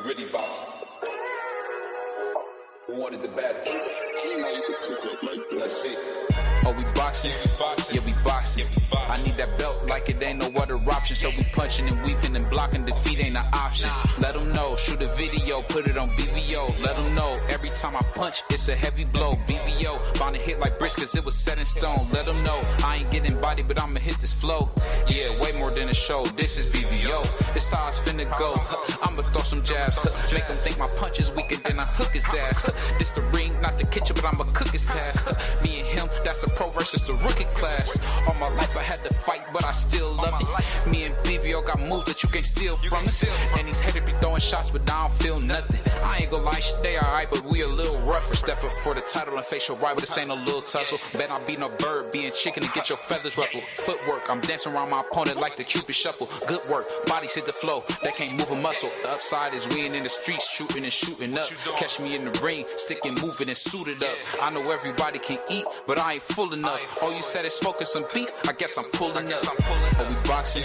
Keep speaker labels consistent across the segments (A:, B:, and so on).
A: really boxing. Who wanted the baddest? Let's see. Oh, we boxing? Yeah, we boxing. I need that belt like it ain't no other option. So we punching and weeping and blocking. Defeat ain't an option. Let them know. Shoot a video, put it on BVO. Let them know. Every time I punch, it's a heavy blow. BVO, bound to hit like bricks cause it was set in stone. Let them know. I ain't getting body, but I'ma hit this flow. Yeah, way more than a show. This is BVO. This how it's finna go. I'ma throw some jabs. Make them think my punch is weaker than I hook his ass. This the ring, not the kitchen, but I'ma cook his ass. Me and him, that's the pro versus the rookie class. All my life I had to fight, but I still love it. Me and BVO got moves that you can't steal from us. And these haters be throwing shots, but I don't feel nothing. I ain't gonna lie, shit, they alright, but we a little rougher. Step up for the title and face your rival, this ain't no little tussle. Bet I be no bird, being chicken to get your feathers ruffled. Footwork, I'm dancing around my opponent like the Cupid shuffle. Good work, bodies hit the flow, they can't move a muscle. The upside is we ain't in the streets, shooting and shooting up. Catch me in the ring, sticking, moving and suited up. I know everybody can eat, but I ain't full enough. Oh, you said it's smoking some beef? I guess I'm pulling up. Oh, we boxing?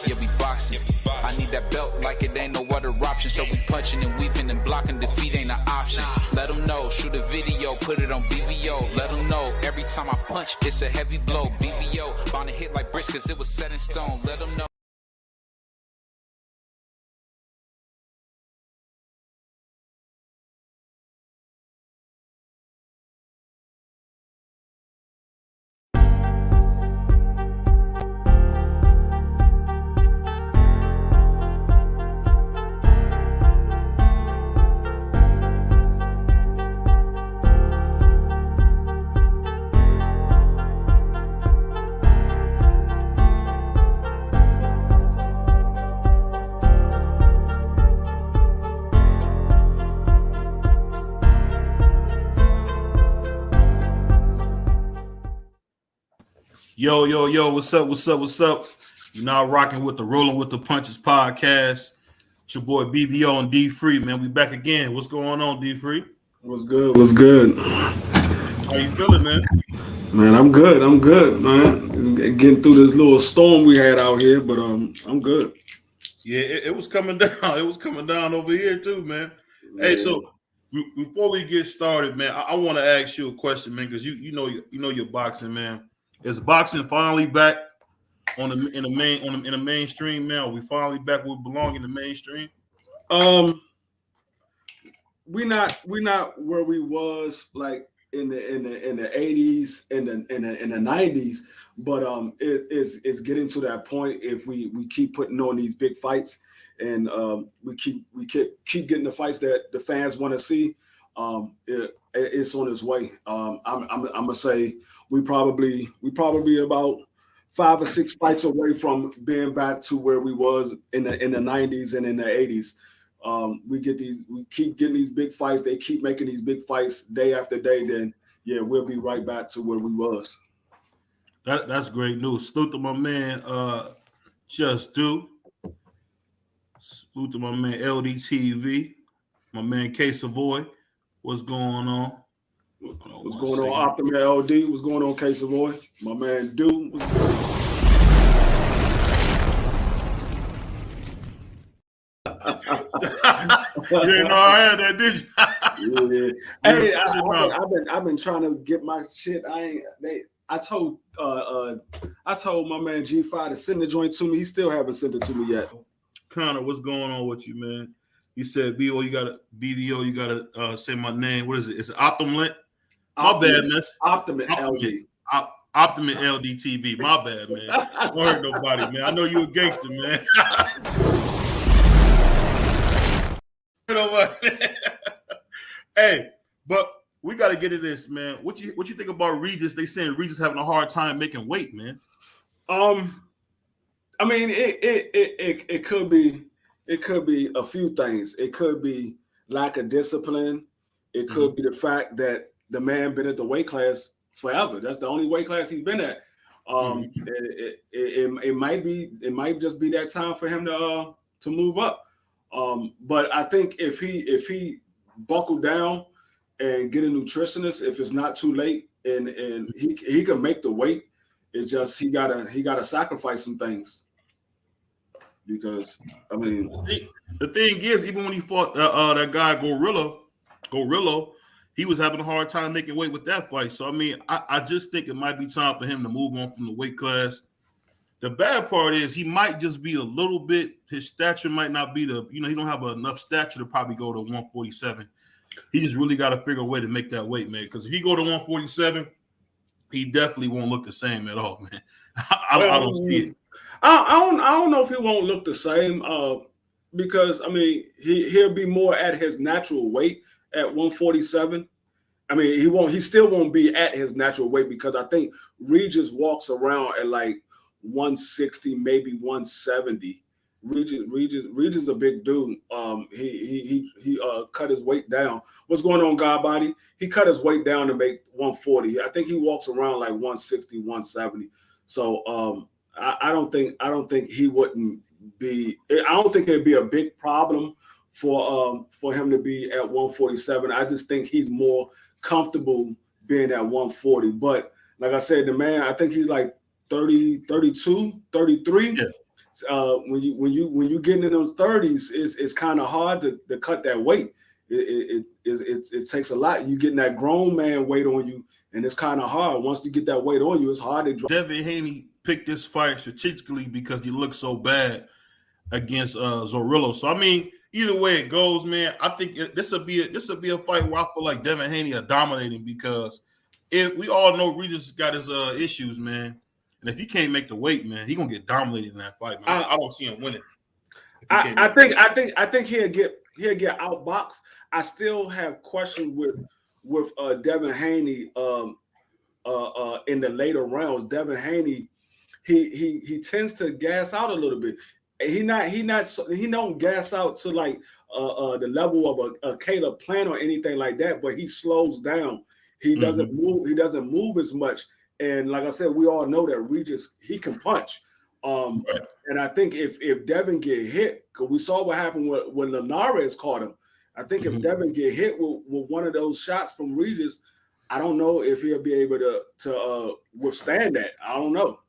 A: Yeah, we boxing. I need that belt like it ain't no other option. So we punching and weeping and blocking. Defeat ain't an option. Let them know. Shoot a video, put it on BVO. Let them know. Every time I punch, it's a heavy blow. BVO, bound to hit like bricks cause it was set in stone. Let them know.
B: Yo, what's up? You're now rocking with the Rolling with the Punches podcast. It's your boy BVO and D Free, man. We back again. What's going on, D Free?
C: What's good?
B: How you feeling, man?
C: Man, I'm good, man. Getting through this little storm we had out here, but I'm good.
B: Yeah, it was coming down. It was coming down over here too, man. Yeah. Hey, so before we get started, man, I want to ask you a question, man, because you know your boxing, man. Is boxing finally back in the mainstream now? Are we finally back where we belong in the mainstream?
C: We're not where we was like in the 80s and the 90s, but it's getting to that point if we keep putting on these big fights and we keep getting the fights that the fans want to see. It's on its way. I'm gonna say we probably about 5 or 6 fights away from being back to where we was in the 90s and in the 80s. We keep getting these big fights. They keep making these big fights day after day. Then yeah, we'll be right back to where we was.
B: That's great news. Salute to my man, Just Do. Salute to my man LDTV, my man K Savoy. What's going on?
C: What's going on, Optimus LD? What's going on, K Savoy? My man Do.
B: Yeah, no, I had that, did you?
C: Yeah. Hey, I've been trying to get my shit. I told my man G5 to send the joint to me. He still haven't sent it to me yet.
B: Connor, what's going on with you, man? He said, BVO, you gotta say my name. What is it? It's Optimist. My bad, man.
C: Optimist LD.
B: Optimist LDTV. My bad, man. Don't hurt nobody, man. I know you a gangster, man. Hey, but we got to get to this, man. What you think about Regis? They saying Regis having a hard time making weight, man.
C: I mean, it could be a few things. It could be lack of discipline. It could be the fact that the man been at the weight class forever. That's the only weight class he's been at. It might just be that time for him to move up. But I think if he buckled down and get a nutritionist, if it's not too late, and he can make the weight, it's just he gotta sacrifice some things. Because I mean,
B: The thing is, even when he fought that guy Gorillo, he was having a hard time making weight with that fight. So I mean, I just think it might be time for him to move on from the weight class. The bad part is he might just be a little bit. His stature might not be he don't have enough stature to probably go to 147. He just really got to figure a way to make that weight, man. Because if he go to 147, he definitely won't look the same at all, man. I don't see it.
C: I don't know if he won't look the same. Because I mean he'll be more at his natural weight at 147. I mean he still won't be at his natural weight because I think Regis walks around at like 160, maybe 170. Regis is a big dude. He cut his weight down. What's going on, Godbody? He cut his weight down to make 140. I think he walks around like 160, 170. So I don't think he wouldn't be. I don't think it'd be a big problem for him to be at 147. I just think he's more comfortable being at 140. But like I said, the man, I think he's like 30, 32, 33.
B: Yeah.
C: When you get into those 30s, it's kind of hard to cut that weight. It takes a lot. You getting that grown man weight on you, and it's kind of hard. Once you get that weight on you, it's hard to drop.
B: Devin Haney picked this fight strategically because he looked so bad against Zorillo. So I mean, either way it goes, man, I think this will be a fight where I feel like Devin Haney are dominating because we all know Regis got his issues, man. And if he can't make the weight, man, he's gonna get dominated in that fight, man. I don't see him winning.
C: I think he'll get outboxed. I still have questions with Devin Haney in the later rounds. Devin Haney, he tends to gas out a little bit. He don't gas out to like the level of a Caleb Plant or anything like that, but he slows down. He doesn't move. He doesn't move as much. And like I said, we all know that Regis, he can punch. Right. And I think if Devin get hit, because we saw what happened when Linares caught him. I think if Devin get hit with one of those shots from Regis, I don't know if he'll be able to withstand that. I don't know.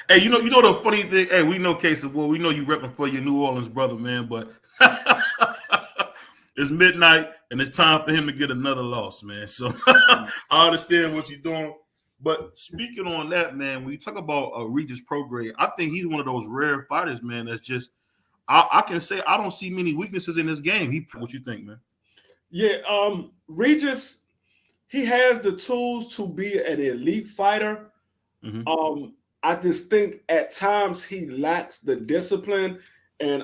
B: Hey, you know the funny thing. Hey, we know Case of War. We know you repping for your New Orleans brother, man. But it's midnight and it's time for him to get another loss, man. So I understand what you're doing. But speaking on that, man, when you talk about Regis Prograis, I think he's one of those rare fighters, man. That's just I can say I don't see many weaknesses in this game. What you think, man?
C: Yeah, Regis, he has the tools to be an elite fighter. I just think at times he lacks the discipline, and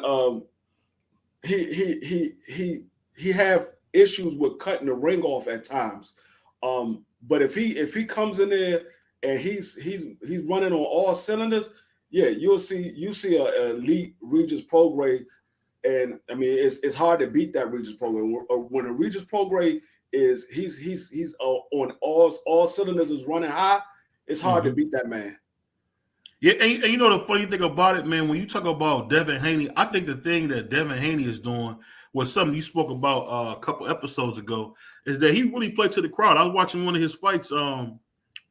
C: he have issues with cutting the ring off at times. But if he comes in there and he's running on all cylinders, yeah, you see a elite Regis Prograis, and I mean it's hard to beat that Regis Prograis. When a Regis Prograis is he's on all cylinders is running high, it's hard to beat that man.
B: Yeah, and you know the funny thing about it, man, when you talk about Devin Haney, I think the thing that Devin Haney is doing was something you spoke about a couple episodes ago, is that he really played to the crowd. I was watching one of his fights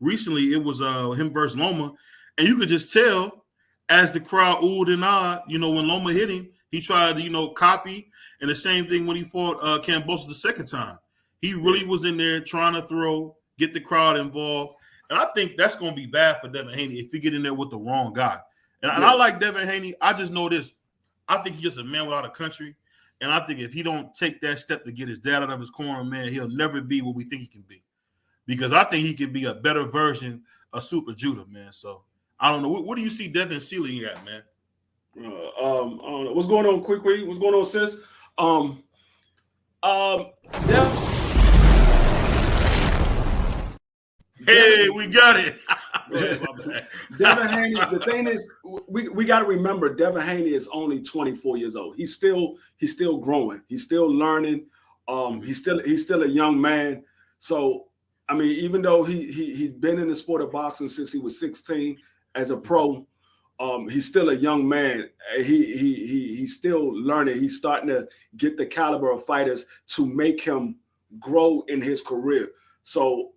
B: recently. It was him versus Loma, and you could just tell as the crowd oohed and ahed, when Loma hit him, he tried to, copy. And the same thing when he fought Kambosos the second time. He really was in there trying to throw, get the crowd involved. And I think that's going to be bad for Devin Haney if he get in there with the wrong guy. And I like Devin Haney. I just know this. I think he's just a man without a country. And I think if he don't take that step to get his dad out of his corner, man, he'll never be what we think he can be. Because I think he can be a better version of Super Judah, man. So I don't know. What do you see Devin ceiling at, man?
C: I don't know. What's going on, Quick? What's going on, sis?
B: Hey, we got it.
C: Devin Haney. The thing is, we got to remember, Devin Haney is only 24 years old. He's still growing. He's still learning. He's still a young man. So I mean, even though he's been in the sport of boxing since he was 16 as a pro, he's still a young man. He's still learning. He's starting to get the caliber of fighters to make him grow in his career. So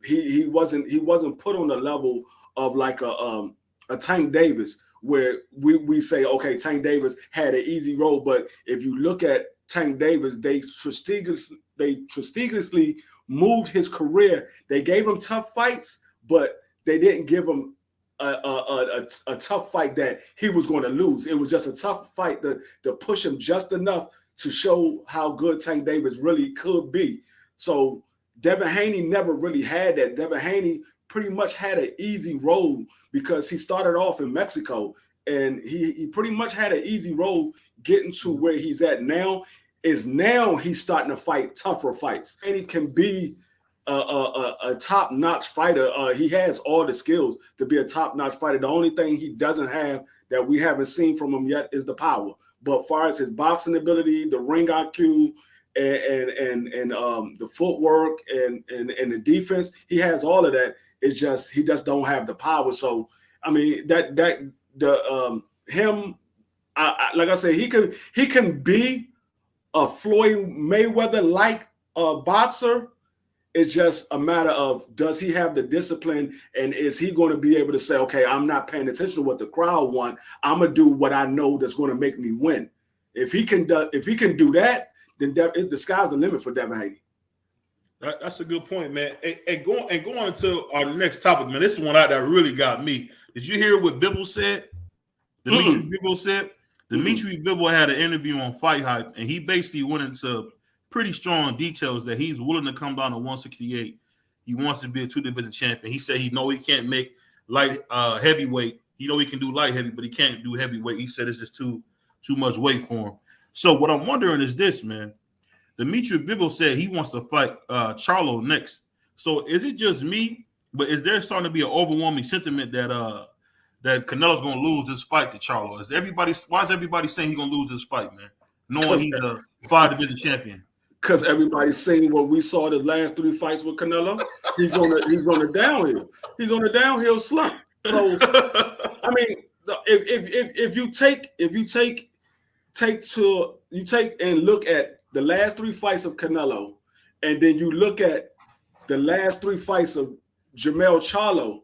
C: he wasn't put on the level of like a Tank Davis, where we say, okay, Tank Davis had an easy road. But if you look at Tank Davis, they strategically moved his career. They gave him tough fights, but they didn't give him a tough fight that he was going to lose. It was just a tough fight to push him just enough to show how good Tank Davis really could be. So Devin Haney never really had that. Devin Haney pretty much had an easy road because he started off in Mexico, and he pretty much had an easy road getting to where he's at now. Now he's starting to fight tougher fights, and he can be a top-notch fighter. He has all the skills to be a top-notch fighter. The only thing he doesn't have that we haven't seen from him yet is the power. But as far as his boxing ability, the ring IQ, and the footwork and the defense, he has all of that. It's just he just don't have the power. So I mean like I said, he can be a Floyd Mayweather-like boxer. It's just a matter of, does he have the discipline, and is he going to be able to say, okay, I'm not paying attention to what the crowd want. I'm gonna do what I know that's going to make me win. If he can do that, then the sky's the limit for Devin Haney.
B: That's a good point, man. And going into our next topic, man, this is one that really got me. Did you hear what Bivol said? Dimitri Bivol said? Dimitri Bivol had an interview on Fight Hype, and he basically went into pretty strong details that he's willing to come down to 168. He wants to be a 2-division champion. He said he can't make light heavyweight. He know he can do light heavy, but he can't do heavyweight. He said it's just too much weight for him. So what I'm wondering is this, man. Dimitri Bivol said he wants to fight Charlo next. So is it just me, but is there starting to be an overwhelming sentiment that Canelo's going to lose this fight to Charlo? Why is everybody saying he's going to lose this fight, man, knowing he's a 5-division champion?
C: Because everybody's seen what we saw the last 3 fights with Canelo. He's on the downhill. He's on the downhill slump. So I mean, if you take and look at the last 3 fights of Canelo, and then you look at the last 3 fights of Jermell Charlo,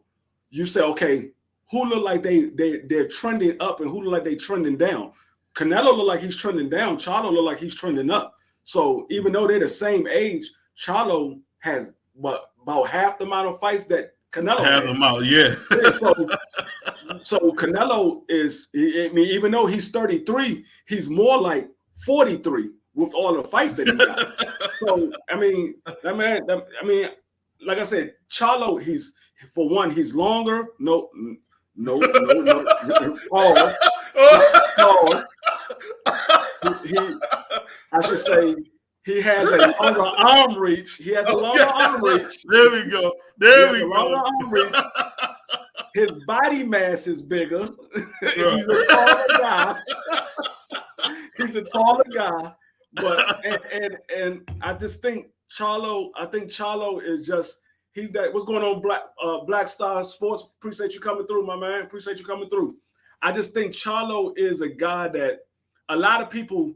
C: you say, okay, who look like they're trending up and who look like they trending down? Canelo look like he's trending down. Charlo look like he's trending up. So even though they're the same age, Charlo has about half the amount of fights that Canelo
B: half the amount, yeah.
C: So Canelo is, I mean, even though he's 33, he's more like 43 with all the fights that he got. So I mean, like I said, Charlo, he's longer. No. Pause. I should say he has a longer arm reach. He has a longer arm reach.
B: There we go.
C: Arm reach. His body mass is bigger. He's a taller guy. But and I just think Charlo is just, he's that. What's going on, Black Star Sports? Appreciate you coming through, my man. Appreciate you coming through. I just think Charlo is a guy that a lot of people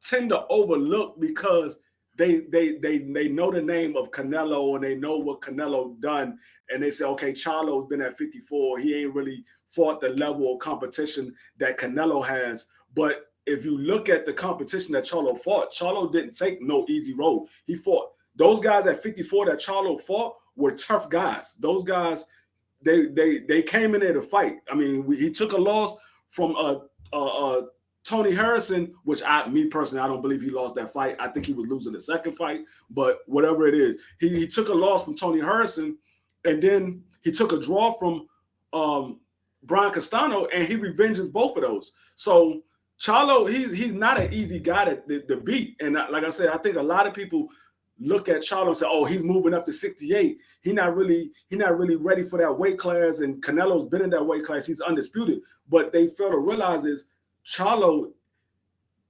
C: tend to overlook because they know the name of Canelo and they know what Canelo done, and they say, okay, Charlo's been at 54. He ain't really fought the level of competition that Canelo has. But if you look at the competition that Charlo fought, Charlo didn't take no easy road. He fought those guys at 54 that Charlo fought were tough guys. Those guys, they came in there to fight. I mean, he took a loss from Tony Harrison, which me personally, I don't believe he lost that fight. I think he was losing the second fight, but whatever it is, he took a loss from Tony Harrison, and then he took a draw from Brian Castano, and he revenges both of those. So Charlo, he's not an easy guy to beat. And like I said, I think a lot of people look at Charlo and say, oh, he's moving up to 68. He's not really ready for that weight class, and Canelo's been in that weight class. He's undisputed. But they fail to realize is Charlo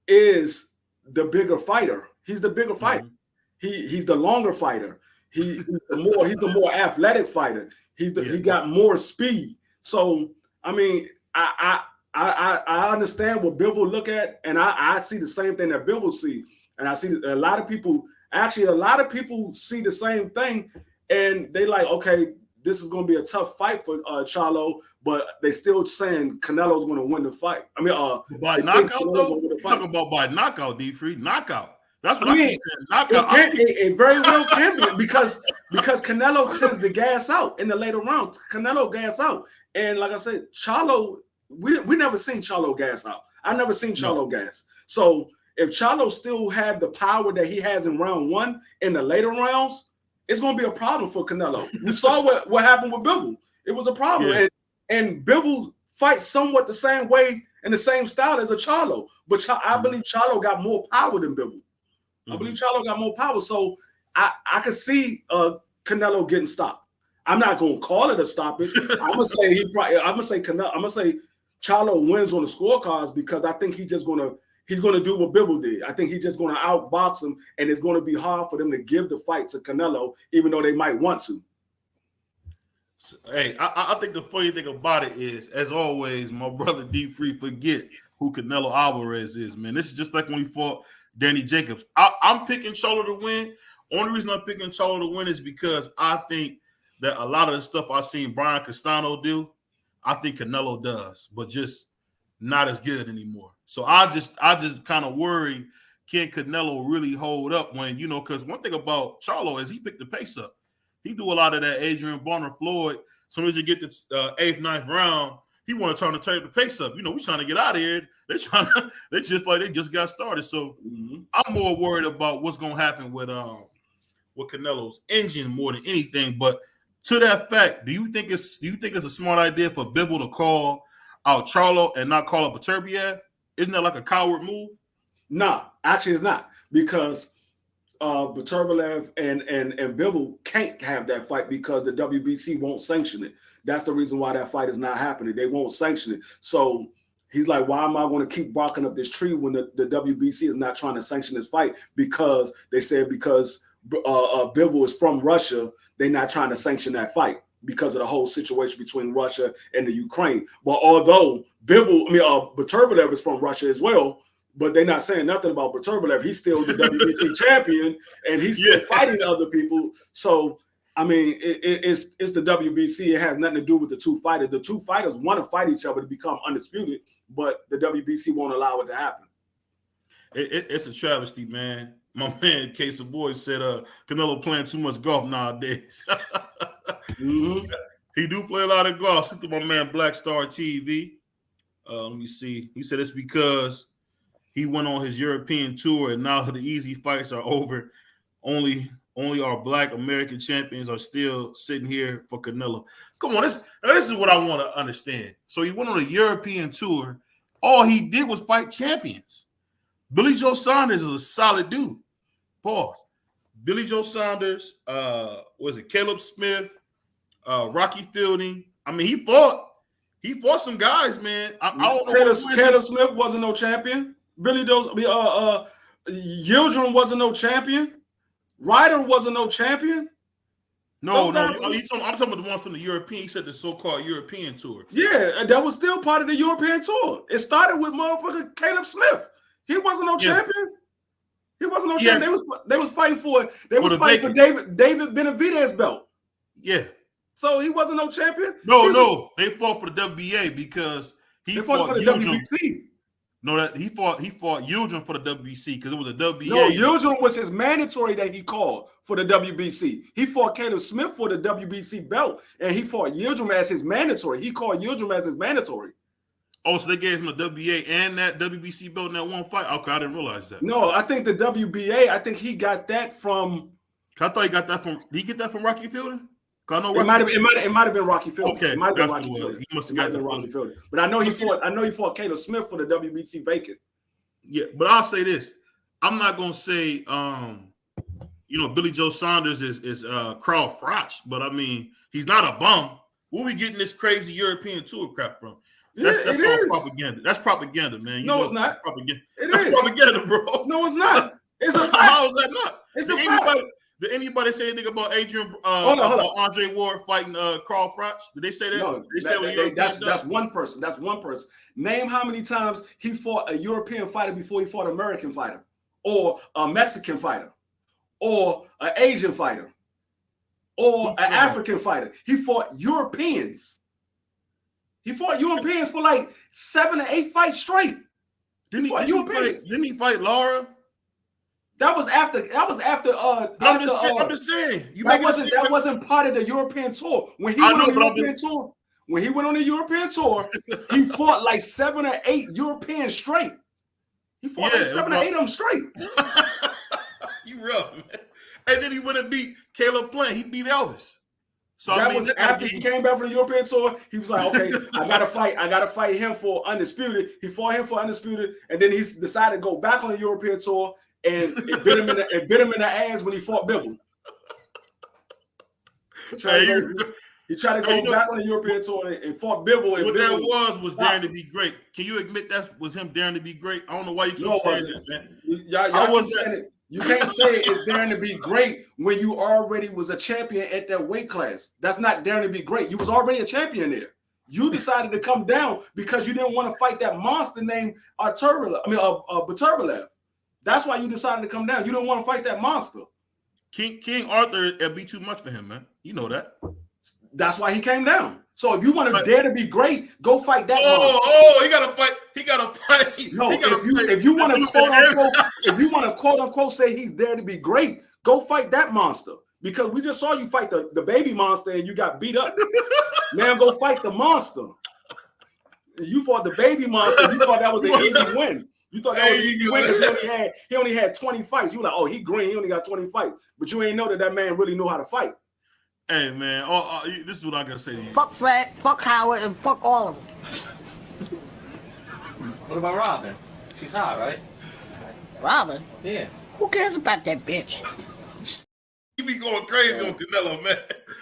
C: is the bigger fighter. He's the bigger fighter. He's the longer fighter. He's the more athletic fighter. He got more speed. So I mean, I understand what Bivol look at, and I see the same thing that Bivol see, and I see that a lot of people see the same thing, and they like, okay, this is going to be a tough fight for Charlo, but they still saying Canelo's going to win the fight. I mean,
B: by knockout though. You talking about by knockout, D3 knockout. That's what I mean. Knockout.
C: It very well can be because Canelo tends to gas out in the later rounds. Canelo gas out, and like I said, Charlo, we never seen Charlo gas out. I never seen Charlo gas. So if Charlo still have the power that he has in round 1 in the later rounds, it's going to be a problem for Canelo. We saw what happened with Bivol. It was a problem. Yeah. And Bivol fights somewhat the same way and the same style as a Charlo. But I believe Charlo got more power than Bivol. I believe Charlo got more power. So I could see Canelo getting stopped. I'm not going to call it a stoppage. I'm going to say Charlo wins on the scorecards because I think he's going to do what Bivol did. I think he's just going to outbox him, and it's going to be hard for them to give the fight to Canelo, even though they might want to.
B: Hey, I think the funny thing about it is, as always, my brother D3 forget who Canelo Alvarez is, man. This is just like when he fought Danny Jacobs. I'm picking Charlo to win. Only reason I'm picking Charlo to win is because I think that a lot of the stuff I've seen Brian Castano do, I think Canelo does, but just not as good anymore. So I just kind of worry, can Canelo really hold up when, because one thing about Charlo is he picked the pace up. He do a lot of that Adrian Bonner-Floyd. As soon as you get the 8th, 9th round, he want to turn the pace up. We trying to get out of here. They just got started. So I'm more worried about what's going to happen with Canelo's engine more than anything. But to that fact, do you think it's a smart idea for Bivol to call out Charlo and not call up Beterbiev? Isn't that like a coward move?
C: No, actually it's not, because Beterbiev and Bivol can't have that fight because the WBC won't sanction it. That's the reason why that fight is not happening. They won't sanction it. So he's like, why am I going to keep barking up this tree when the WBC is not trying to sanction this fight? Because they said Bivol is from Russia, they're not trying to sanction that fight because of the whole situation between Russia and the Ukraine. But although Beterbiev is from Russia as well, but they're not saying nothing about Beterbiev. He's still the WBC champion, and he's still fighting other people. So, I mean, it's the WBC. It has nothing to do with the two fighters. The two fighters want to fight each other to become undisputed, but the WBC won't allow it to happen.
B: It's a travesty, man. My man, Case of Boys, said Canelo playing too much golf nowadays. He do play a lot of golf. Look at my man, Black Star TV. Let me see. He said it's because he went on his European tour, and now the easy fights are over. Only our Black American champions are still sitting here for Canelo. Come on, this is what I want to understand. So he went on a European tour. All he did was fight champions. Billy Joe Saunders is a solid dude. Pause. Billy Joe Saunders, Caleb Smith, Rocky Fielding. I mean, he fought some guys, man.
C: Caleb Smith wasn't no champion. Billy Joe, Yildirim wasn't no champion. Ryder wasn't no champion.
B: No. I'm talking about the ones from the European. He said the so-called European tour.
C: Yeah, that was still part of the European tour. It started with motherfucker Caleb Smith. He wasn't no champion. He wasn't no champion. They was fighting for David Benavidez belt.
B: Yeah.
C: So he wasn't no champion.
B: No, they fought for the WBA because he fought for the
C: WBC.
B: No, he fought Yildirim for the WBC because it was a WBA.
C: No, Yildirim was his mandatory that he called for the WBC. He fought Caleb Smith for the WBC belt, and he fought Yildirim as his mandatory. He called Yildirim as his mandatory.
B: Oh, so they gave him a WBA and that WBC belt in that one fight? Okay, I didn't realize that.
C: No, I think the WBA, I think he got that from.
B: I thought he got that from. Did he get that from Rocky Fielding?
C: It might have been Rocky Fielding.
B: Okay,
C: it might have been Rocky Fielding.
B: He must have got that
C: Rocky Fielding. But I know he fought Caleb Smith for the WBC vacant.
B: Yeah, but I'll say this: I'm not gonna say Billy Joe Saunders is Carl Froch, but I mean he's not a bum. Where we getting this crazy European tour crap from? That's all propaganda. That's propaganda, man.
C: No, it's not.
B: Propaganda. That's propaganda, bro.
C: No, it's not. It's a fact.
B: How is that not?
C: It's a fact.
B: Did anybody say anything about about Andre Ward fighting Carl Froch? Did they say that?
C: No, that's one person. That's one person. Name how many times he fought a European fighter before he fought an American fighter, or a Mexican fighter, or an Asian fighter. or an African fighter. He fought Europeans. He fought Europeans for like 7 or 8 fights straight.
B: Didn't he fight Laura?
C: That was after.
B: I'm just saying.
C: That wasn't part of the European tour. When he went on the European tour, he fought like 7 or 8 Europeans straight. He fought like 7 or 8 of them straight.
B: You rough, man. And then he went and beat Caleb Plant. He beat Elvis. So
C: that was after he came back from the European tour. He was like, okay, I gotta fight him for undisputed. He fought him for undisputed, and then he decided to go back on the European tour, and it bit him in the ass when he fought Bivol. He tried to go back on the European tour and fought Bivol.
B: What that was daring to be great. Can you admit that was him daring to be great? I don't know why you keep saying that, man.
C: Y'all keep saying it. You can't say it's daring to be great when you already was a champion at that weight class. That's not daring to be great. You was already a champion there. You decided to come down because you didn't want to fight that monster named Baturbayev. That's why you decided to come down. You didn't want to fight that monster.
B: King Arthur, it'd be too much for him, man. You know that.
C: That's why he came down. So if you want to dare to be great, go fight that monster.
B: He gotta fight.
C: No, if you want to quote unquote say he's there to be great, go fight that monster. Because we just saw you fight the baby monster and you got beat up. Now go fight the monster. You fought the baby monster. You thought that was an easy win. You thought that was an easy win because he only had 20 fights. You were like, oh, he green. He only got 20 fights. But you ain't know that man really knew how to fight.
B: Hey, man, this is what I gotta say to you.
D: Fuck Fred, fuck Howard, and fuck all of them.
E: What about Robin? She's hot, right?
D: Robin?
E: Yeah.
D: Who cares about that bitch?
B: He be going crazy on Canelo, man.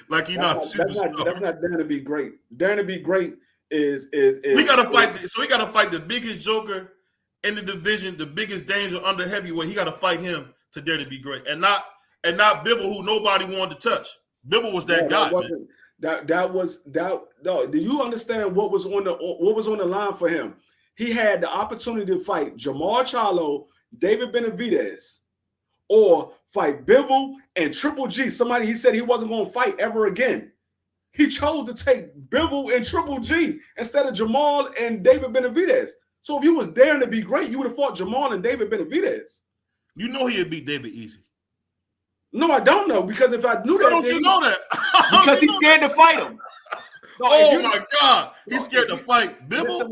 B: Like
C: that's not daring to be great. Daring to be great is we
B: gotta fight. So we gotta fight the biggest joker in the division, the biggest danger under heavyweight. He gotta fight him to dare to be great, and not Bivol, who nobody wanted to touch. Bivol was that guy. No. Do you understand what was on the line for him? He had the opportunity to fight Jamal Charlo, David Benavidez, or fight Bivol and Triple G. Somebody he said he wasn't going to fight ever again. He chose to take Bivol and Triple G instead of Jamal and David Benavidez. So if you was daring to be great, you would have fought Jamal and David Benavidez. You know he'd beat David easy.
C: No, I don't know, because if I knew that,
B: don't you know that?
C: Because he's scared to fight him.
B: No, my God, he's scared to fight Bivol.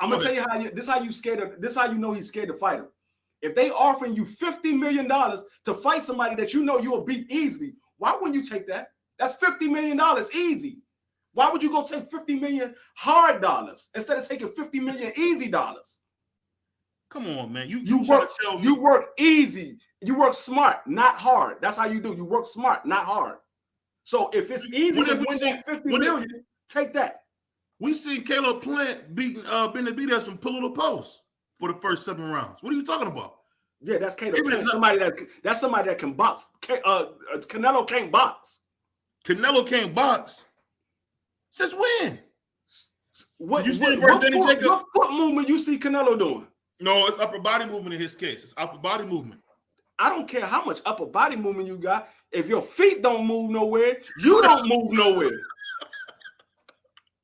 C: I'm gonna tell you how this is how you know he's scared to fight him. If they offering you $50 million to fight somebody that you know you'll beat easily, why wouldn't you take that? That's $50 million easy. Why would you go take $50 million hard dollars instead of taking $50 million easy dollars?
B: Come on, man.
C: You work easy. You work smart, not hard. That's how you do. You work smart, not hard. So if it's easy to win that $50 million, take that.
B: We seen Caleb Plant beating Benavidez from pillow to post for the first 7 rounds. What are you talking about?
C: Yeah, that's Caleb Plant. That's somebody that can box. Canelo can't box.
B: Canelo can't box. Since when?
C: What foot movement you see Canelo doing?
B: No, it's upper body movement in his case. It's upper body movement.
C: I don't care how much upper body movement you got. If your feet don't move nowhere, you don't move nowhere.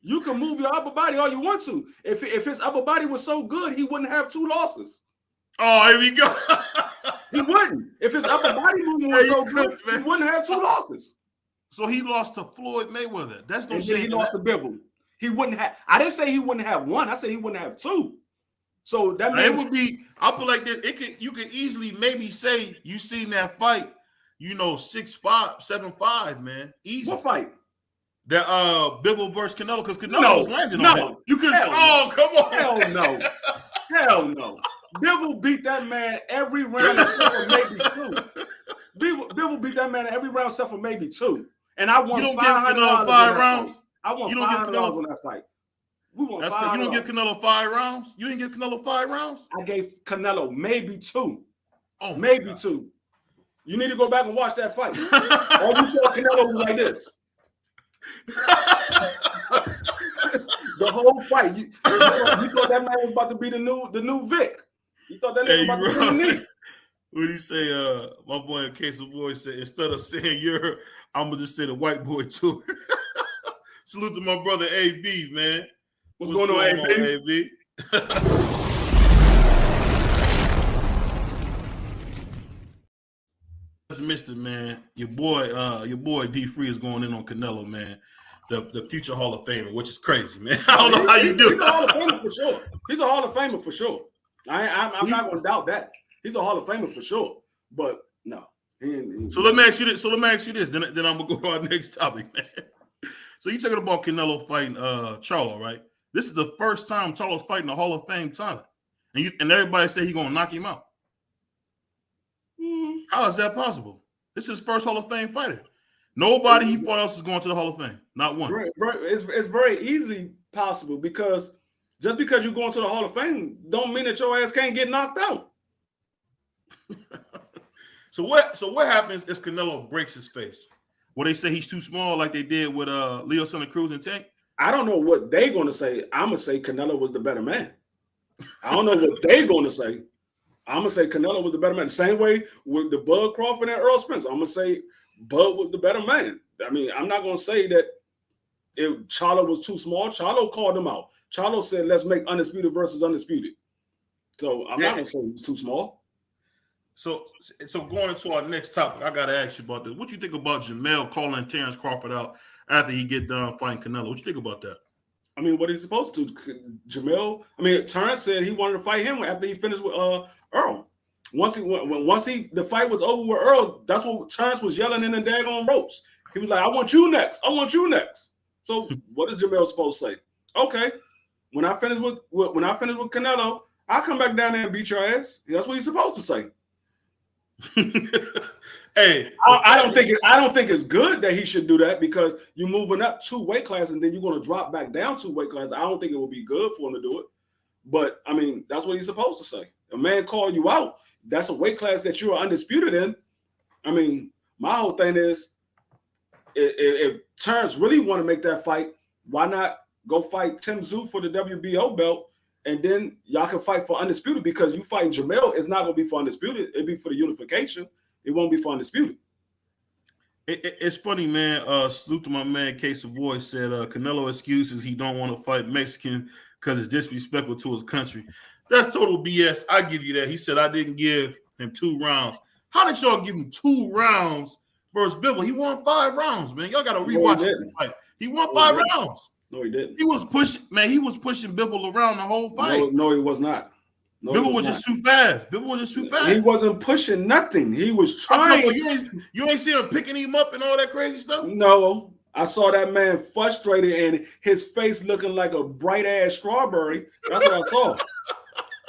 C: You can move your upper body all you want to. If his upper body was so good, he wouldn't have 2 losses.
B: Oh, here we go.
C: He wouldn't. If his upper body movement was so good, he wouldn't have 2 losses.
B: So he lost to Floyd Mayweather. That's no shame.
C: He lost to Bivol. He wouldn't have. I didn't say he wouldn't have 1. I said he wouldn't have 2. So that means
B: it would be. I'll put like this. You could easily maybe say you seen that fight. 6'5", 7'5", man. Easy.
C: What fight?
B: That Bivol versus Canelo, because Canelo was landing on him. You could. Come on.
C: Hell no. Hell no. Bivol beat that man every round except for maybe 2. Bivol beat that man every round except for maybe 2. And I won.
B: You don't give Canelo 5 rounds.
C: I won $500 on that fight. We won $500.
B: You don't give Canelo 5 rounds. You didn't give Canelo 5 rounds.
C: I gave Canelo maybe 2.
B: Oh,
C: maybe God. 2. You need to go back and watch that fight. All you saw Canelo was like this. The whole fight. You thought that man was about to be the new Vic. You thought that nigga was about to be the knee.
B: What do you say? My boy Case of Boy said, instead of saying you're, I'm gonna just say the white boy tour. Salute to my brother AB, man.
C: What's going on,
B: AB? Just missed it, man. Your boy D Free is going in on Canelo, man. The future Hall of Famer, which is crazy, man. I don't know how you do it.
C: He's a Hall of Famer for sure. He's a Hall of Famer for sure. I'm not going to doubt that. He's a Hall of Famer for sure. But no.
B: So let me ask you this. Then I'm gonna go to our next topic, man. So you talking about Canelo fighting Charlo, right? This is the first time Charlo's fighting a Hall of Fame talent, and everybody say he's gonna knock him out. How is that possible? This is his first Hall of Fame fighter. Nobody he fought else is going to the Hall of Fame. Not one.
C: It's very easily possible because just because you're going to the Hall of Fame don't mean that your ass can't get knocked out.
B: So what happens if Canelo breaks his face? Will they say he's too small like they did with Leo Santa Cruz and Tank?
C: I don't know what they're going to say. I'm going to say Canelo was the better man. I don't know what they're going to say. I'm going to say Canelo was the better man. Same way with the Bud Crawford and Earl Spence. I'm going to say Bud was the better man. I mean, I'm not going to say that if Charlo was too small. Charlo called him out. Charlo said, let's make undisputed versus undisputed. So I'm not going to say he was too small.
B: So going into our next topic, I got to ask you about this. What you think about Jamel calling Terrence Crawford out after he get done fighting Canelo? What you think about that?
C: I mean, what he's supposed to do? Terrence said he wanted to fight him after he finished with Earl. Once the fight was over with Earl, that's what Terrence was yelling in the daggone ropes. He was like, I want you next. I want you next. So what is Jamel supposed to say? Okay, when I finish with Canelo, I'll come back down there and beat your ass. That's what he's supposed to say.
B: Hey,
C: I don't think it's good that he should do that because you're moving up 2 weight classes and then you're going to drop back down 2 weight classes. I don't think it would be good for him to do it. But I mean, that's what he's supposed to say. A man call you out. That's a weight class that you are undisputed in. I mean, my whole thing is, if Terrence really want to make that fight, why not go fight Tim Tszyu for the WBO belt? And then y'all can fight for undisputed because you fighting Jamel is not going to be for undisputed. It'll be for the unification. It won't be for undisputed.
B: It's funny, man. Salute to my man, Case of Voice said Canelo excuses he don't want to fight Mexican because it's disrespectful to his country. That's total BS. I give you that. He said I didn't give him 2 rounds. How did y'all give him 2 rounds versus Bivol? He won 5 rounds, man. Y'all got to rewatch the fight. He won 5 rounds.
C: No, he didn't.
B: He was pushing Bivol around the whole fight.
C: No, he was not. No,
B: Bivol was just too fast.
C: He wasn't pushing nothing. He was trying.
B: You ain't see him picking him up and all that crazy stuff?
C: No. I saw that man frustrated and his face looking like a bright ass strawberry. That's what I saw.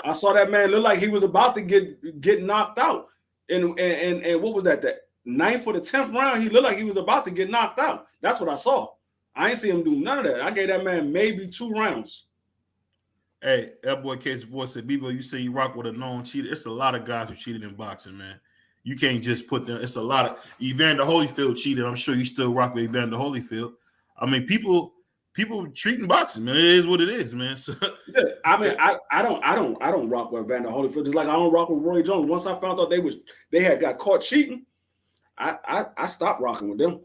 C: I saw that man look like he was about to get knocked out. And what was that? That 9th or the 10th round, he looked like he was about to get knocked out. That's what I saw. I ain't see him do none of that. I gave that man maybe 2 rounds.
B: Hey, that boy Case Boy said, Bebo, you say you rock with a known cheater. It's a lot of guys who cheated in boxing, man. You can't just put them. It's a lot of Evander Holyfield cheated. I'm sure you still rock with Evander Holyfield. I mean, people treating boxing, man. It is what it is, man. So,
C: yeah, I mean, I don't rock with Evander Holyfield. Just like I don't rock with Roy Jones. Once I found out they had got caught cheating, I stopped rocking with them.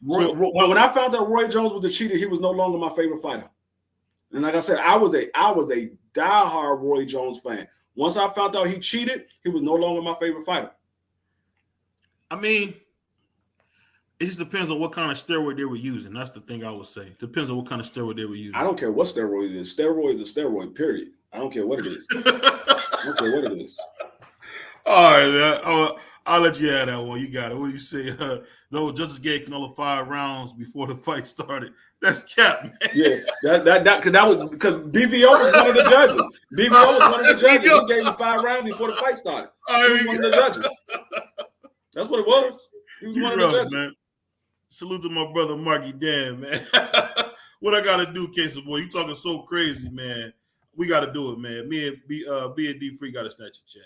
C: When I found out Roy Jones was the cheater, he was no longer my favorite fighter. And like I said, I was a diehard Roy Jones fan. Once I found out he cheated, he was no longer my favorite fighter.
B: I mean, it just depends on what kind of steroid they were using. That's the thing I would say. Depends on what kind of steroid they were using.
C: I don't care what steroid it is. Steroid is a steroid, period. I don't care what it is. I don't care what it is.
B: All right, man. I'll let you have that one. You got it. What do you say? Those judges gave Canelo 5 rounds before the fight started. That's cap, man.
C: Yeah, that was because BVO was one of the judges. BVO was one of the judges. He gave him 5 rounds before the fight started. He was one of the judges. That's what it was. He was one of the judges. Man.
B: Salute to my brother Marky Dan, man. What I gotta do, Case of Boy? You talking so crazy, man. We gotta do it, man. Me and D Free gotta snatch a chain,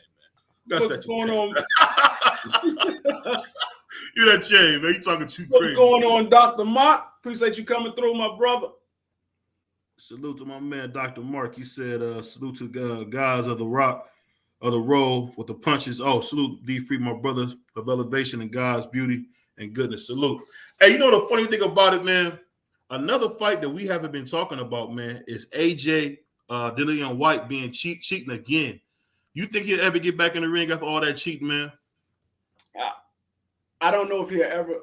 B: man.
C: What's going on?
B: You that chain, man. You talking too crazy.
C: What's going on, Dr. Mark? Appreciate you coming through, my brother.
B: Salute to my man, Dr. Mark. He said, salute to guys of The Rock. of the road with the punches. Oh, salute D3, my brothers of elevation and God's beauty and goodness. Salute. Hey, you know the funny thing about it, man? Another fight that we haven't been talking about, man, is AJ Dillian White being cheating again. You think he'll ever get back in the ring after all that cheating, man?
C: I don't know if he'll ever.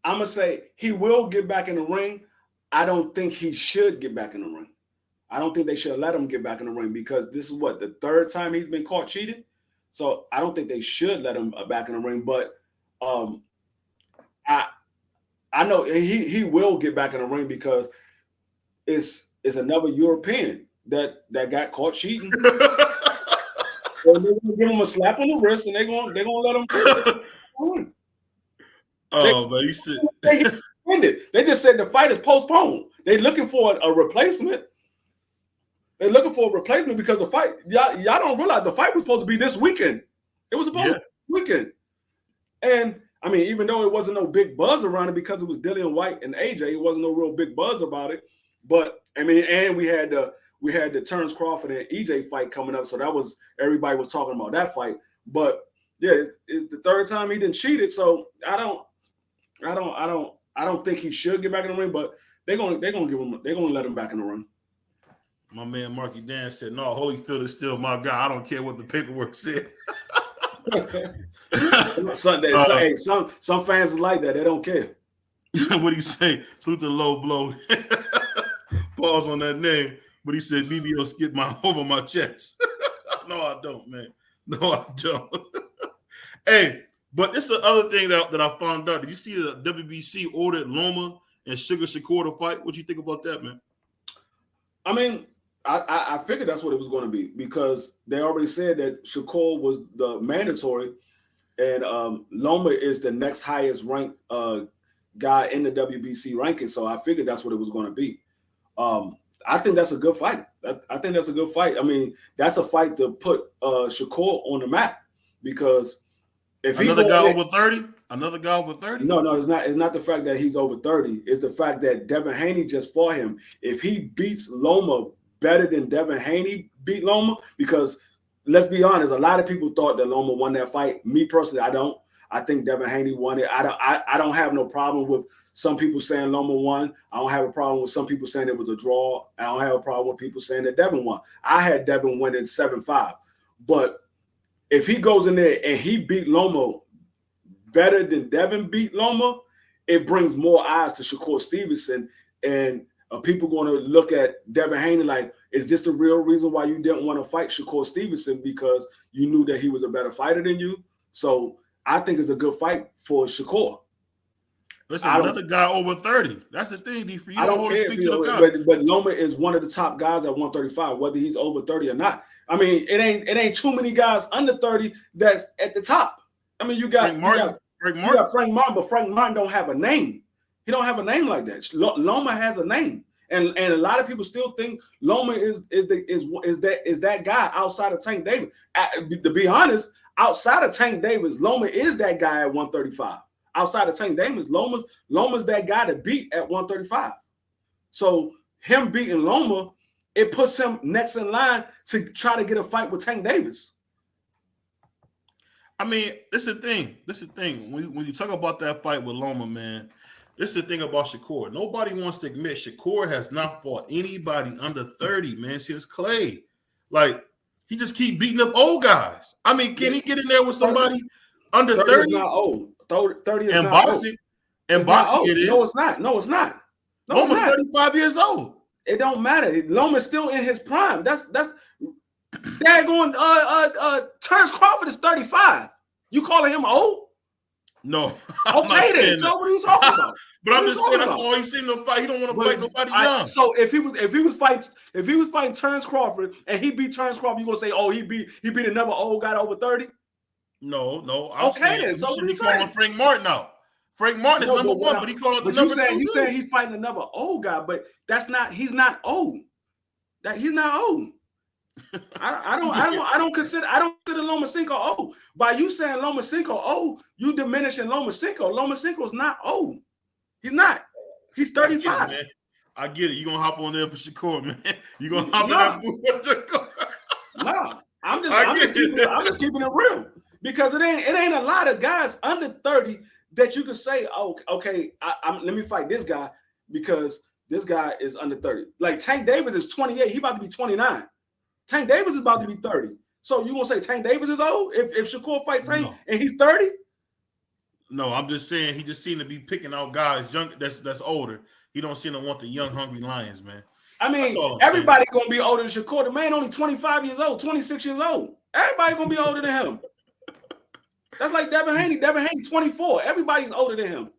C: I'm gonna say he will get back in the ring. I don't think he should get back in the ring. I don't think they should let him get back in the ring because this is what, the third time he's been caught cheating. So I don't think they should let him back in the ring. But I know he will get back in the ring because it's another European that got caught cheating. They're gonna give him a slap on the wrist and they're gonna let him win.
B: Oh, but you said
C: they just said the fight is postponed. They're looking for a replacement. They're looking for a replacement because the fight, y'all don't realize the fight was supposed to be this weekend. It was supposed to be this weekend. And I mean, even though it wasn't no big buzz around it because it was Dillian White and AJ, it wasn't no real big buzz about it. But I mean, and we had the Terrence Crawford and EJ fight coming up, so that was, everybody was talking about that fight. But yeah, it's the third time he didn't cheat it, so I don't think he should get back in the ring, but they're gonna let him back in the ring.
B: My man Marky Dan said, "No, Holyfield is still my guy. I don't care what the paperwork said."
C: Some fans is like that. They don't care.
B: What do you say? Salute the low blow. Pause on that name. But he said, BVO skipped over my chest. No, I don't, man. No, I don't. Hey, but this is the other thing that I found out. Did you see the WBC ordered Loma and Sugar Shakur to fight? What you think about that, man?
C: I mean, I figured that's what it was going to be because they already said that Shakur was the mandatory and Loma is the next highest ranked guy in the WBC ranking. So I figured that's what it was going to be. I think that's a good fight. I think that's a good fight. I mean, that's a fight to put Shakur on the map because if
B: another guy over 30, No,
C: it's not. It's not the fact that he's over 30. It's the fact that Devin Haney just fought him. If he beats Loma better than Devin Haney beat Loma, because let's be honest, a lot of people thought that Loma won that fight. Me personally, I don't. I think Devin Haney won it. I don't have no problem with some people saying Loma won. I don't have a problem with some people saying it was a draw. I don't have a problem with people saying that Devin won. I had Devin winning 7-5. But if he goes in there and he beat Loma better than Devin beat Loma, it brings more eyes to Shakur Stevenson. And people going to look at Devin Haney like, is this the real reason why you didn't want to fight Shakur Stevenson because you knew that he was a better fighter than you? So I think it's a good fight for Shakur.
B: Listen, another guy over 30. That's the thing, D. For you,
C: I don't care, but Loma is one of the top guys at 135, whether he's over 30 or not. I mean, it ain't too many guys under 30 that's at the top. I mean, you got Frank Martin, but Frank Martin don't have a name. He don't have a name like that. Loma has a name, and a lot of people still think Loma is that guy outside of Tank Davis. To be honest, outside of Tank Davis, Loma is that guy at 135. Outside of Tank Davis, Loma's that guy to beat at 135. So him beating Loma, it puts him next in line to try to get a fight with Tank Davis.
B: I mean, this is the thing. When you talk about that fight with Loma, man, this is the thing about Shakur. Nobody wants to admit Shakur has not fought anybody under 30, man, since Clay. Like, he just keep beating up old guys. I mean, can he get in there with somebody under 30?
C: 30 is not old. 30 is
B: and
C: not
B: boxing,
C: old.
B: And boxing it is.
C: No, it's not. No, it's not. No,
B: Loma's 35 years old.
C: It don't matter. Loma's still in his prime. That's daggone Terrence Crawford is 35. You calling him old?
B: No.
C: Okay then. So what are you talking about?
B: But I'm just saying that's all he's seen to fight. He don't want to fight nobody young.
C: So if he was fighting Terrence Crawford and he beat Terrence Crawford, you gonna say, oh, he beat another old guy over 30?
B: No.
C: I'm saying so.
B: Should be calling Frank Martin out. Frank Martin is number one, but he called the number two.
C: You saying he's fighting another old guy, but that's not. He's not old. He's not old. I don't consider Lomachenko old. By you saying Lomachenko old, you diminishing Lomachenko. Lomachenko is not old. He's not. He's 35.
B: I get it. You're gonna hop on there for Shakur, man. You're gonna hop in that booth for Shakur.
C: Nah. I'm just keeping it real because it ain't a lot of guys under 30 that you could say, oh, okay, let me fight this guy because this guy is under 30. Like Tank Davis is 28, he about to be 29. Tank Davis is about to be 30. So you gonna say Tank Davis is old if Shakur fights Tank and he's 30?
B: No, I'm just saying he just seemed to be picking out guys young that's older. He don't seem to want the young, hungry lions, man.
C: I mean, everybody gonna be older than Shakur. The man only 25 years old, 26 years old. Everybody gonna be older than him. That's like Devin Haney. Devin Haney, 24. Everybody's older than him.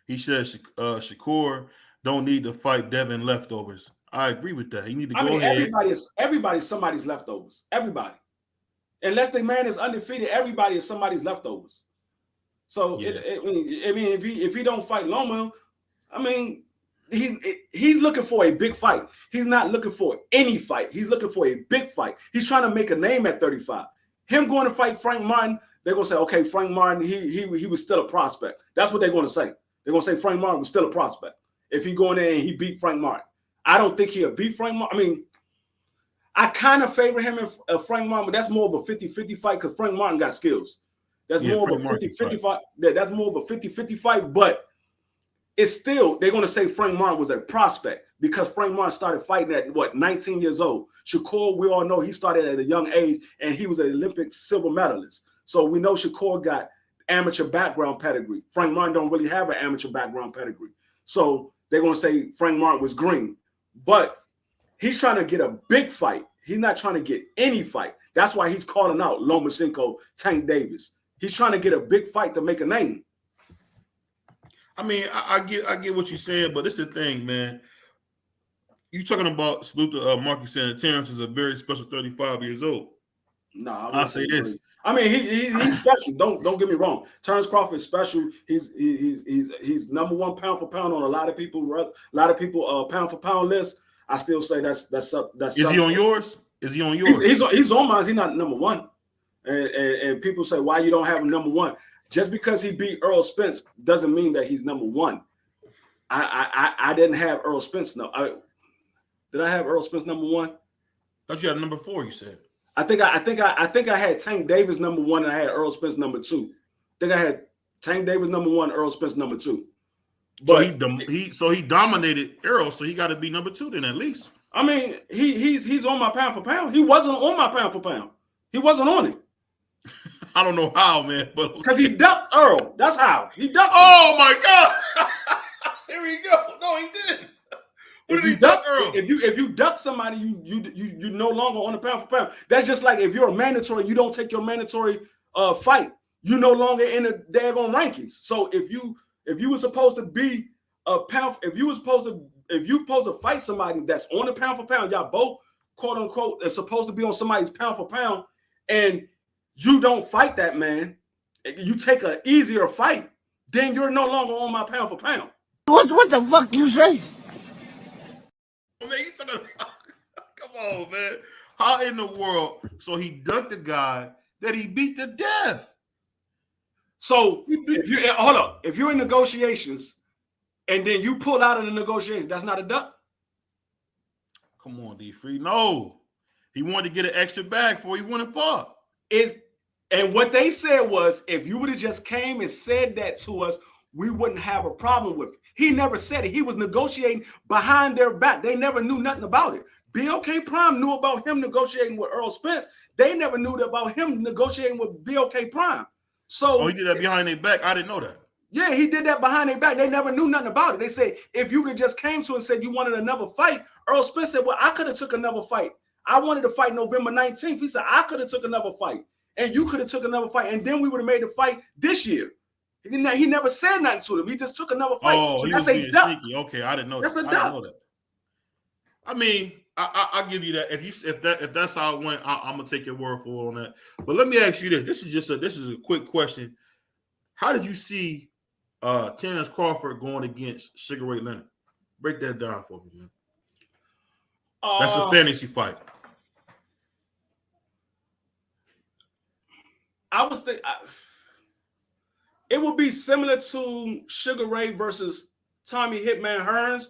B: He says Shakur don't need to fight Devin leftovers. I agree with that. He need to go ahead.
C: Everybody's somebody's leftovers. Everybody. Unless the man is undefeated, everybody is somebody's leftovers. So yeah. If he don't fight Loma, I mean, he's looking for a big fight. He's not looking for any fight. He's looking for a big fight. He's trying to make a name at 35. Him going to fight Frank Martin, they're gonna say, okay, Frank Martin, he was still a prospect. That's what they're gonna say. They're gonna say Frank Martin was still a prospect if he go in there and he beat Frank Martin. I don't think he'll beat Frank Martin. I mean, I kind of favor him in Frank Martin, but that's more of a 50-50 fight because Frank Martin got skills. That's more of a 50-50 fight. That's more of a 50-50 fight, but it's still, they're going to say Frank Martin was a prospect because Frank Martin started fighting at, 19 years old. Shakur, we all know he started at a young age, and he was an Olympic silver medalist. So we know Shakur got amateur background pedigree. Frank Martin don't really have an amateur background pedigree. So they're going to say Frank Martin was green. But he's trying to get a big fight. He's not trying to get any fight. That's why he's calling out Lomachenko, Tank Davis. He's trying to get a big fight to make a name.
B: I mean, I get what you're saying, but it's the thing, man. You talking about salute to Marcus saying Terrence is a very special 35 years old.
C: No,
B: I'll say this.
C: I mean, he's special. Don't get me wrong. Terrence Crawford is special. He's number one pound for pound on a lot of people pound for pound list. I still say that's.
B: Is he on yours? Is he on yours?
C: He's on mine. He's not number one. And people say why you don't have him number one. Just because he beat Earl Spence doesn't mean that he's number one. I didn't have Earl Spence. No, did I have Earl Spence number one?
B: Thought you had number 4. You said.
C: I think I had Tank Davis number 1 and I had Earl Spence number 2. I think I had Tank Davis number 1, Earl Spence number 2. But
B: so he dominated Earl, so he got to be number 2 then at least.
C: I mean, he's on my pound for pound. He wasn't on my pound for pound. He wasn't on it.
B: I don't know how, man, but
C: because he ducked Earl. That's how he ducked.
B: Oh my God! Here we go. No, he didn't. What did he duck Earl?
C: If you duck somebody, you no longer on the pound for pound. That's just like if you're a mandatory, you don't take your mandatory fight. You no longer in the daggone rankings. So if you were supposed to be a pound, if you supposed to fight somebody that's on the pound for pound, y'all both quote unquote are supposed to be on somebody's pound for pound, and you don't fight that man, you take an easier fight, then you're no longer on my pound for pound.
D: What the fuck you say?
B: Man, come on, man. How in the world? So he ducked the guy that he beat to death.
C: So hold up, if you're in negotiations and then you pull out of the negotiations, that's not a duck.
B: Come on, D-Free. No, he wanted to get an extra bag before he went and fought.
C: And what they said was, if you would have just came and said that to us, we wouldn't have a problem with it. He never said it. He was negotiating behind their back. They never knew nothing about it. BLK Prime knew about him negotiating with Earl Spence. They never knew about him negotiating with BLK Prime. So
B: he did that behind their back. I didn't know that.
C: Yeah, he did that behind their back. They never knew nothing about it. They say, if you would have just came to and said you wanted another fight, Earl Spence said, well, I could have took another fight. I wanted to fight November 19th. He said, I could have took another fight. And you could have took another fight, and then we would have made the fight this year. He never said nothing to them. He just took another fight.
B: Oh, so he was being sneaky. Okay, I didn't know
C: that's
B: that.
C: A duck.
B: I mean, I'll give you that. If that's how it went, I'm gonna take your word for it on that. But let me ask you this. This is a quick question. How did you see Terrence Crawford going against Sugar Ray Leonard? Break that down for me, man. That's a fantasy fight.
C: I was thinking it would be similar to Sugar Ray versus Tommy Hitman Hearns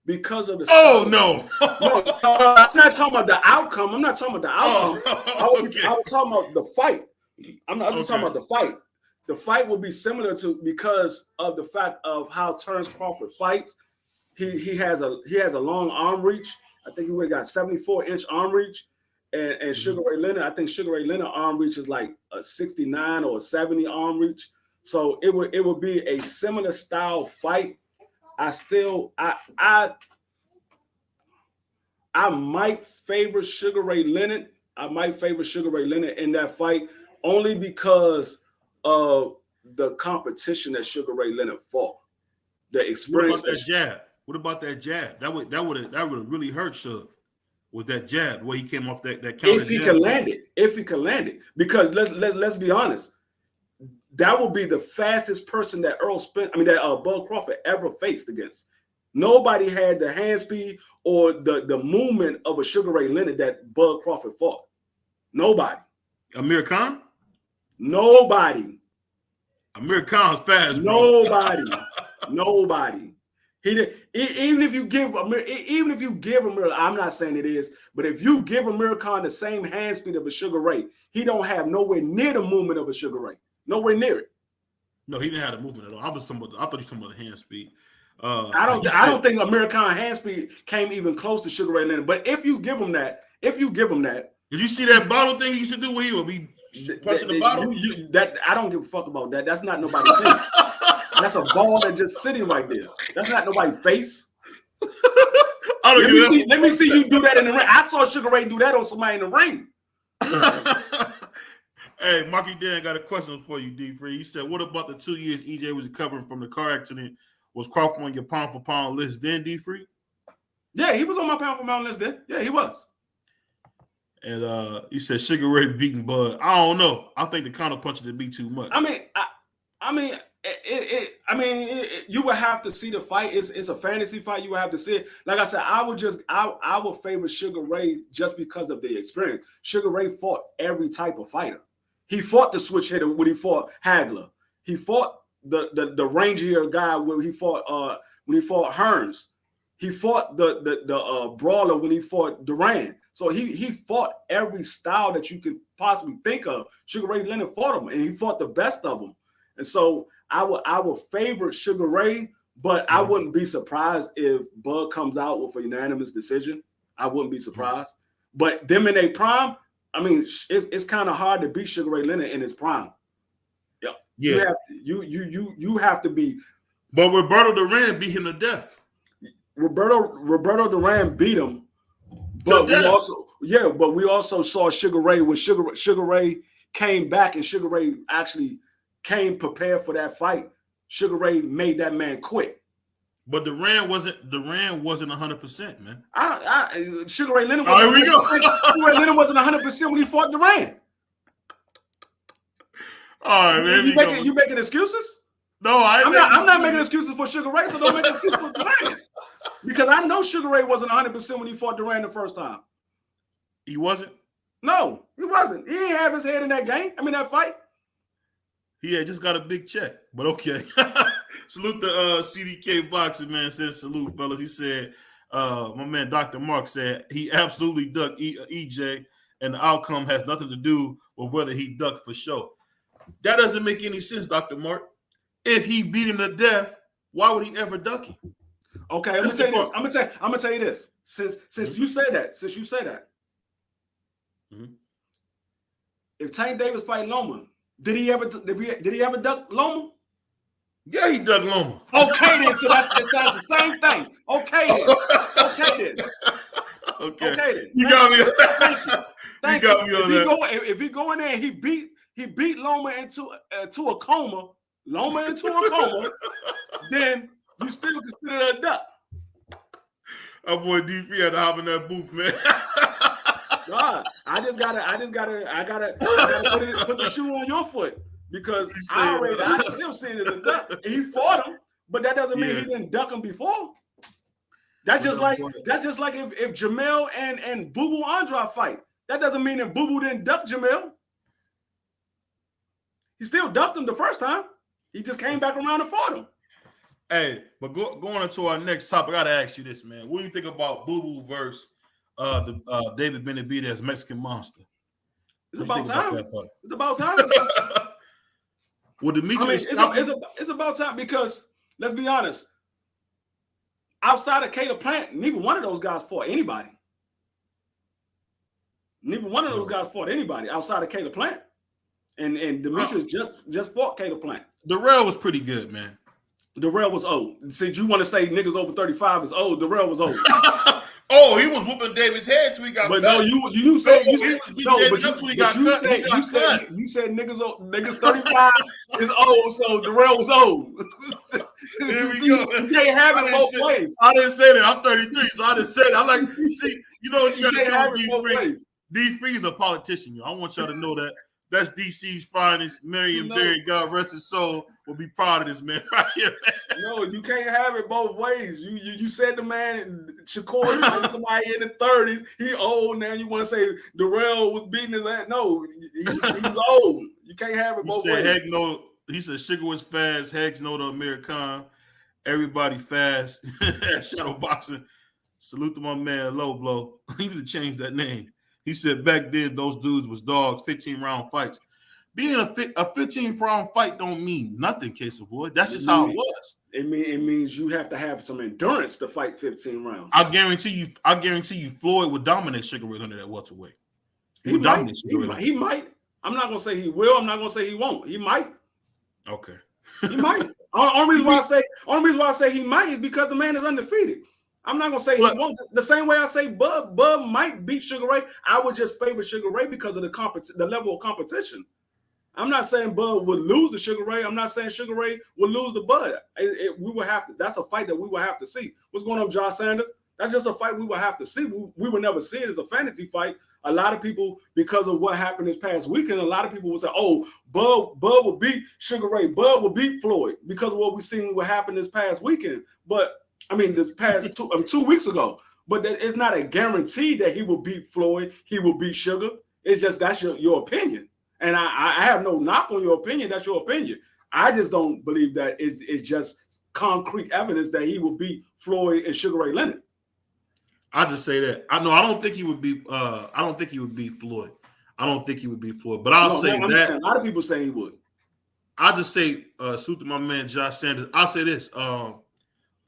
C: because of the.
B: Oh no.
C: No, I'm not talking about the outcome. I'm not talking about the outcome.
B: Oh, okay.
C: I was talking about the fight. I'm just talking about the fight. The fight will be similar to because of the fact of how Terence Crawford fights. He has a long arm reach. I think he would got 74-inch arm reach. And Sugar Ray Leonard, I think Sugar Ray Leonard arm reach is like a 69 or a 70 arm reach. So it would be a similar style fight. I might favor Sugar Ray Leonard. I might favor Sugar Ray Leonard in that fight only because of the competition that Sugar Ray Leonard fought. The experience.
B: What about that jab? That would have really hurt Sugar with that jab where he came off that counter.
C: If he can land it, because let's be honest, that would be the fastest person that Bud Crawford ever faced against. Nobody had the hand speed or the movement of a Sugar Ray Leonard that Bud Crawford fought. Nobody.
B: Amir Khan?
C: Nobody.
B: Amir Khan's fast, bro.
C: Nobody. He did. Even if you give Amir, I'm not saying it is, but if you give Amir Khan the same hand speed of a Sugar Ray, he don't have nowhere near the movement of a Sugar Ray. Nowhere near it.
B: No, he didn't have the movement at all. I thought you were talking about the hand speed.
C: I don't think Amir Khan hand speed came even close to Sugar Ray Leonard. But if you give him that, did
B: you see that bottle thing he used to do where he would be punching the bottle?
C: That I don't give a fuck about that. That's not nobody's face. That's a ball that's just sitting right there. That's not nobody's face. Let me see you do that in the ring. I saw Sugar Ray do that on somebody in the ring.
B: Hey, Marky Dan got a question for you, D-Free. He said, what about the 2 years EJ was recovering from the car accident? Was Crawford on your pound-for-pound list then, D-Free?
C: Yeah, he was on my pound-for-pound list then. Yeah, he was.
B: And he said Sugar Ray beating Bud. I don't know. I think the counter punches would be too much.
C: I mean, you would have to see the fight. It's a fantasy fight. You would have to see it. Like I said, I would favor Sugar Ray just because of the experience. Sugar Ray fought every type of fighter. He fought the switch hitter when he fought Hagler. He fought the rangier guy when he fought Hearns. He fought the brawler when he fought Duran. So he fought every style that you could possibly think of. Sugar Ray Leonard fought him, and he fought the best of them. And so I would favor Sugar Ray, but I wouldn't be surprised if Bud comes out with a unanimous decision. I wouldn't be surprised. But them in their prime, I mean, it's kind of hard to beat Sugar Ray Leonard in his prime. Yeah. You have to be.
B: But Roberto Duran beat him to death.
C: Roberto Duran beat him, but we also saw Sugar Ray when Sugar Ray came back and Sugar Ray actually came prepared for that fight. Sugar Ray made that man quit.
B: But Duran wasn't 100%, man.
C: Sugar Ray Leonard.
B: Here we go.
C: Sugar Ray Leonard wasn't 100% when he fought Duran.
B: All right, man.
C: You making excuses?
B: No,
C: I'm not making excuses for Sugar Ray, so don't make excuses for Duran. Because I know Sugar Ray wasn't 100% when he fought Duran the first time.
B: He wasn't?
C: No, he wasn't. He didn't have his head in that game. That fight.
B: He had just got a big check, but okay. Salute the CDK boxing, man. Says salute, fellas. He said, my man Dr. Mark said he absolutely ducked EJ, and the outcome has nothing to do with whether he ducked for sure. That doesn't make any sense, Dr. Mark. If he beat him to death, why would he ever duck him?
C: Okay, I'm gonna tell you this. Since you say that,
B: mm-hmm.
C: If Tank Davis fight Loma, did he ever duck Loma?
B: Yeah, he ducked Loma.
C: Okay, then. So that sounds the same thing. Okay, then. Okay, then.
B: You got me.
C: Thank you. If he go in there and he beat Loma into a coma, then you still consider that a duck.
B: Our boy D3 had to hop in that booth, man.
C: God, I gotta put the shoe on your foot because I still see it as a duck. And he fought him, but that doesn't mean he didn't duck him before. That's just like if Jamel and Boo Boo Andrade fight. That doesn't mean that Boo Boo didn't duck Jamel. He still ducked him the first time. He just came back around and fought him.
B: Hey, but going into our next topic, I gotta ask you this, man. What do you think about Boo Boo versus David Benavidez Mexican Monster?
C: It's about time. It's about time.
B: Well, Demetrius,
C: it's about time because let's be honest. Outside of Caleb Plant, neither one of those guys fought anybody. Neither one of those guys fought anybody outside of Caleb Plant. And Demetrius just fought Caleb Plant.
B: Darrell was pretty good, man.
C: Darrell was old. Since you want to say niggas over 35 is old, Darrell was old.
B: Oh, he was whooping David's head till he got cut.
C: No, you said niggas 35 is old, so Darrell was old.
B: Here we go.
C: You can't have it both ways.
B: I didn't say that. I'm 33, so I didn't say that. I'm like, see, you know what you got to do with D-Free? D-Free is a politician, yo. I want y'all to know that. That's DC's finest. Marion Barry, God rest his soul, will be proud of this man right here, man.
C: No, you can't have it both ways. You said the man, Shakur, somebody in the 30s, he old now. You want to say Darrell was beating his ass? No, he's old. You can't have it both ways.
B: Heck no. He said Sugar was fast. Hex no to American. Everybody fast. Shadow boxing. Salute to my man Low Blow. He need to change that name. He said back then those dudes was dogs, 15-round fights. Being a 15-round fight don't mean nothing, Case of Boy. That's just how it was.
C: It means you have to have some endurance to fight 15 rounds.
B: I guarantee you Floyd would dominate Sugar Ray under that welterweight. He would dominate Sugar Ray.
C: He might. I'm not gonna say he will. I'm not gonna say he won't. He might.
B: Okay.
C: He might. Only reason why I say he might is because the man is undefeated. I'm not gonna say he won't. The same way I say Bud might beat Sugar Ray. I would just favor Sugar Ray because of the level of competition. I'm not saying Bud would lose to Sugar Ray. I'm not saying Sugar Ray would lose to Bud. We would have to. That's a fight that we will have to see. What's going on, Josh Sanders? That's just a fight we will have to see. We will never see it as a fantasy fight. A lot of people, because of what happened this past weekend, a lot of people will say, "Oh, Bud will beat Sugar Ray. Bud will beat Floyd," because of what we've seen what happened this past weekend. But I mean, this past 2 weeks ago. But it's not a guarantee that he will beat Floyd. He will beat Sugar. It's just that's your opinion. And I have no knock on your opinion. That's your opinion. I just don't believe that it's just concrete evidence that he will beat Floyd and Sugar Ray Leonard.
B: I just say that. I don't think he would be. I don't think he would beat Floyd. I don't think he would beat Floyd. But I'll say that.
C: A lot of people say he would.
B: I'll just say, salute to my man Josh Sanders. I'll say this.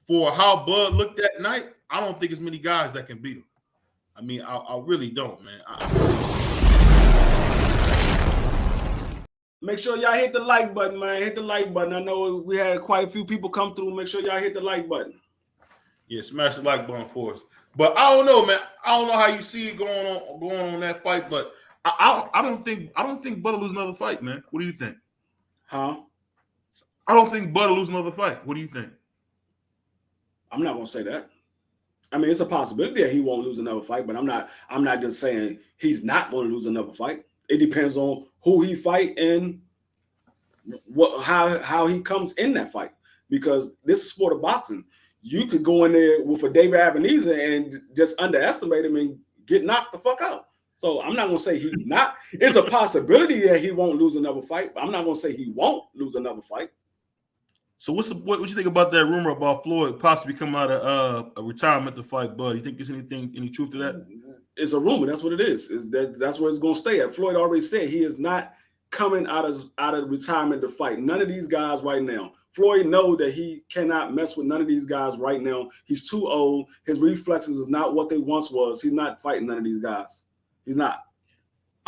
B: For how Bud looked that night, I don't think there's many guys that can beat him. I mean, I really don't, man.
C: Make sure y'all hit the like button, man. Hit the like button. I know we had quite a few people come through. Make sure y'all hit the like button.
B: Yeah, smash the like button for us. But I don't know, man. I don't know how you see it going on that fight, but I don't think Bud will lose another fight, man. What do you think?
C: Huh?
B: I don't think Bud will lose another fight. What do you think?
C: I'm not gonna say that. I mean, it's a possibility that he won't lose another fight, but I'm not just saying he's not going to lose another fight. It depends on who he fight and how he comes in that fight. Because this is sport of boxing. You could go in there with a David Ebenezer and just underestimate him and get knocked the fuck out. So I'm not gonna say he's not. It's a possibility that he won't lose another fight, but I'm not gonna say he won't lose another fight.
B: So what you think about that rumor about Floyd possibly coming out of a retirement to fight Bud? You think there's any truth to that?
C: It's a rumor. That's what it is. That's where it's going to stay at. Floyd already said he is not coming out of retirement to fight none of these guys right now. Floyd knows that he cannot mess with none of these guys right now. He's too old. His reflexes is not what they once was. He's not fighting none of these guys. He's not.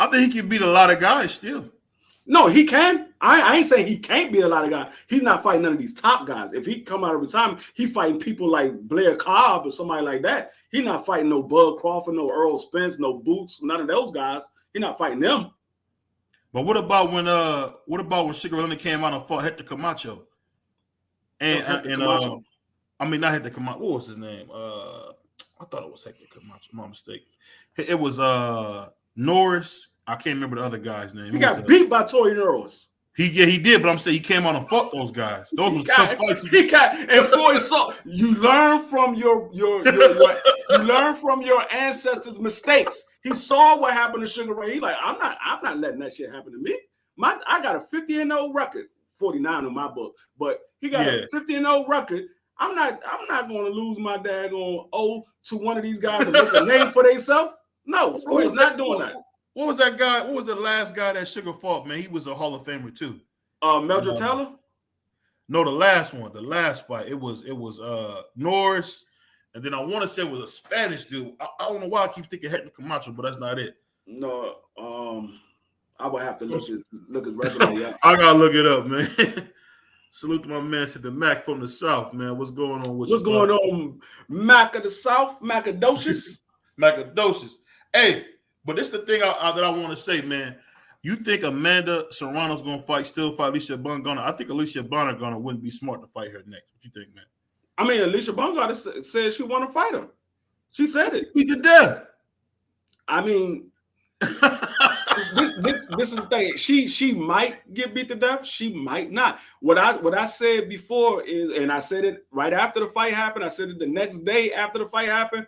B: I think he can beat a lot of guys still.
C: No, he can. I ain't saying he can't beat a lot of guys. He's not fighting none of these top guys. If he come out of retirement, he fighting people like Blair Cobb or somebody like that. He's not fighting no Bud Crawford, no Earl Spence, no Boots, none of those guys. He's not fighting them.
B: But what about when Sugar Ray came out and fought Hector Camacho? Camacho. I mean, not Hector Camacho. What was his name? I thought it was Hector Camacho. My mistake. It was Norris. I can't remember the other guy's name.
C: He got beat by Tory Norris.
B: He did, but I'm saying he came out and fought those guys. Those were tough fights.
C: And Floyd saw you learn from your you learn from your ancestors' mistakes. He saw what happened to Sugar Ray. He like, I'm not letting that shit happen to me. I got a 50-0 record. 49 in my book, but he got a 50-0 record. I'm not going to lose my daggone O to one of these guys to make a name for themselves. No, Floyd's not doing that.
B: What was that guy? What was the last guy that Sugar fought, man? He was a Hall of Famer too.
C: Meldrick Taylor?
B: No, the last one, the last fight. It was Norris, and then I want to say it was a Spanish dude. I don't know why I keep thinking Hector Camacho, but that's not it.
C: No, I would have to look his resume up.
B: I gotta look it up, man. Salute to my man, to the Mac from the South, man. What's going on with you?
C: What's going on, Mac of the South, Macadocious?
B: Macadocious. Hey, but this is the thing that I want to say, man. You think Amanda Serrano's gonna still fight Alicia Bungana? I think Alicia Bungana wouldn't be smart to fight her next. What you think, man?
C: I mean, Alicia Bungana said she want to fight her. She said it.
B: Beat to death.
C: I mean, this is the thing. She might get beat to death. She might not. What I said before is, and I said it right after the fight happened. I said it the next day after the fight happened.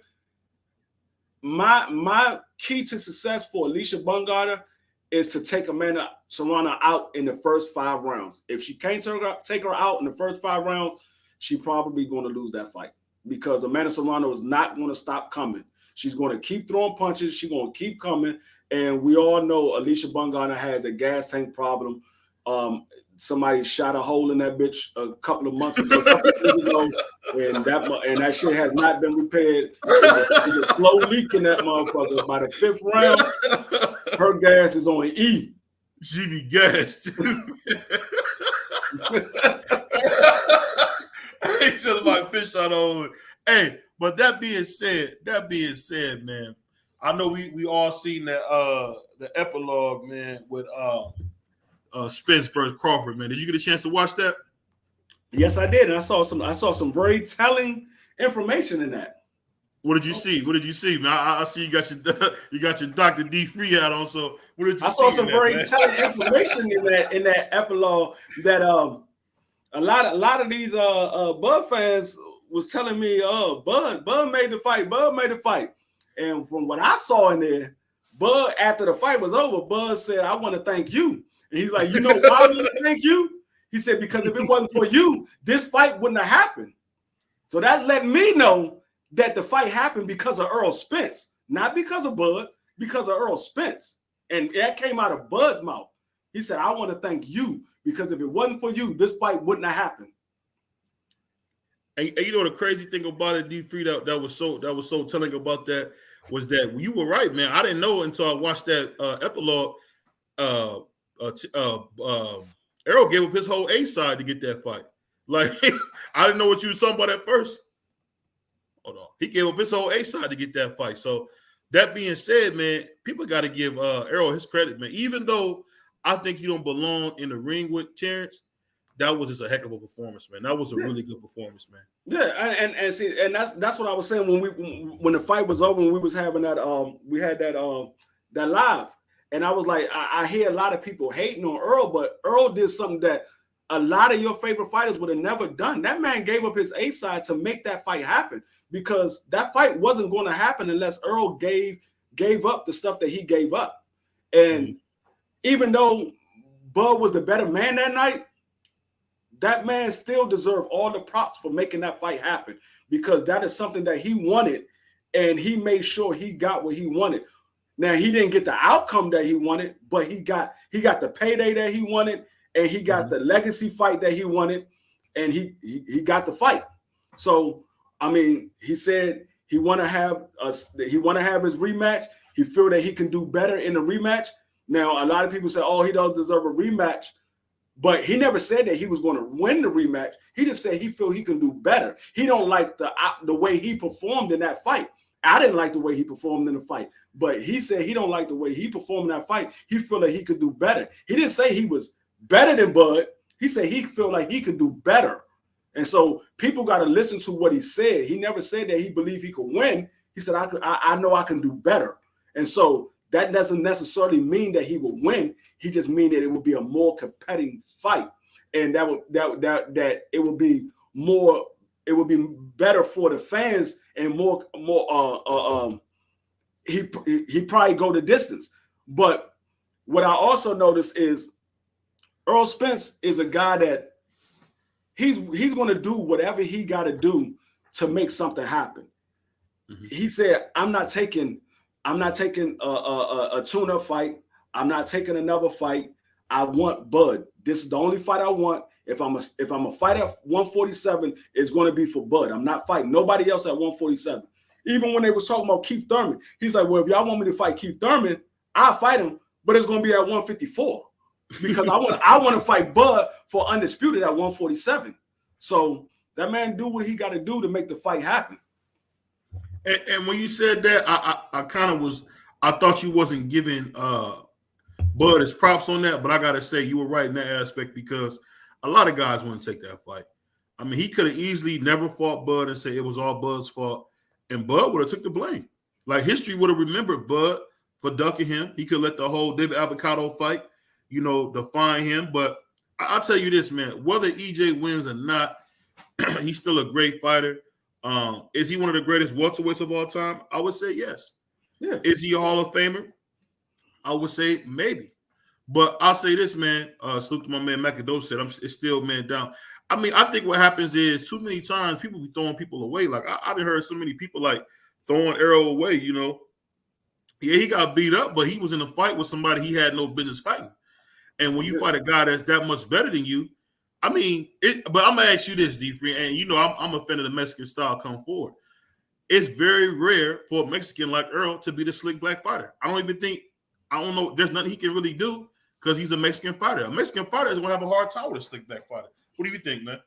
C: My key to success for Alicia Bungana is to take Amanda Serrano out in the first 5 rounds. If she can't take her out in the first 5 rounds, she's probably going to lose that fight because Amanda Serrano is not going to stop coming. She's going to keep throwing punches. She's going to keep coming. And we all know Alicia Bungana has a gas tank problem. Somebody shot a hole in that bitch a couple of months ago, and that shit has not been repaired. It's a slow leak in that motherfucker. By the 5th round, her gas is on E.
B: She be gassed. He just my fish out of. Hey, but that being said, man, I know we all seen that the epilogue, man, with Spence vs Crawford, man. Did you get a chance to watch that?
C: Yes, I did. And I saw some very telling information in that.
B: What did you see? What did you see, man? I see you got your Dr. D Free hat on. So what did you see?
C: I saw some very telling information in that epilogue that a lot of these Bud fans was telling me, Bud made the fight. Bud made the fight. And from what I saw in there, Bud, after the fight was over, Bud said, I want to thank you. And he's like, you know why I want to thank you? He said, because if it wasn't for you, this fight wouldn't have happened. So that let me know that the fight happened because of Earl Spence, not because of Bud, because of Earl Spence. And that came out of Bud's mouth. He said, I want to thank you because if it wasn't for you, this fight wouldn't have happened.
B: And you know the crazy thing about it, D3, that was so telling about that was that you were right, man. I didn't know until I watched that epilogue. Errol gave up his whole A side to get that fight. Like I didn't know what you were talking about at first. Hold on, he gave up his whole A side to get that fight. So that being said, man, people got to give Errol his credit, man. Even though I think he don't belong in the ring with Terrence, that was just a heck of a performance, man. That was a really good performance, man.
C: Yeah, and see, and that's what I was saying when the fight was over and we was having that we had that live, and I was like, I hear a lot of people hating on Earl, but Earl did something that a lot of your favorite fighters would have never done. That man gave up his A side to make that fight happen because that fight wasn't going to happen unless Earl gave up the stuff that he gave up. And even though Bud was the better man that night, that man still deserved all the props for making that fight happen because that is something that he wanted, and he made sure he got what he wanted. Now, he didn't get the outcome that he wanted, but he got the payday that he wanted, and he got the legacy fight that he wanted, and he got the fight. So, I mean, he said he want to have his rematch. He feel that he can do better in the rematch. Now, a lot of people say, oh, he doesn't deserve a rematch. But he never said that he was going to win the rematch. He just said he feel he can do better. He don't like the way he performed in that fight. I didn't like the way he performed in the fight. But he said he don't like the way he performed in that fight. He feel like he could do better. He didn't say he was better than Bud. He said he feel like he could do better. And so people got to listen to what he said. He never said that he believed he could win. He said, I know I can do better. And so that doesn't necessarily mean that he will win. He just mean that it will be a more competitive fight, and that it will be more. It will be better for the fans and more. He probably go the distance. But what I also noticed is Earl Spence is a guy that he's going to do whatever he got to do to make something happen. He said, I'm not taking a tune-up fight. I'm not taking another fight. I want Bud. This is the only fight I want. If I'm a fight at 147, it's going to be for Bud. I'm not fighting nobody else at 147. Even when they was talking about Keith Thurman, he's like, well, if y'all want me to fight Keith Thurman, I'll fight him, but it's going to be at 154 because I want to fight Bud for undisputed at 147. So that man do what he got to do to make the fight happen.
B: And when you said that, I kind of was, I thought you wasn't giving Bud his props on that, but I got to say you were right in that aspect because a lot of guys wouldn't take that fight. I mean, he could have easily never fought Bud and say it was all Bud's fault, and Bud would have took the blame. Like history would have remembered Bud for ducking him. He could let the whole David Avocado fight, define him. But I'll tell you this, man, whether EJ wins or not, he's still a great fighter. Is he one of the greatest welterweights of all time? I would say yes.
C: Yeah.
B: Is he a Hall of Famer? I would say maybe. But I'll say this, man. Salute to my man McAdoo said, it's still man down. I mean, I think what happens is too many times people be throwing people away. Like I've heard so many people like throwing Arrow away, Yeah, he got beat up, but he was in a fight with somebody he had no business fighting. And when you fight a guy that's that much better than you, I mean, but I'm gonna ask you this, D-Free, and I'm a fan of the Mexican style come forward. It's very rare for a Mexican like Earl to be the slick black fighter. I don't know, there's nothing he can really do because he's a Mexican fighter. A Mexican fighter is gonna have a hard time with a slick black fighter. What do you think, man?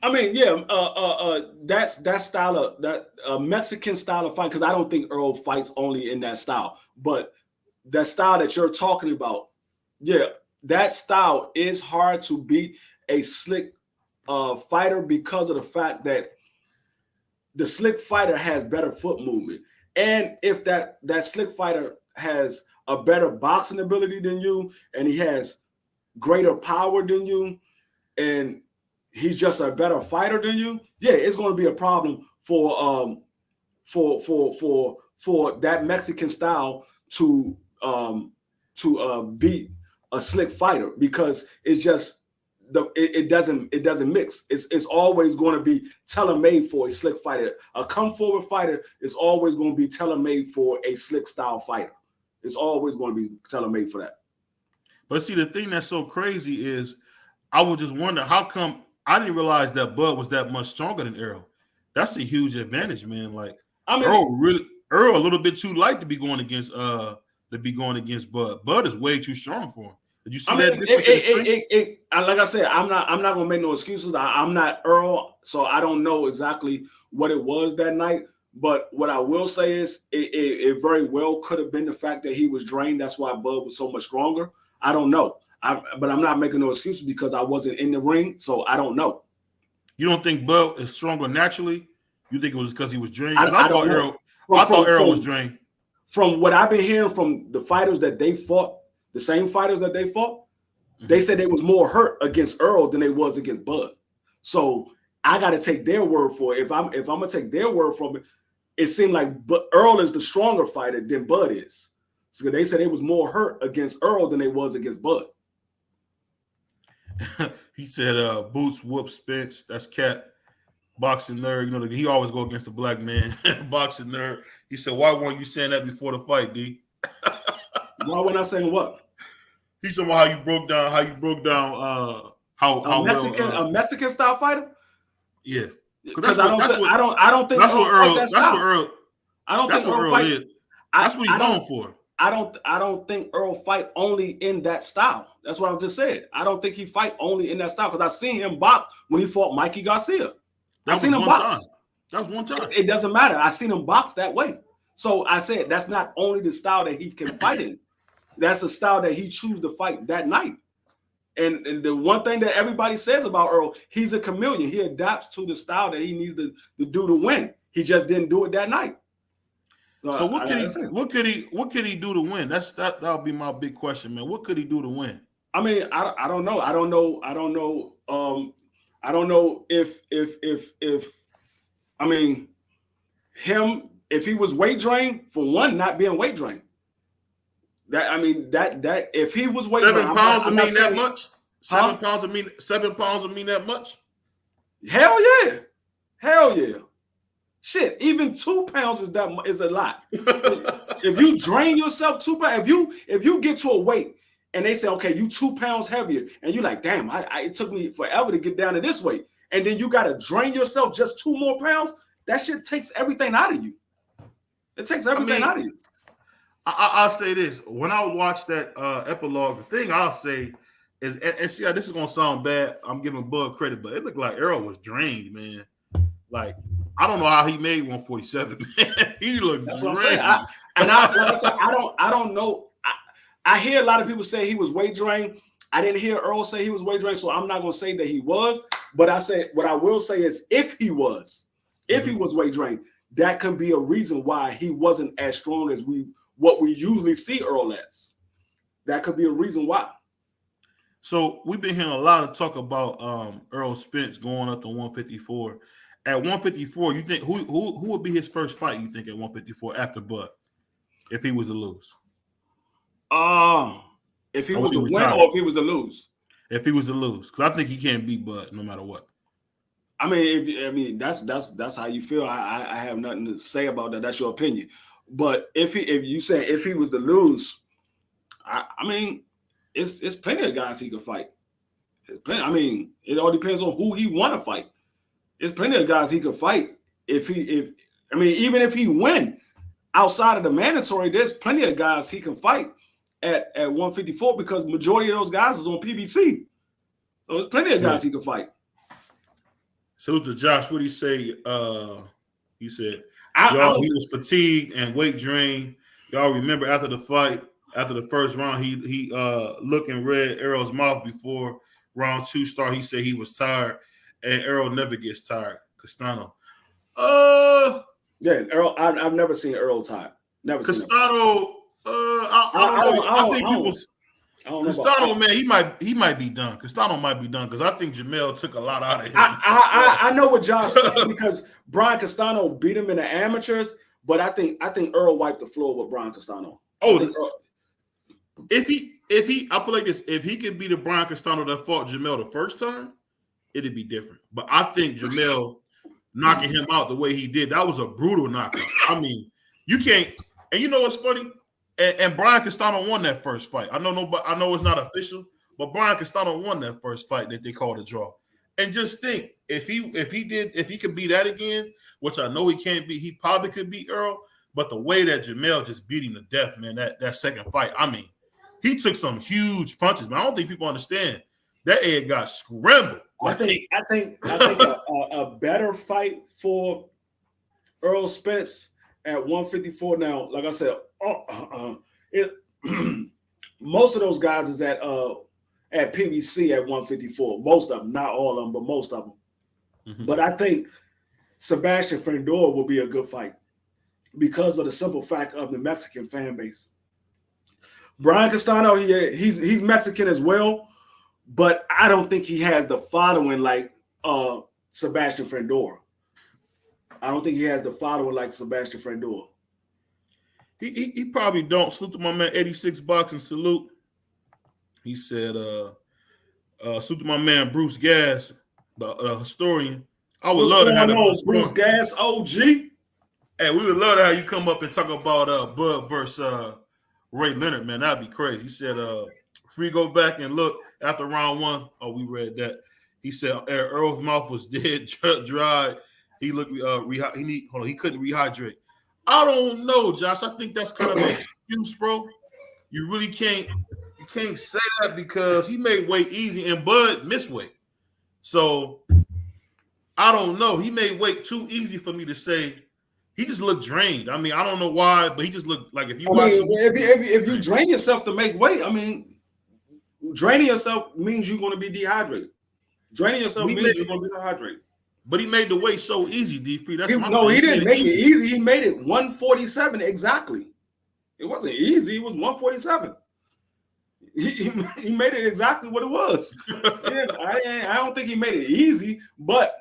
C: I mean, yeah, that's that style of that Mexican style of fight, because I don't think Earl fights only in that style, but that style that you're talking about, yeah, that style is hard to beat a slick fighter because of the fact that the slick fighter has better foot movement. And if that slick fighter has a better boxing ability than you, and he has greater power than you, and he's just a better fighter than you, yeah, it's going to be a problem for that Mexican style to beat a slick fighter, because it's just it doesn't mix. It's always going to be tailor-made for a slick fighter. A come forward fighter is always going to be tailor-made for a slick style fighter. It's always going to be tailor-made for that.
B: But see, the thing that's so crazy is I would just wonder how come I didn't realize that Bud was that much stronger than Earl. That's a huge advantage, man. Like, I mean, Earl a little bit too light to be going against Bud. Bud is way too strong for him. Did you see that difference?
C: Like I said, I'm not gonna make no excuses. I'm not Earl, so I don't know exactly what it was that night. But what I will say is, it very well could have been the fact that he was drained. That's why Bud was so much stronger. I don't know. But I'm not making no excuses because I wasn't in the ring, so I don't know.
B: You don't think Bud is stronger naturally? You think it was because he was drained?
C: I thought Earl
B: was drained.
C: From what I've been hearing from the fighters that they fought, the same fighters that they fought, they said they was more hurt against Earl than they was against Bud. So I got to take their word for it. If I'm gonna take their word from it, it seemed like Earl is the stronger fighter than Bud is. So they said they was more hurt against Earl than they was against Bud.
B: He said, "Boots whoop Spence." That's Cat, boxing nerd. He always go against the black man, boxing nerd. He said, "Why weren't you saying that before the fight, D?"
C: Why wasn't I saying what?
B: He's talking about how you broke down
C: a Mexican style fighter.
B: Yeah,
C: because I don't think
B: that's what Earl. That's what Earl.
C: I don't think
B: Earl is. That's what he's known for.
C: I don't think Earl fight only in that style. That's what I just said. I don't think he fight only in that style, because I seen him box when he fought Mikey Garcia. I seen him box.
B: That was one time.
C: It doesn't matter. I seen him box that way. So I said that's not only the style that he can fight in. That's the style that he choose to fight that night. And the one thing that everybody says about Earl, he's a chameleon. He adapts to the style that he needs to do to win. He just didn't do it that night.
B: So what could he do to win? That'll be my big question, man. What could he do to win?
C: I mean, I don't know. I don't know if I mean him, if he was weight drained, for one, not being weight drained. That if he was weight
B: 7 pounds, that much. 7 pounds would mean 7 pounds would mean that much?
C: Hell yeah. Hell yeah. Shit, even 2 pounds is a lot. If you drain yourself 2 pounds, if you get to a weight and they say, okay, you 2 pounds heavier, and you're like, damn, it took me forever to get down to this weight, and then you got to drain yourself just 2 more pounds, that shit takes everything out of you. It takes everything out of you.
B: I'll say this. When I watch that epilogue, the thing I'll say is, and see, this is going to sound bad. I'm giving Bud credit, but it looked like Earl was drained, man. Like, I don't know how he made 147, man. He looked drained.
C: Like I said, I don't know. I hear a lot of people say he was weight drained. I didn't hear Earl say he was weight drained, so I'm not going to say that he was. But what I will say is, if he was weight drained, that could be a reason why he wasn't as strong as what we usually see Earl as. That could be a reason why.
B: So we've been hearing a lot of talk about Earl Spence going up to 154. At 154, you think who would be his first fight? You think at 154 after Bud, if he was to lose?
C: If he was to win or if he was to lose?
B: If he was to lose, because I think he can't beat Bud no matter what.
C: I mean, that's how you feel. I have nothing to say about that. That's your opinion. But if you say if he was to lose, I mean, it's plenty of guys he could fight. I mean, it all depends on who he want to fight. There's plenty of guys he could fight. Even if he win outside of the mandatory, there's plenty of guys he can fight at 154 because majority of those guys is on PBC. So there's plenty of guys he can fight.
B: Salute to Josh. What did he say? He said, he was fatigued and weight drained. Y'all remember after the fight, after the first round, he looked and read Errol's mouth before round 2 started. He said he was tired, and Errol never gets tired. Castano.
C: Yeah, Errol. I've never seen Errol tired. Never seen
B: Castano. I think people. Castano, man, he might be done. Castano might be done because I think Jamel took a lot out of him.
C: I know what Josh said because Brian Castano beat him in the amateurs, but I think Earl wiped the floor with Brian Castano.
B: I put like this: if he could beat the Brian Castano that fought Jamel the first time, it'd be different. But I think Jamel knocking him out the way he did, that was a brutal knockout. I mean, you can't. And you know what's funny? And Brian Castano won that first fight. I know it's not official, but Brian Castano won that first fight that they called a draw. And just think, if he could beat that again, which I know he can't beat, he probably could beat Earl. But the way that Jamel just beat him to death, man, that second fight, I mean, he took some huge punches, man. I don't think people understand that egg got scrambled.
C: I think a better fight for Earl Spence at 154. Now, like I said, most of those guys is at PBC at 154. Most of them, not all of them, but most of them. Mm-hmm. But I think Sebastian Fendor will be a good fight because of the simple fact of the Mexican fan base. Brian Castano, he's Mexican as well, but I don't think he has the following like Sebastian Fendor. I don't think he has the following like Sebastian Fendor.
B: He probably don't. Salute to my man 86 Boxing. Salute. He said, salute to my man Bruce Gass, the historian. I would love to have
C: Bruce Gass, OG.
B: Hey, we would love to have you come up and talk about Bud versus Ray Leonard, man. That'd be crazy. He said, if we go back and look after round 1, we read that. He said Earl's mouth was dead, dry. He looked he couldn't rehydrate. I don't know, Josh. I think that's kind of an excuse, bro. You really can't say that because he made weight easy and Bud missed weight. So I don't know. He made weight too easy for me to say. He just looked drained. I mean, I don't know why, but he just looked like if you
C: drain yourself to make weight, I mean, draining yourself means you're going to be dehydrated. Draining yourself means you're going to be dehydrated.
B: But he made the weight so easy, D3.
C: He didn't make it easy. He made it 147 exactly. It wasn't easy. It was 147. He made it exactly what it was. I don't think he made it easy, but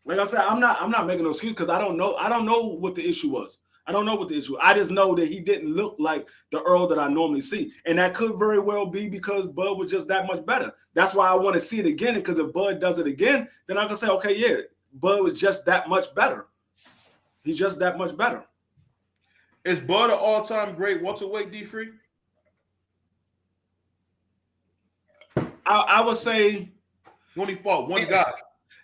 C: like I said, I'm not making no excuse because I don't know what the issue was. I don't know what the issue. I just know that he didn't look like the Earl that I normally see. And that could very well be because Bud was just that much better. That's why I want to see it again, because if Bud does it again, then I can say, okay, yeah, Bud was just that much better. He's just that much better.
B: Is Bud an all-time great welterweight, D-Free?
C: I would say
B: When he fought one guy.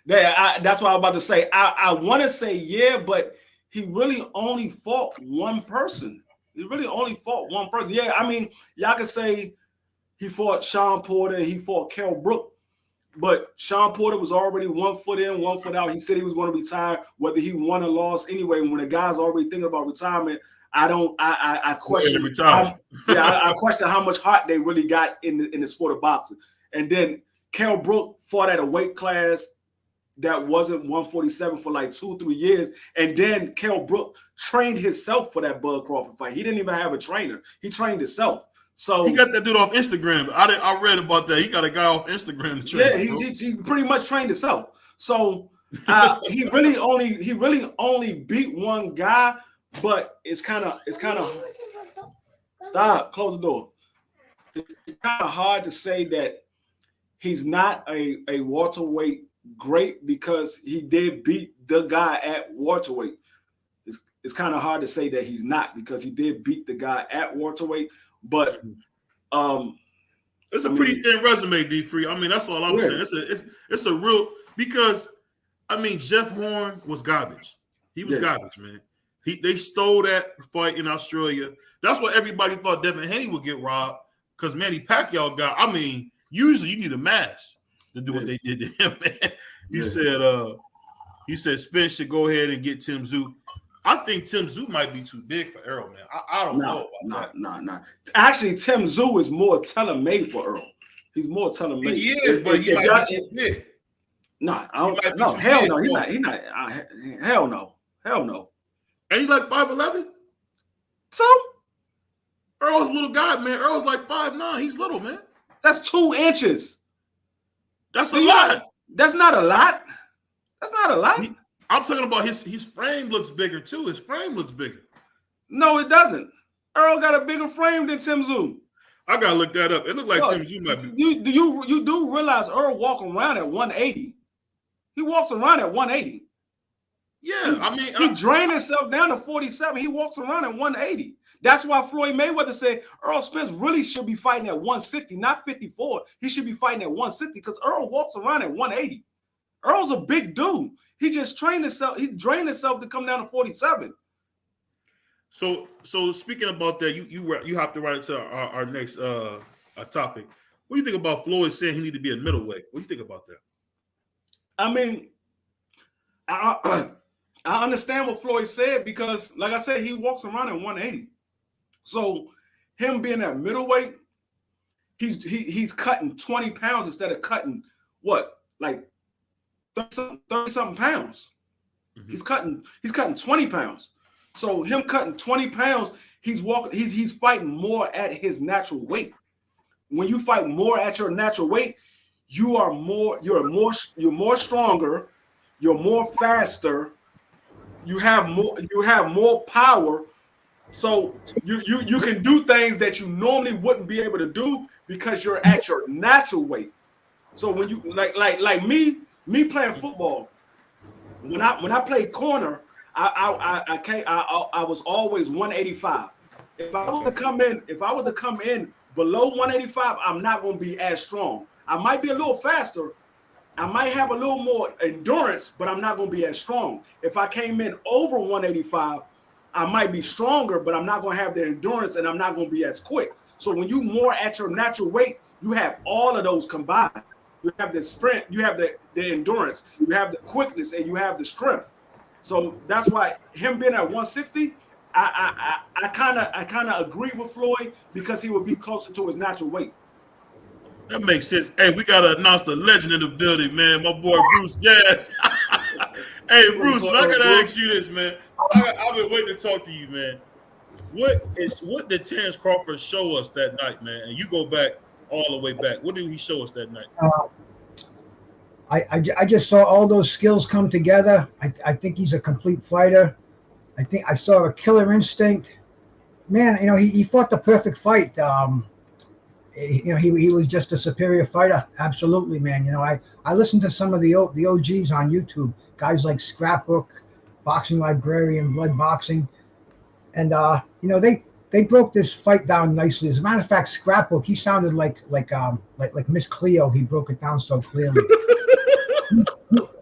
C: Yeah, that's what I was about to say. I want to say yeah, but he really only fought one person. He really only fought one person. Yeah, I mean, y'all can say he fought Sean Porter, he fought Kell Brook, but Sean Porter was already 1 foot in, 1 foot out. He said he was going to retire, whether he won or lost. Anyway, when a guy's already thinking about retirement, I question. I question how much heart they really got in the sport of boxing. And then Kell Brook fought at a weight class that wasn't 147 for like 2-3 years. And then Kell Brook trained himself for that Bud Crawford fight. He didn't even have a trainer. He trained himself. So
B: he got that dude off Instagram. I read about that. He got a guy off Instagram to train.
C: Yeah, he pretty much trained himself. So he really only beat one guy, but it's kind of stop, close the door. It's kind of hard to say that he's not a welterweight great because he did beat the guy at welterweight. It's kind of hard to say that he's not because he did beat the guy at welterweight. But
B: it's a pretty thin resume, D-Free. I mean, that's all I'm saying. It's a real, because I mean, Jeff Horn was garbage. He was garbage, man. They stole that fight in Australia. That's why everybody thought Devin Haney would get robbed, because Manny Pacquiao got. I mean, usually you need a mask to do what they did to him, man. He said Spence should go ahead and get Tim Tszyu. I think Tim Tszyu might be too big for Earl, man. I don't know about that.
C: No. Actually, Tim Tszyu is more tailor-made for Earl. He's more tailor-made.
B: He is, but he might be too big.
C: No, I don't. No, hell no. He's not. Hell no. Hell no.
B: And he like 5'11"?
C: So?
B: Earl's a little guy, man. Earl's like 5'9". He's little, man.
C: That's 2 inches.
B: That's a lot.
C: That's not a lot. That's not a lot.
B: I'm talking about his frame looks bigger too. His frame looks bigger.
C: No, it doesn't. Earl got a bigger frame than Tim Tszyu.
B: I gotta look that up. It looked like Tim Tszyu might be.
C: You do realize Earl walk around at 180. He walks around at 180.
B: Yeah, I mean,
C: he drained himself down to 47. He walks around at 180. That's why Floyd Mayweather said Earl Spence really should be fighting at 160, not 54. He should be fighting at 160 because Earl walks around at 180. Earl's a big dude. He just trained himself. He drained himself to come down to 47.
B: So speaking about that, you hopped right into our next topic. What do you think about Floyd saying he need to be a middleweight? What do you think about that?
C: I mean, I understand what Floyd said because, like I said, he walks around at 180. So him being at middleweight, he's cutting 20 pounds instead of cutting what, like 30-something pounds. Mm-hmm. He's cutting 20 pounds. So him cutting 20 pounds, he's fighting more at his natural weight. When you fight more at your natural weight, you're more stronger, you're more faster, you have more power. So you can do things that you normally wouldn't be able to do because you're at your natural weight. So when you like me playing football, when I played corner, I was always 185. If I was to come in below 185, I'm not going to be as strong. I might be a little faster. I might have a little more endurance, but I'm not going to be as strong. If I came in over 185, I might be stronger, but I'm not going to have the endurance and I'm not going to be as quick. So when you more at your natural weight, you have all of those combined. You have the sprint, you have the endurance, you have the quickness, and you have the strength. So that's why him being at 160, I kind of agree with Floyd because he would be closer to his natural weight.
B: That makes sense. Hey, we gotta announce the legend in the building, man. My boy Bruce Gas. Hey, Bruce, man, I gotta ask you this, man. I've been waiting to talk to you, man. What did Terrence Crawford show us that night, man? And you go back all the way back. What did he show us that night?
F: I just saw all those skills come together. I think he's a complete fighter. I think I saw a Killer Instinct. Man, he fought the perfect fight. He was just a superior fighter. Absolutely, man. I listened to some of the OGs on YouTube, guys like Scrapbook, Boxing Librarian, Blood Boxing, and they broke this fight down nicely. As a matter of fact, Scrapbook, he sounded like Miss Cleo. He broke it down so clearly.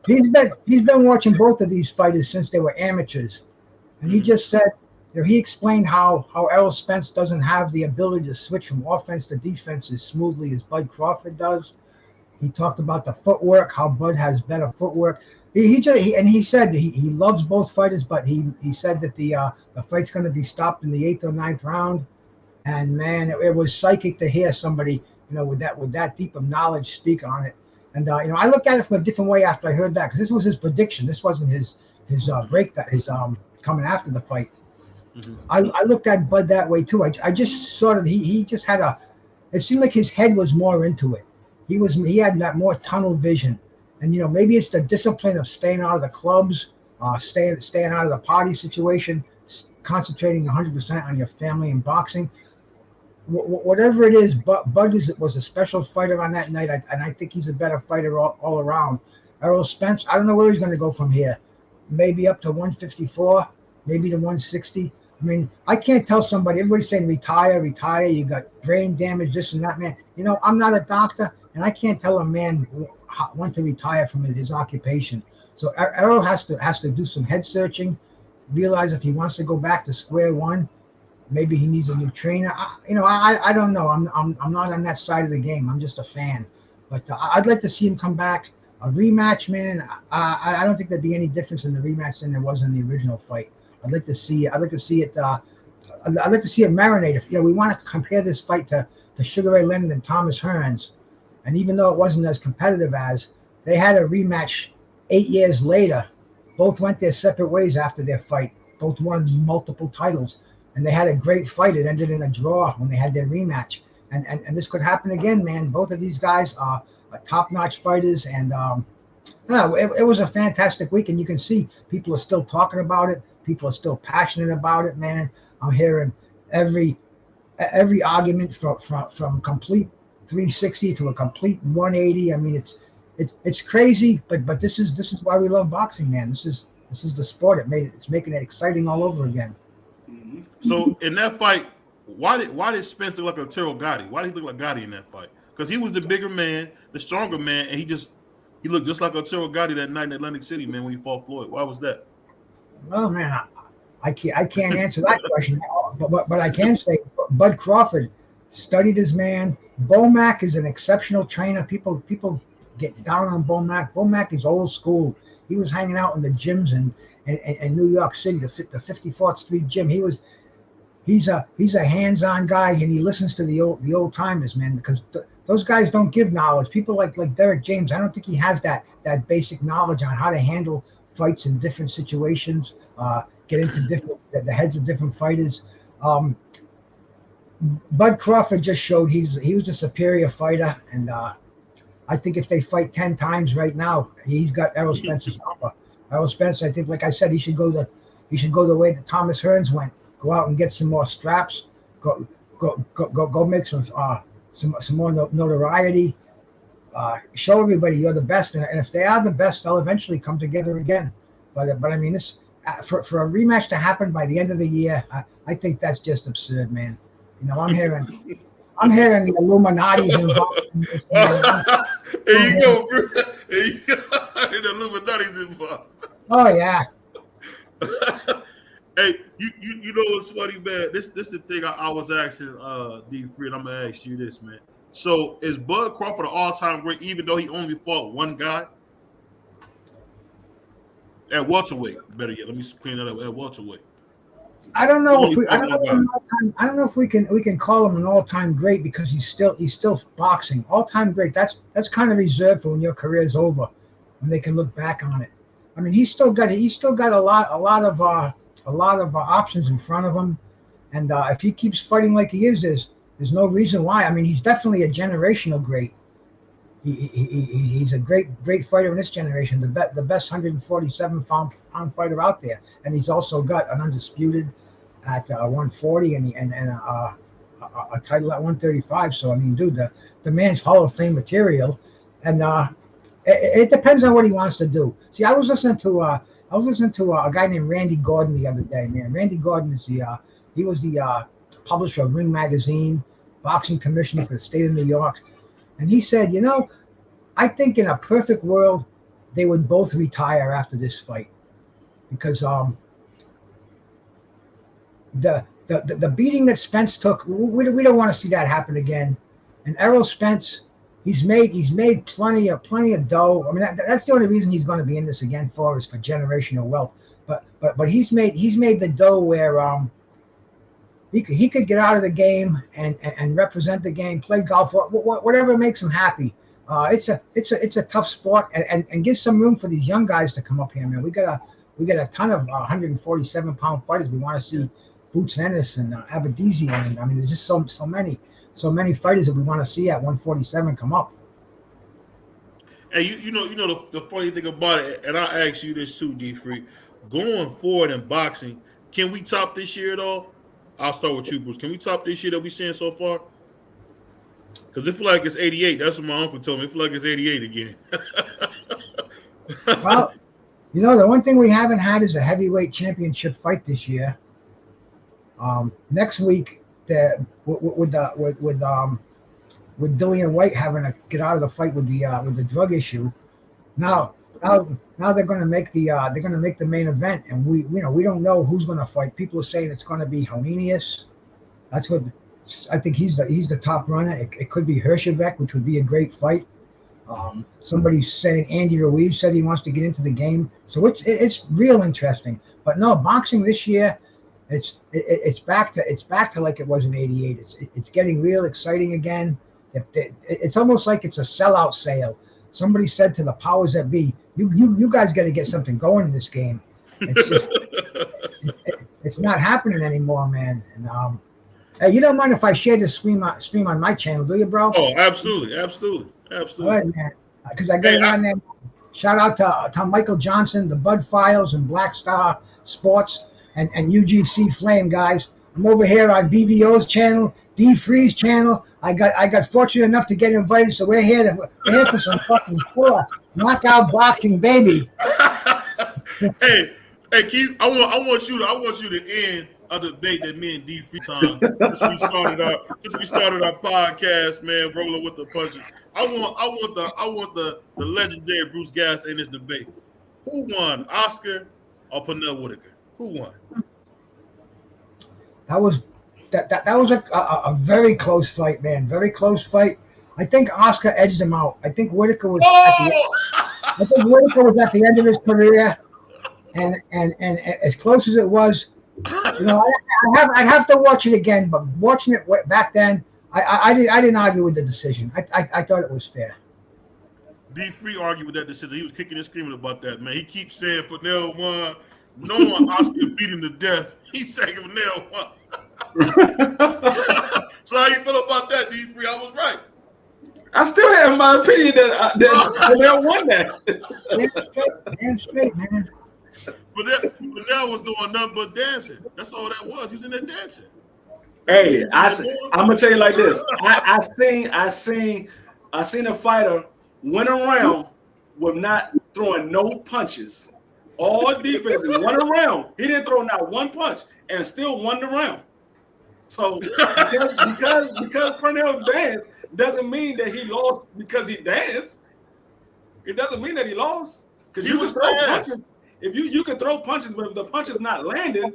F: He's been watching both of these fighters since they were amateurs, and he just said, he explained how Errol Spence doesn't have the ability to switch from offense to defense as smoothly as Bud Crawford does. He talked about the footwork, how Bud has better footwork. He said he loves both fighters, but he said that the fight's going to be stopped in the 8th or 9th round. And man, it was psychic to hear somebody with that deep of knowledge speak on it. And I looked at it from a different way after I heard that, because this was his prediction. This wasn't his coming after the fight. Mm-hmm. I looked at Bud that way too. I just sort of he just had it seemed like his head was more into it. He had that more tunnel vision, and maybe it's the discipline of staying out of the clubs, staying out of the party situation, concentrating 100% on your family and boxing. Whatever it is, Bud was a special fighter on that night, and I think he's a better fighter all around. Errol Spence, I don't know where he's going to go from here. Maybe up to 154, maybe to 160. I mean, I can't tell somebody, everybody's saying retire, you got brain damage, this and that, man. I'm not a doctor, and I can't tell a man when to retire from his occupation. So Errol has to do some head searching, realize if he wants to go back to square one, maybe he needs a new trainer. I don't know. I'm not on that side of the game. I'm just a fan. But I'd like to see him come back. A rematch, man. I don't think there'd be any difference in the rematch than there was in the original fight. I'd like to see it. I'd like to see it marinate. If we want to compare this fight to Sugar Ray Leonard and Thomas Hearns, and even though it wasn't as competitive as, they had a rematch 8 years later. Both went their separate ways after their fight. Both won multiple titles, and they had a great fight. It ended in a draw when they had their rematch. And this could happen again, man. Both of these guys are top-notch fighters, and it was a fantastic week. And you can see people are still talking about it. People are still passionate about it, man. I'm hearing every argument from complete 360 to a complete 180. I mean, it's crazy, but this is why we love boxing, man. This is the sport. It's making it exciting all over again.
B: Mm-hmm. So in that fight, why did Spence look like a Terrell Gotti? Why did he look like Gotti in that fight? Because he was the bigger man, the stronger man, and he looked just like a Terrell Gotti that night in Atlantic City, man, when he fought Floyd. Why was that?
F: Well, man, I can't answer that question, but I can say Bud Crawford studied his man. Bomac is an exceptional trainer. People get down on Bomac. Bomac is old school. He was hanging out in the gyms in New York City, the 54th Street gym. He's a hands-on guy, and he listens to the old timers, man, because those guys don't give knowledge. People like Derek James, I don't think he has that basic knowledge on how to handle fights in different situations, get into the heads of different fighters. Bud Crawford just showed he was a superior fighter, and I think if they fight 10 times right now, he's got Errol Spence's number. Errol Spence, I think, like I said, he should go the way that Thomas Hearns went. Go out and get some more straps. Go make some more notoriety. Show everybody you're the best, and if they are the best, they'll eventually come together again. But I mean, this for a rematch to happen by the end of the year, I think that's just absurd, man. I'm hearing the Illuminati's involved in this.
B: There you go, bro. There you go. The Illuminati's involved.
F: Oh yeah.
B: Hey, you know what's funny, man? This is the thing I was asking D3, and I'm gonna ask you this, man. So is Bud Crawford an all-time great, even though he only fought one guy? At welterweight, better yet. Let me clean that up. At welterweight.
F: I don't know if we can call him an all-time great, because he's still boxing. All-time great. That's kind of reserved for when your career is over, when they can look back on it. I mean, he's still got a lot of options in front of him, and if he keeps fighting like he is, there's no reason why. I mean, he's definitely a generational great. He's a great fighter in this generation, the best 147 pound fighter out there, and he's also got an undisputed at 140 and a title at 135. So I mean, dude, the man's Hall of Fame material, and it depends on what he wants to do. See, I was listening to a guy named Randy Gordon the other day. Man, Randy Gordon is he was the publisher of Ring Magazine, boxing commissioner for the state of New York. And he said, I think in a perfect world, they would both retire after this fight, because the beating that Spence took, we don't want to see that happen again. And Errol Spence, he's made plenty of dough. I mean, that's the only reason he's going to be in this again is for generational wealth. But he's made the dough where he could get out of the game and represent the game, play golf, whatever makes him happy. It's a tough sport, and give some room for these young guys to come up here, man. We got a ton of 147 pound fighters. We want to see Boots Ennis and Abadizi, and I mean, there's just so many fighters that we want to see at 147 come up.
B: Hey, you know the funny thing about it, and I ask you this too, D-Free. Going forward in boxing, can we top this year at all? I'll start with you, Bruce. Can we top this year that we're seeing so far? Because it feel like it's 88. That's what my uncle told me. It feel like it's 88 again.
F: Well, the one thing we haven't had is a heavyweight championship fight this year. Next week, with Dillian White having to get out of the fight with the drug issue, now they're going to make the main event, and we don't know who's going to fight. People are saying it's going to be Helenius. That's what I think. He's the top runner. It could be Hershevek, which would be a great fight. Somebody's saying Andy Ruiz said he wants to get into the game, so it's real interesting. But no, boxing this year, it's back to like it was in '88. It's getting real exciting again. It's almost like it's a sellout sale. Somebody said to the powers that be, you guys got to get something going in this game. It's just it's not happening anymore, man. And hey, you don't mind if I share this stream on my channel, do you, bro?
B: Oh, absolutely. All right,
F: man. Because I got it on there. Shout out to Michael Johnson, the Bud Files, and Black Star Sports, and UGC Flame, guys. I'm over here on BVO's channel, D-Free's channel. I got fortunate enough to get invited, so we're here for some fucking knockout boxing, baby.
B: Hey, Keith, I want you to end a debate that me and D-Free time since we started our podcast, man, rolling with the punches. I want the legendary Bruce Gas in this debate. Who won, Oscar or Pernell Whitaker? Who won? That was
F: a very close fight, man. Very close fight. I think Oscar edged him out. I think Whitaker was at the end of his career, and as close as it was, I'd have to watch it again. But watching it back then, I didn't argue with the decision. I thought it was fair.
B: D-Free argued with that decision. He was kicking and screaming about that, man. He keeps saying Pernell won, knowing Oscar beat him to death. He's saying Pernell won. So how you feel about that, D-Free? I was right.
C: I still have my opinion that Pernell won that.
F: Damn straight, man.
B: But Pernell was doing nothing but dancing. That's all that was. He was in there dancing.
C: Hey, I'm gonna tell you like this. I seen a fighter went around with not throwing no punches. All defense went around. He didn't throw not one punch and still won the round. So because Pernell danced doesn't mean that he lost because he danced. It doesn't mean that he lost. Because you can throw punches. If you can throw punches, but if the punch is not landing,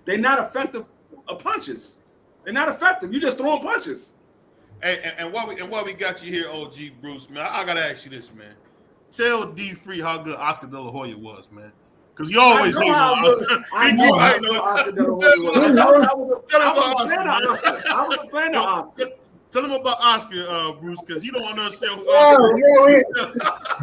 C: they're not effective punches. They're not effective. You're just throwing punches.
B: And while we got you here, OG Bruce, man, I gotta ask you this, man. Tell D-Free how good Oscar De La Hoya was, man. Because you always hate on Oscar.
C: I know Oscar De La Hoya was. Tell him about Oscar. I was a fan of Oscar.
B: Tell him about Oscar, Bruce, because you don't understand who Oscar
F: is.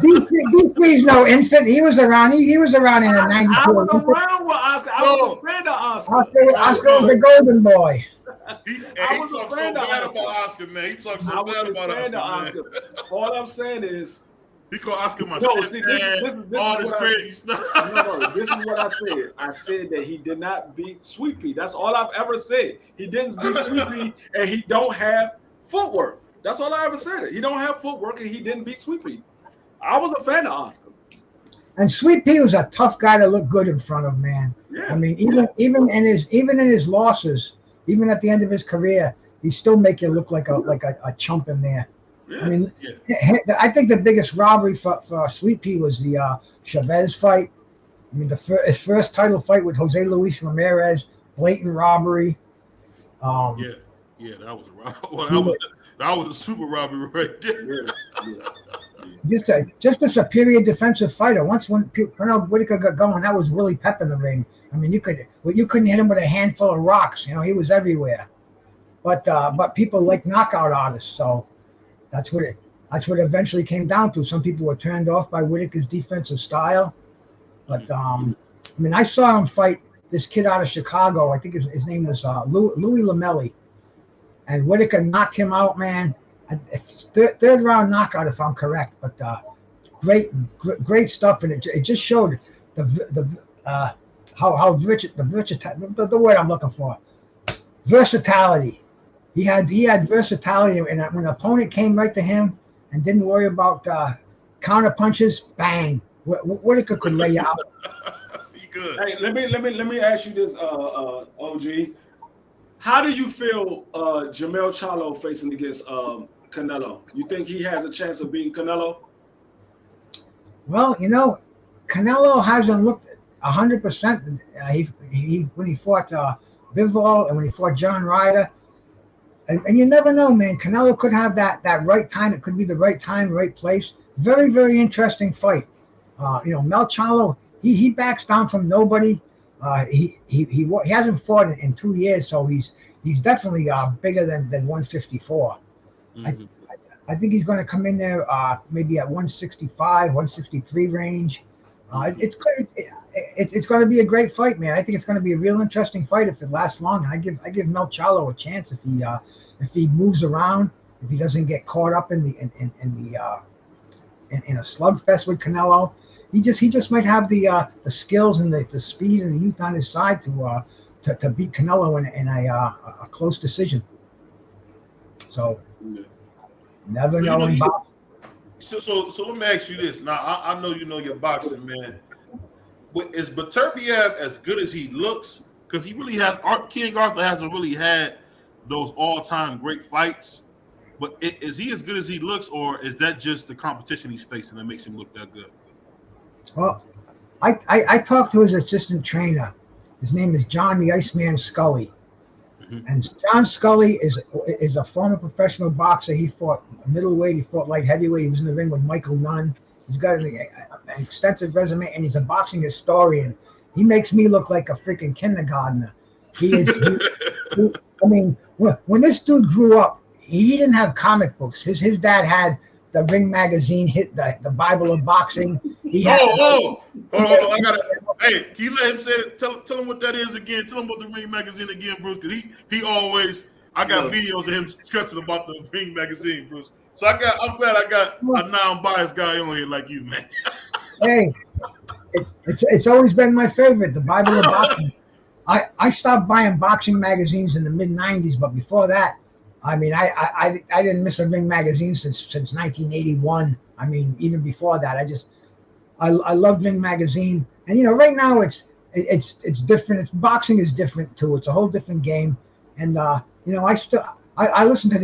F: D-Free's no infant. He was around. He was around in the 92.
C: I was around with Oscar. I was a fan of Oscar.
F: Oscar was the golden boy.
C: I
B: He
C: was a
B: talks so
C: fan of
B: bad
C: Oscar.
B: about Oscar, man. He talks
C: I
B: so
C: was
B: bad
C: a
B: about
C: fan of
B: Oscar, man.
C: All I'm saying is,
B: He called Oscar my
C: no.
B: stepdad.
C: See, this is
B: all
C: what
B: this
C: I.
B: crazy stuff.
C: No. This is what I said. I said that he did not beat Sweet Pea. That's all I've ever said. He didn't beat Sweet Pea, and he don't have footwork. That's all I ever said. He don't have footwork, and he didn't beat Sweet Pea. I was a fan of Oscar.
F: And Sweet Pea was a tough guy to look good in front of, man.
C: Yeah.
F: I mean, even in his losses, even at the end of his career, he still make you look like a chump in there.
C: Yeah.
F: I mean, I think the biggest robbery for Sweet Pea was the Chavez fight. I mean, his first title fight with Jose Luis Ramirez, blatant robbery.
B: Yeah, that was a robbery. That was a super robbery right there.
F: Just a superior defensive fighter. When Pernell Whitaker got going, that was Willie Pep in the ring. I mean, you couldn't hit him with a handful of rocks. You know, he was everywhere. But people like knockout artists, so that's what it eventually came down to. Some people were turned off by Whitaker's defensive style, but I mean, I saw him fight this kid out of Chicago. I think his name was Louis Lamelli, and Whitaker knocked him out, man. Third round knockout, if I'm correct. But great stuff, and it just showed the word I'm looking for, versatility. He had versatility, and when an opponent came right to him and didn't worry about counter punches, bang, Whitaker could lay you out.
B: He good.
C: Hey, let me ask you this, OG. How do you feel Jermell Charlo facing against Canelo? You think he has a chance of beating Canelo?
F: Well, you know, Canelo hasn't looked 100%. He when he fought Bivol and when he fought John Ryder, and you never know, man. Canelo could have that right time. It could be the right time, right place. Very, very interesting fight. You know, Mel Charlo, he backs down from nobody. He hasn't fought in 2 years, so he's definitely bigger than 154. Mm-hmm. I think he's going to come in there maybe at 165, 163 range. It's going to be a great fight, man. I think it's going to be a real interesting fight if it lasts long. And I give Mel Charlo a chance if he moves around, if he doesn't get caught up in a slugfest with Canelo. He just might have the skills and the speed and the youth on his side to beat Canelo in a close decision. So never know in boxing.
B: So let me ask you this. Now I know you know your boxing, man. But is Beterbiev as good as he looks? Because he really has. King Arthur hasn't really had those all-time great fights. But is he as good as he looks, or is that just the competition he's facing that makes him look that good?
F: Well, I talked to his assistant trainer. His name is John the Iceman Scully. Mm-hmm. And John Scully is a former professional boxer. He fought middleweight. He fought light heavyweight. He was in the ring with Michael Nunn. He's got an extensive resume, and he's a boxing historian. He makes me look like a freaking kindergartner. He is. I mean, when this dude grew up, he didn't have comic books. His dad had the Ring magazine, hit the Bible of boxing. He had
B: hold on, I gotta. Hey, can you let him say it? Tell him what that is again. Tell him about the Ring magazine again, Bruce. Because he always. I got videos of him discussing about the Ring magazine, Bruce. So I'm glad I got a non-biased guy on here like you, man.
F: Hey, it's always been my favorite, the Bible of boxing. I stopped buying boxing magazines in the mid-'90s, but before that, I mean, I didn't miss a Ring magazine since 1981. I mean, even before that, I loved Ring magazine. And you know, right now it's different. Boxing is different too. It's a whole different game. And you know, I listen to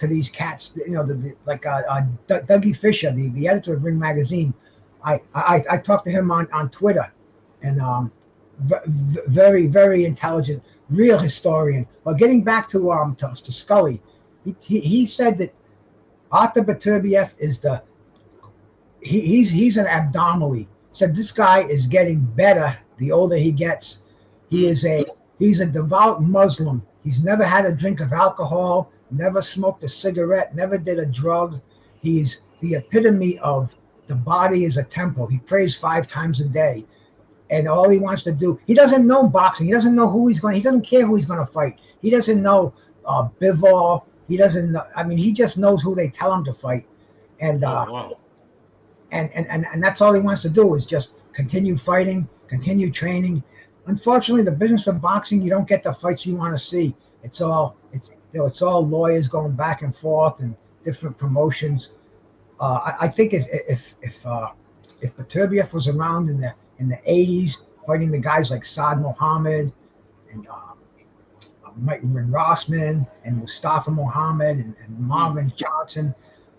F: these cats. You know, like Dougie Fisher, the editor of Ring magazine. I talked to him on Twitter, and very, very intelligent, real historian. But getting back to Scully, he said that Arthur Beterbiev is he's an abdominally. Said this guy is getting better the older he gets. He's a devout Muslim. He's never had a drink of alcohol, never smoked a cigarette, never did a drug. He's the epitome of the body is a temple. He prays 5 times a day. And all he wants to do, he doesn't know boxing. He doesn't know who he doesn't care who he's going to fight. He doesn't know Bivol. He doesn't know. I mean, he just knows who they tell him to fight, and
B: Wow.
F: and that's all he wants to do is just continue fighting, continue training. Unfortunately, the business of boxing, you don't get the fights you want to see. It's all lawyers going back and forth and different promotions. I think if Beterbiev was around in the 80s, fighting the guys like Saad Mohammed and Mike Rossman and Mustafa Mohammed and Marvin Johnson,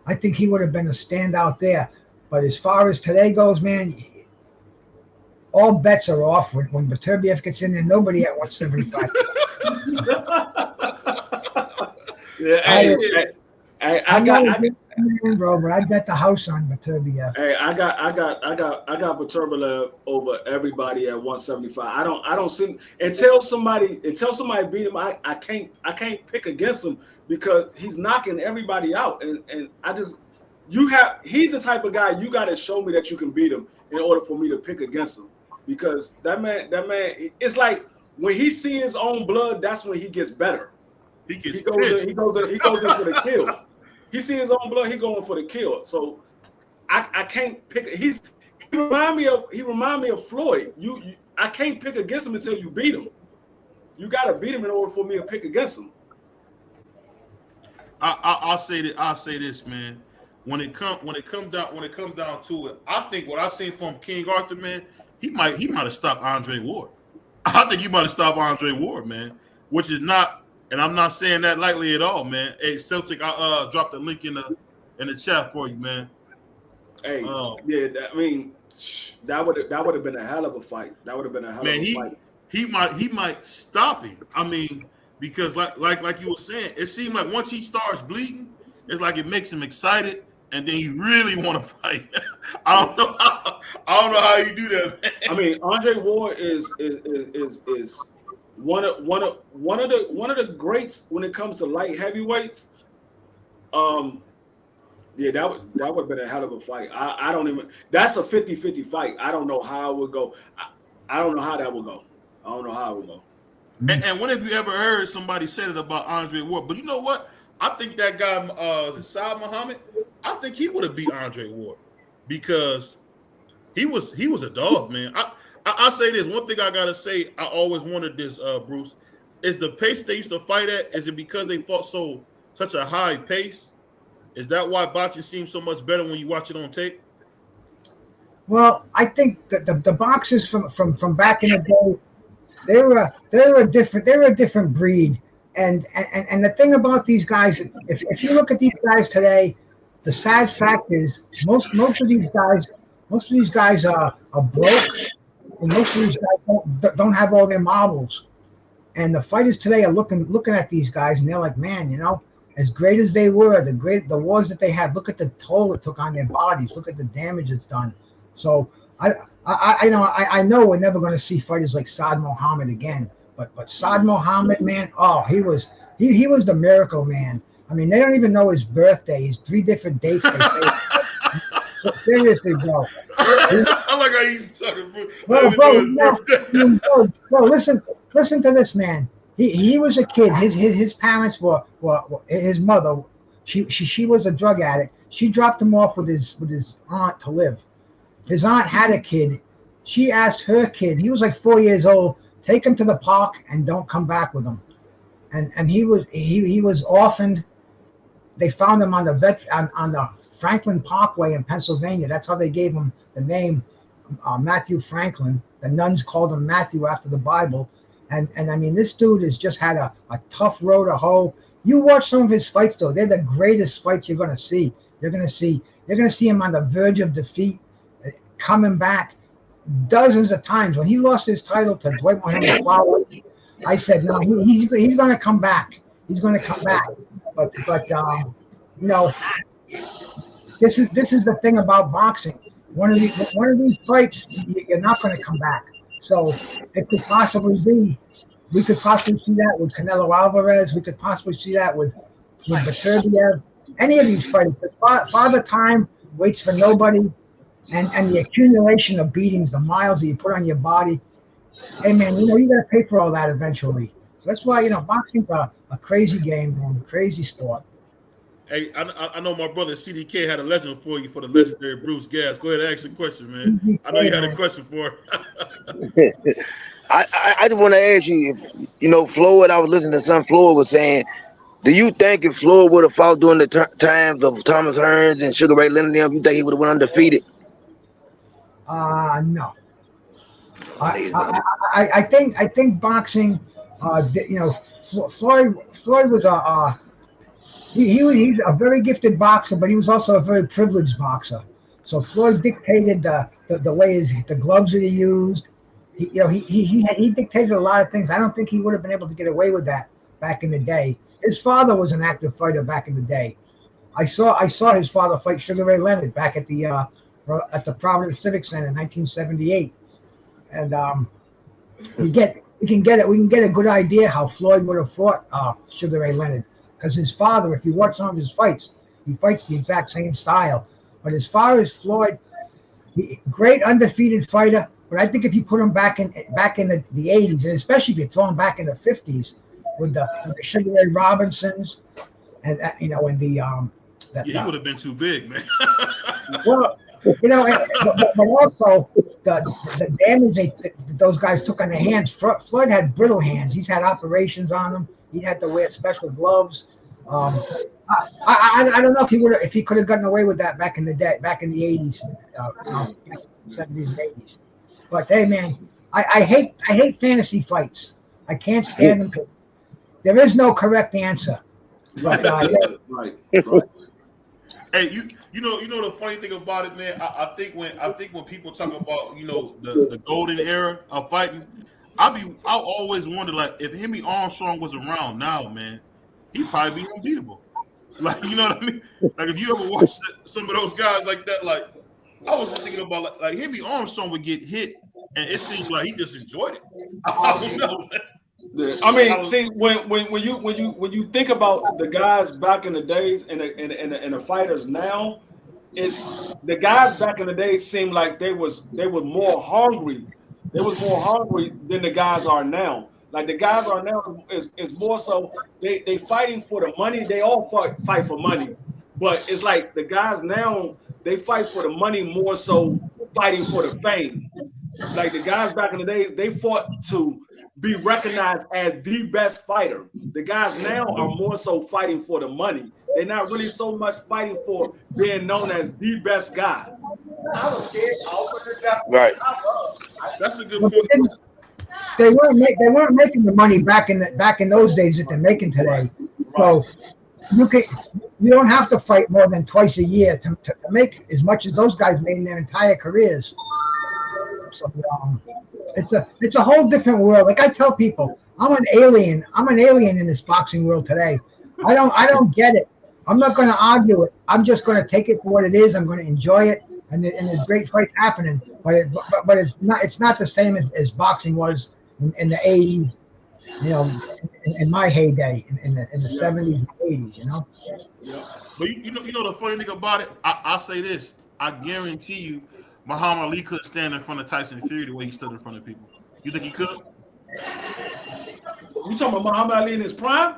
F: I think he would have been a standout there. But as far as today goes, man, all bets are off when Beterbiev gets in there. Nobody at 175. I bet the house on Beterbiev.
C: Hey, I got Beterbiev over everybody at 175. I don't see until somebody beat him. I can't pick against him because he's knocking everybody out, and he's the type of guy you got to show me that you can beat him in order for me to pick against him, because that man, it's like when he sees his own blood, that's when he gets better. He goes in for the kill. He sees his own blood, he going for the kill. So I can't pick. He remind me of Floyd. I can't pick against him until you beat him. You got to beat him in order for me to pick against him.
B: I'll say this, man. When it comes down to it, I think what I seen from King Arthur, man, he might have stopped Andre Ward. I think he might have stopped Andre Ward, man. Which is not, and I'm not saying that lightly at all, man. Hey, Celtic, I dropped the link in the chat for you, man.
C: Hey, I mean, that would have been a hell of a fight. That would have been a hell of a fight.
B: He might stop him. I mean, because like you were saying, it seemed like once he starts bleeding, it's like it makes him excited, and then he really want to fight. I don't know how you do that, man.
C: I mean, Andre Ward is one of the greats when it comes to light heavyweights. Yeah, that would have been a hell of a fight. I don't even. That's a 50-50 fight. I don't know how it would go. I don't know how that would go. I don't know how it would go.
B: And when have you ever heard somebody say it about Andre Ward? But you know what? I think that guy, Saad Muhammad, I think he would have beat Andre Ward because he was a dog, man. I say this one thing I gotta say. I always wanted this, Bruce. Is the pace they used to fight at? Is it because they fought such a high pace? Is that why boxing seems so much better when you watch it on tape?
F: Well, I think that the boxers from back in the day, they were a different breed. And the thing about these guys, if you look at these guys today, the sad fact is most of these guys are broke, and most of these guys don't have all their marbles. And the fighters today are looking at these guys, and they're like, man, as great as they were, the wars that they had, look at the toll it took on their bodies. Look at the damage it's done. So I know we're never going to see fighters like Saad Muhammad again. But Saad Muhammad, man, he was the miracle man. I mean, they don't even know his birthday. He's 3 different dates. They say. Seriously, bro.
B: I like how you talking,
F: bro. Listen to this, man. He was a kid. His parents were his mother. She was a drug addict. She dropped him off with his aunt to live. His aunt had a kid. She asked her kid. He was like 4 years old. Take him to the park and don't come back with him. And he was orphaned. They found him on the Franklin Parkway in Pennsylvania. That's how they gave him the name Matthew Franklin. The nuns called him Matthew after the Bible. And I mean, this dude has just had a tough road to hoe. You watch some of his fights, though; they're the greatest fights you're going to see. You're going to see him on the verge of defeat, coming back dozens of times. When he lost his title to Dwight Mohammed Flowers, I said, no, he's going to come back. He's going to come back. But this is the thing about boxing. One of these fights, you're not going to come back. So it could possibly be. We could possibly see that with Canelo Alvarez. We could possibly see that with Beterbiev. Any of these fighters. Father Time waits for nobody, and the accumulation of beatings, the miles that you put on your body. Hey man, you got to pay for all that eventually. So that's why boxing's a crazy game, man, a crazy sport.
B: Hey, I know my brother CDK had a legend for you for the legendary Bruce Gas. Go ahead and ask a question, man. I know you had a question for her.
G: I just want to ask you, if Floyd, I was listening to some Floyd was saying, do you think if Floyd would have fought during the times of Thomas Hearns and Sugar Ray Leonard, you think he would have went undefeated?
F: No. I think boxing. Floyd was he's a very gifted boxer, but he was also a very privileged boxer. So Floyd dictated the way the gloves that he used. He dictated a lot of things. I don't think he would have been able to get away with that back in the day. His father was an active fighter back in the day. I saw his father fight Sugar Ray Leonard back at the Providence Civic Center in 1978, and we can get a good idea how Floyd would have fought Sugar Ray Leonard, because his father, if you watch some of his fights, he fights the exact same style. But as far as Floyd, great undefeated fighter. But I think if you put him back in the 80s, and especially if you throw him back in the 50s with the Sugar Ray Robinsons, and he
B: would have been too big, man.
F: Well, but also the damage those guys took on their hands. Floyd had brittle hands. He's had operations on them. He had to wear special gloves. I don't know if he could have gotten away with that back in the day, back in the 80s, 70s and 80s. But hey, man, I hate fantasy fights. I can't stand them. There is no correct answer. But,
C: right.
B: Hey, you know the funny thing about it, man. I think when people talk about the golden era of fighting, I always wonder, like, if Henry Armstrong was around now, man, he'd probably be unbeatable. Like, you know what I mean? Like, if you ever watch some of those guys like that, like, I was just thinking about like Henry Armstrong would get hit, and it seemed like he just enjoyed it. I don't know, man.
C: I mean, see, when you think about the guys back in the days and the fighters now, it's the guys back in the days seemed like they were more hungry. They was more hungry than the guys are now. Like the guys are now is more so they fighting for the money. They all fight for money, but it's like the guys now, they fight for the money more so fighting for the fame. Like the guys back in the days, they fought to be recognized as the best fighter. The guys now are more so fighting for the money. They're not really so much fighting for being known as the best guy.
G: Right.
B: That's a good point.
F: They weren't making the money back in those days that they're making today. So you don't have to fight more than twice a year to make as much as those guys made in their entire careers. So it's a whole different world. Like I tell people, I'm an alien in this boxing world today. I don't get it. I'm not going to argue it. I'm just going to take it for what it is. I'm going to enjoy it, and there's great fights happening. But it's not the same as boxing was in the 80s. In my heyday, in the 70s and 80s,
B: Yeah. But you know the funny thing about it, I'll say this: I guarantee you, Muhammad Ali couldn't stand in front of Tyson Fury the way he stood in front of people. You think he could?
C: You talking about Muhammad Ali in his prime?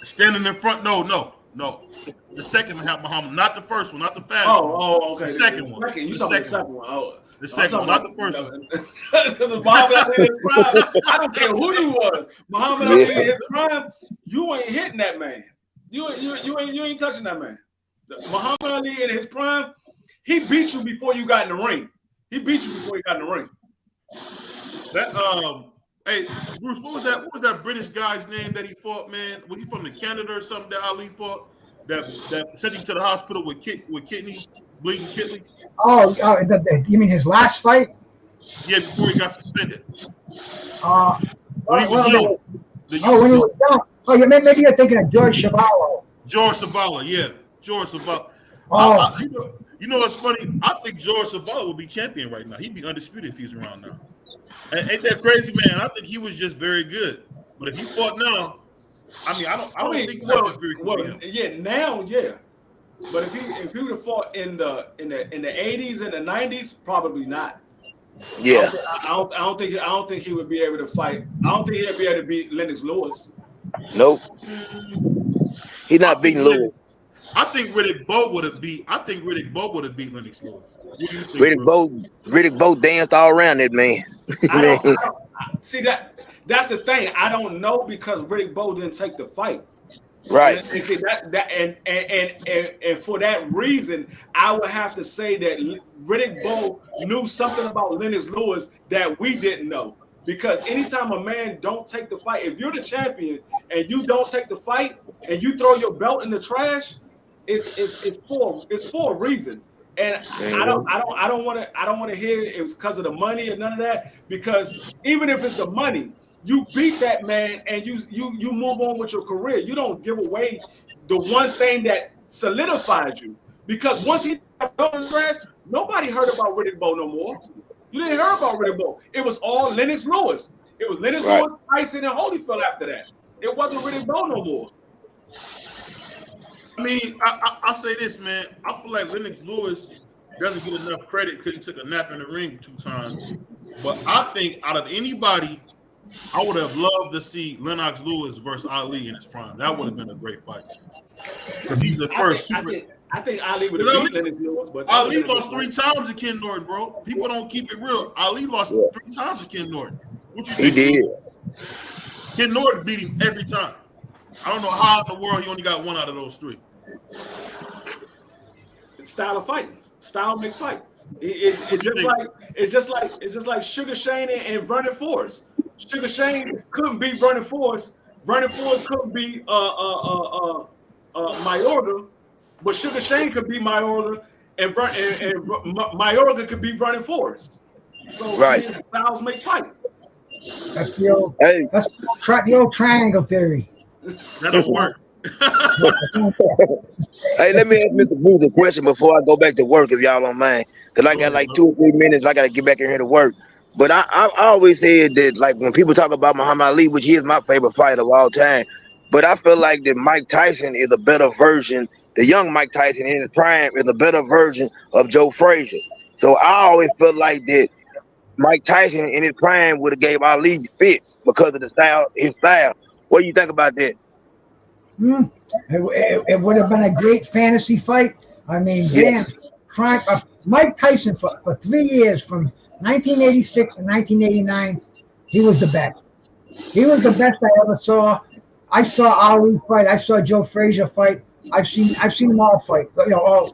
B: Standing in front? No. The second Muhammad, not the first one, not the fast one.
C: Oh, okay.
B: The second one.
C: You talking the second one? Oh,
B: the second one, not the first one.
C: Because Muhammad Ali in his prime, I don't care who you was. Muhammad Ali in his prime, you ain't hitting that man. You ain't touching that man. Muhammad Ali in his prime, he beat you before you got in the ring. He beat you before you got in the ring.
B: That hey Bruce, what was that British guy's name that he fought, man? Was he from Canada or something that Ali fought? That sent him to the hospital with bleeding kidneys.
F: Oh, you mean his last fight?
B: Yeah, before he got suspended.
F: When he was young. Oh, yeah, maybe you're thinking of George Chuvalo.
B: George Chuvalo, yeah, George Chuvalo.
F: Oh.
B: You know what's funny? I think George Chuvalo would be champion right now. He'd be undisputed if he's around now. Ain't that crazy, man? I think he was just very good. But if he fought now, I mean, I don't think Tyson Fury could beat him.
C: Yeah, now, yeah. But if he would have fought in the 80s and the 90s, probably not.
G: Yeah.
C: I don't think he would be able to fight. I don't think he'd be able to beat Lennox Lewis.
G: Nope. He's not beating Lewis.
B: I think Riddick Bowe would have beat. I think Riddick Bowe would have beat Lennox Lewis. What do you think,
G: Riddick Bowe danced all around that man.
C: I don't see that. That's the thing. I don't know because Riddick Bowe didn't take the fight.
G: Right.
C: And for that reason, I would have to say that Riddick Bowe knew something about Lennox Lewis that we didn't know. Because anytime a man don't take the fight, if you're the champion and you don't take the fight and you throw your belt in the trash, it's for a reason. And I don't want to hear it was because of the money or none of that. Because even if it's the money, you beat that man and you move on with your career. You don't give away the one thing that solidifies you. Because once he got in the trash, nobody heard about Riddick Bowe no more. You didn't hear about Riddick Bowe. It was all Lennox Lewis. It was Lennox Lewis, Tyson, and Holyfield after that. It wasn't Riddick Bowe no more.
B: I mean, I'll say this, man. I feel like Lennox Lewis doesn't get enough credit because he took a nap in the ring 2 times. But I think out of anybody, I would have loved to see Lennox Lewis versus Ali in his prime. That would have been a great fight. Because he's the first
C: I think Ali would have beat Lennox Lewis, but
B: Ali lost 3 times to Ken Norton, bro. People don't keep it real. Ali lost 3 times to Ken Norton. What you think?
G: He did.
B: Ken Norton beat him every time. I don't know how in the world he only got 1 out of those 3.
C: It's style of fighting. Style makes fights. It's just like Sugar Shane and Vernon Forrest. Sugar Shane couldn't beat Vernon Forrest. Vernon Forrest couldn't beat Mayorga, but Sugar Shane could beat Mayorga, and Mayorga could beat Vernon Forrest. So styles make fight.
F: That's the old triangle theory.
B: That don't work.
G: Hey, let me ask Mr. Booth a question before I go back to work, if y'all don't mind. Because I got like 2 or 3 minutes. I got to get back in here to work. But I always said that, like, when people talk about Muhammad Ali, which he is my favorite fighter of all time, but I feel like that Mike Tyson is a better version. The young Mike Tyson in his prime is a better version of Joe Frazier. So I always felt like that Mike Tyson in his prime would have gave Ali fits because of his style. What do you think about that?
F: It would have been a great fantasy fight. I mean, damn, Mike Tyson for 3 years, from 1986 to 1989, he was the best. He was the best I ever saw. I saw Ali fight. I saw Joe Frazier fight. I've seen them all fight. You know, all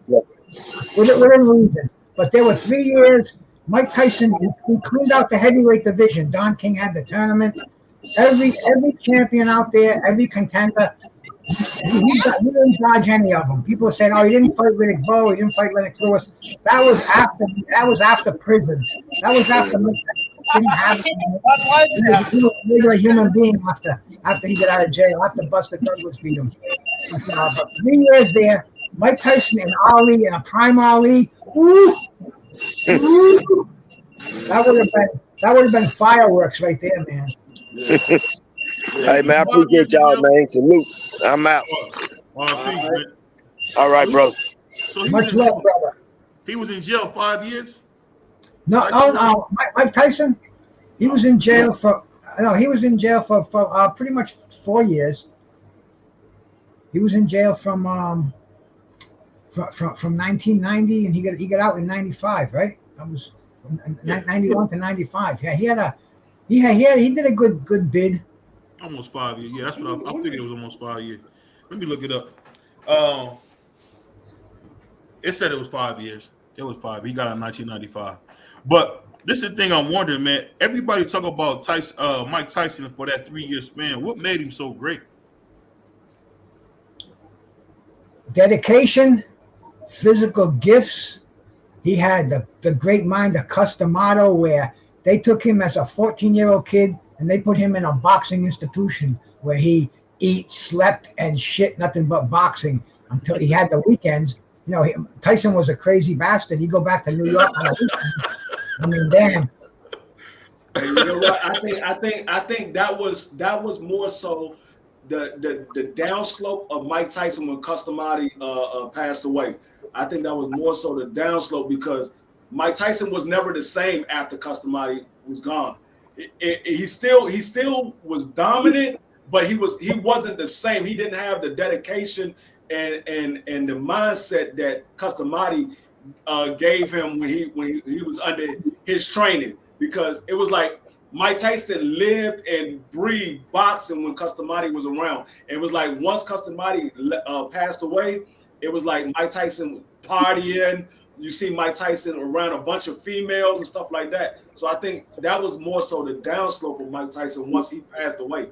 F: within reason. But there were 3 years. Mike Tyson, he cleaned out the heavyweight division. Don King had the tournament. Every champion out there, every contender, he didn't dodge any of them. People are saying, "Oh, he didn't fight Riddick Bowe, he didn't fight Lennox Lewis." That was after prison. That was after Mike Tyson didn't have it. He was a regular human being after he got out of jail, after Buster Douglas beat him. But 3 years there, Mike Tyson and Ali and a prime Ali. That would have been fireworks right there, man.
G: Hey, man, I appreciate y'all, man. Salute. I'm out. All right, bro.
B: So
F: Much love, brother.
B: He was in jail 5 years?
F: No. Mike Tyson, he was in jail for pretty much 4 years. He was in jail from 1990, and he got out in 95, right? That was from 91 to 95. Yeah, he did a good bid.
B: Almost 5 years. Yeah, that's what I figured it was almost 5 years. Let me look it up. It said it was 5 years. It was 5. He got out in 1995. But this is the thing I'm wondering, man. Everybody talk about Mike Tyson for that 3-year span. What made him so great?
F: Dedication, physical gifts. He had the great mind of Customato, where they took him as a 14-year-old kid and they put him in a boxing institution where he slept, and shit, nothing but boxing until he had the weekends. You know, Tyson was a crazy bastard. He'd go back to New York on the weekends. I mean, damn.
C: You know what? I think that was more so the downslope of Mike Tyson when Customati passed away. I think that was more so the downslope because Mike Tyson was never the same after Customati was gone. He still was dominant, but he wasn't the same. He didn't have the dedication and the mindset that Customati gave him when he was under his training, because it was like Mike Tyson lived and breathed boxing when Customati was around. It was like once Customati passed away, it was like Mike Tyson partying. You see Mike Tyson around a bunch of females and stuff like that. So I think that was more so the downslope of Mike Tyson once he passed away.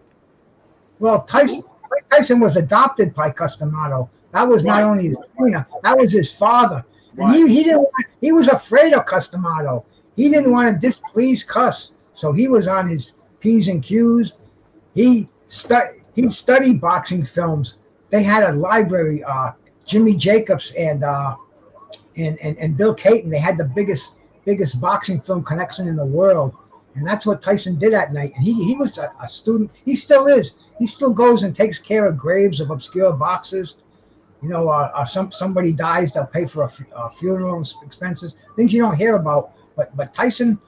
F: Well, Mike Tyson was adopted by Customato. That was not only his trainer, that was his father. And he didn't want, he was afraid of Customato. He didn't want to displease Cuss. So he was on his P's and Q's. He studied boxing films. They had a library, Jimmy Jacobs and Bill Caton. They had the biggest boxing film collection in the world. And that's what Tyson did that night. And he was a student. He still is. He still goes and takes care of graves of obscure boxers. You know, somebody dies, they'll pay for a funeral expenses, things you don't hear about. But Tyson,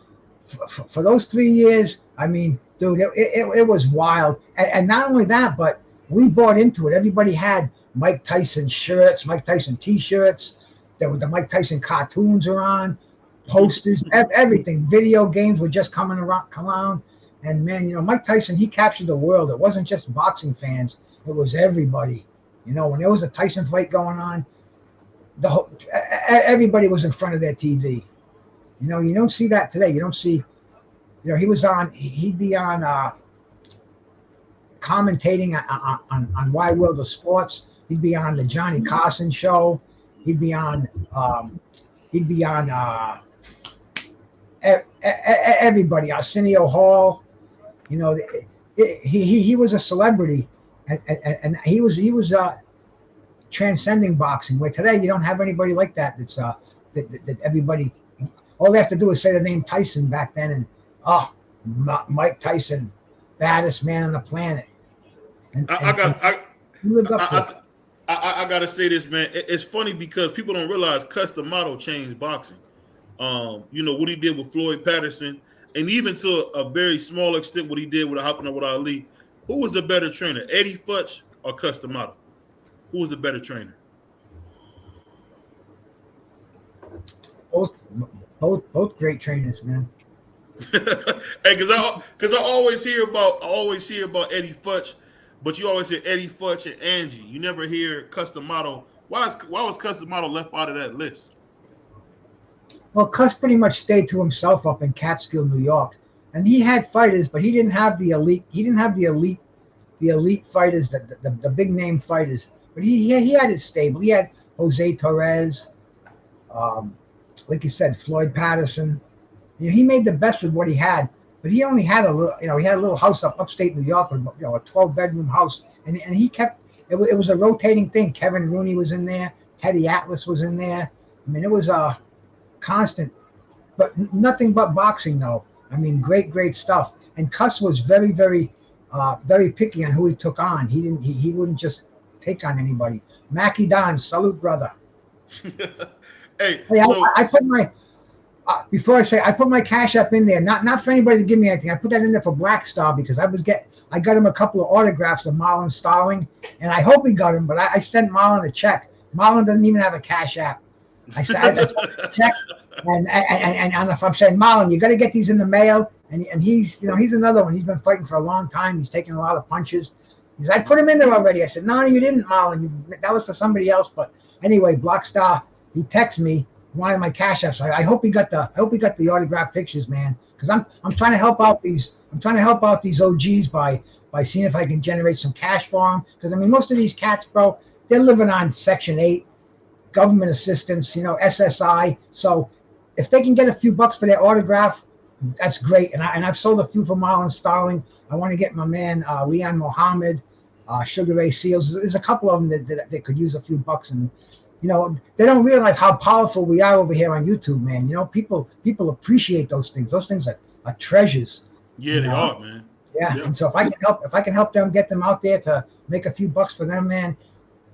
F: for those 3 years, I mean, dude, it was wild. And not only that, but we bought into it. Everybody had Mike Tyson shirts, Mike Tyson T-shirts. There were the Mike Tyson cartoons around, posters, everything. Video games were just coming around. And man, you know, Mike Tyson, he captured the world. It wasn't just boxing fans; it was everybody. You know, when there was a Tyson fight going on, everybody was in front of their TV. You know, you don't see that today. You don't see, you know, he'd be on commentating on Wide World of Sports. He'd be on the Johnny Carson show. He'd be on everybody, Arsenio Hall. You know, he was a celebrity. And he was transcending boxing. Where today you don't have anybody like that. That's that everybody, all they have to do is say the name Tyson. Back then, and Mike Tyson, baddest man on the planet. And I
B: gotta say this, man. It's funny because people don't realize Customato changed boxing. You know what he did with Floyd Patterson, and even to a very small extent what he did with hopping up with Ali. Who was the better trainer, Eddie Futch or Customato? Who was the better trainer?
F: Both great trainers, man.
B: Hey, because I always hear about Eddie Futch, but you always hear Eddie Futch and Angie. You never hear Customato. Why was Customato left out of that list?
F: Well, Cuss pretty much stayed to himself up in Catskill, New York. And he had fighters, but he didn't have the elite. He didn't have the elite fighters, the big name fighters. But he had his stable. He had Jose Torres, like you said, Floyd Patterson. You know, he made the best with what he had. But he only had a little. You know, he had a little house upstate New York, with, you know, a 12-bedroom house, and he kept. It was a rotating thing. Kevin Rooney was in there. Teddy Atlas was in there. I mean, it was a constant, but nothing but boxing though. I mean, great stuff. And Cuss was very picky on who he took on. He wouldn't just take on anybody. Mackie Don, salute, brother.
B: Hey,
F: I put my I put my Cash App in there, not for anybody to give me anything. I put that in there for Black Star because I got him a couple of autographs of Marlon Starling, and I hope he got him. But I sent Marlon a check. Marlon doesn't even have a Cash App. I sent a check. And if I'm saying, Marlon, you got to get these in the mail. And he's another one. He's been fighting for a long time. He's taking a lot of punches. He said, I put him in there already. I said, no, you didn't, Marlon. That was for somebody else. But anyway, Black Star, he texted me, wanted my Cash App. So I hope he got the autographed pictures, man. Because I'm trying to help out these OGs by seeing if I can generate some cash for them. Because I mean, most of these cats, bro, they're living on Section 8, government assistance, SSI. So if they can get a few bucks for their autograph, that's great. And I've sold a few for Marlon Starling. I want to get my man Leon Mohammed, Sugar Ray Seals. There's a couple of them that could use a few bucks. And they don't realize how powerful we are over here on YouTube, man. People appreciate those things. Those things are treasures.
B: Yeah, they are, man.
F: Yeah. And so if I can help them, get them out there to make a few bucks for them, man,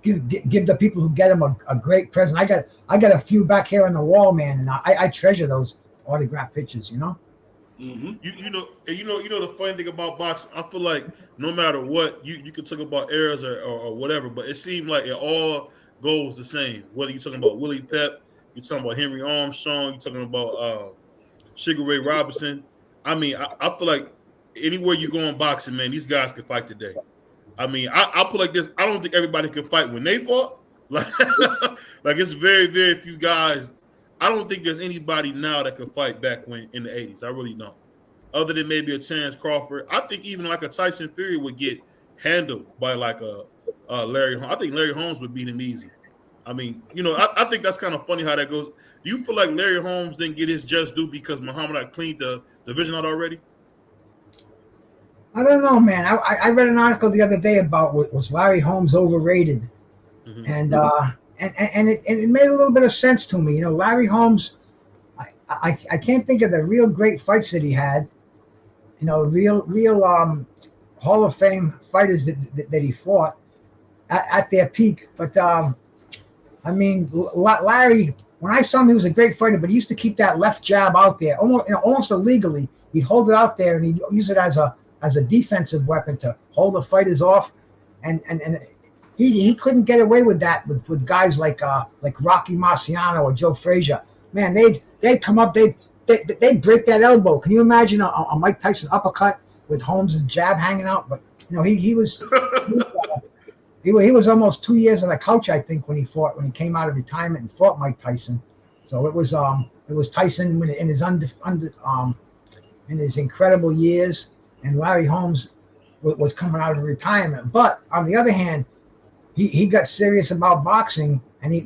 F: give the people who get him a great present. I got a few back here on the wall, man, and I treasure those autographed pictures.
B: You know the funny thing about boxing, I feel like no matter what, you could talk about eras or whatever, but it seemed like it all goes the same. Whether you're talking about Willie Pep, you're talking about Henry Armstrong, you're talking about Sugar Ray Robinson. I mean, I feel like anywhere you go in boxing, man, these guys can fight today. I mean, I put like this. I don't think everybody could fight when they fought. Like it's very, very few guys. I don't think there's anybody now that could fight back when in the 80s. I really don't. Other than maybe a Spence Crawford. I think even like a Tyson Fury would get handled by like a Larry Holmes. I think Larry Holmes would beat him easy. I mean, I think that's kind of funny how that goes. Do you feel like Larry Holmes didn't get his just due because Muhammad Ali cleaned the division out already?
F: I don't know, man. I read an article the other day about was Larry Holmes overrated, and it made a little bit of sense to me. Larry Holmes, I can't think of the real great fights that he had. Real Hall of Fame fighters that he fought at their peak. But I mean, Larry, when I saw him, he was a great fighter, but he used to keep that left jab out there, almost illegally. He'd hold it out there and he'd use it as a defensive weapon to hold the fighters off, and he couldn't get away with that with guys like Rocky Marciano or Joe Frazier. Man, they'd come up, they'd break that elbow. Can you imagine a Mike Tyson uppercut with Holmes' jab hanging out? But he was almost 2 years on the couch, I think, when he came out of retirement and fought Mike Tyson. So it was Tyson in his incredible years, and Larry Holmes was coming out of retirement. But on the other hand, he got serious about boxing, and he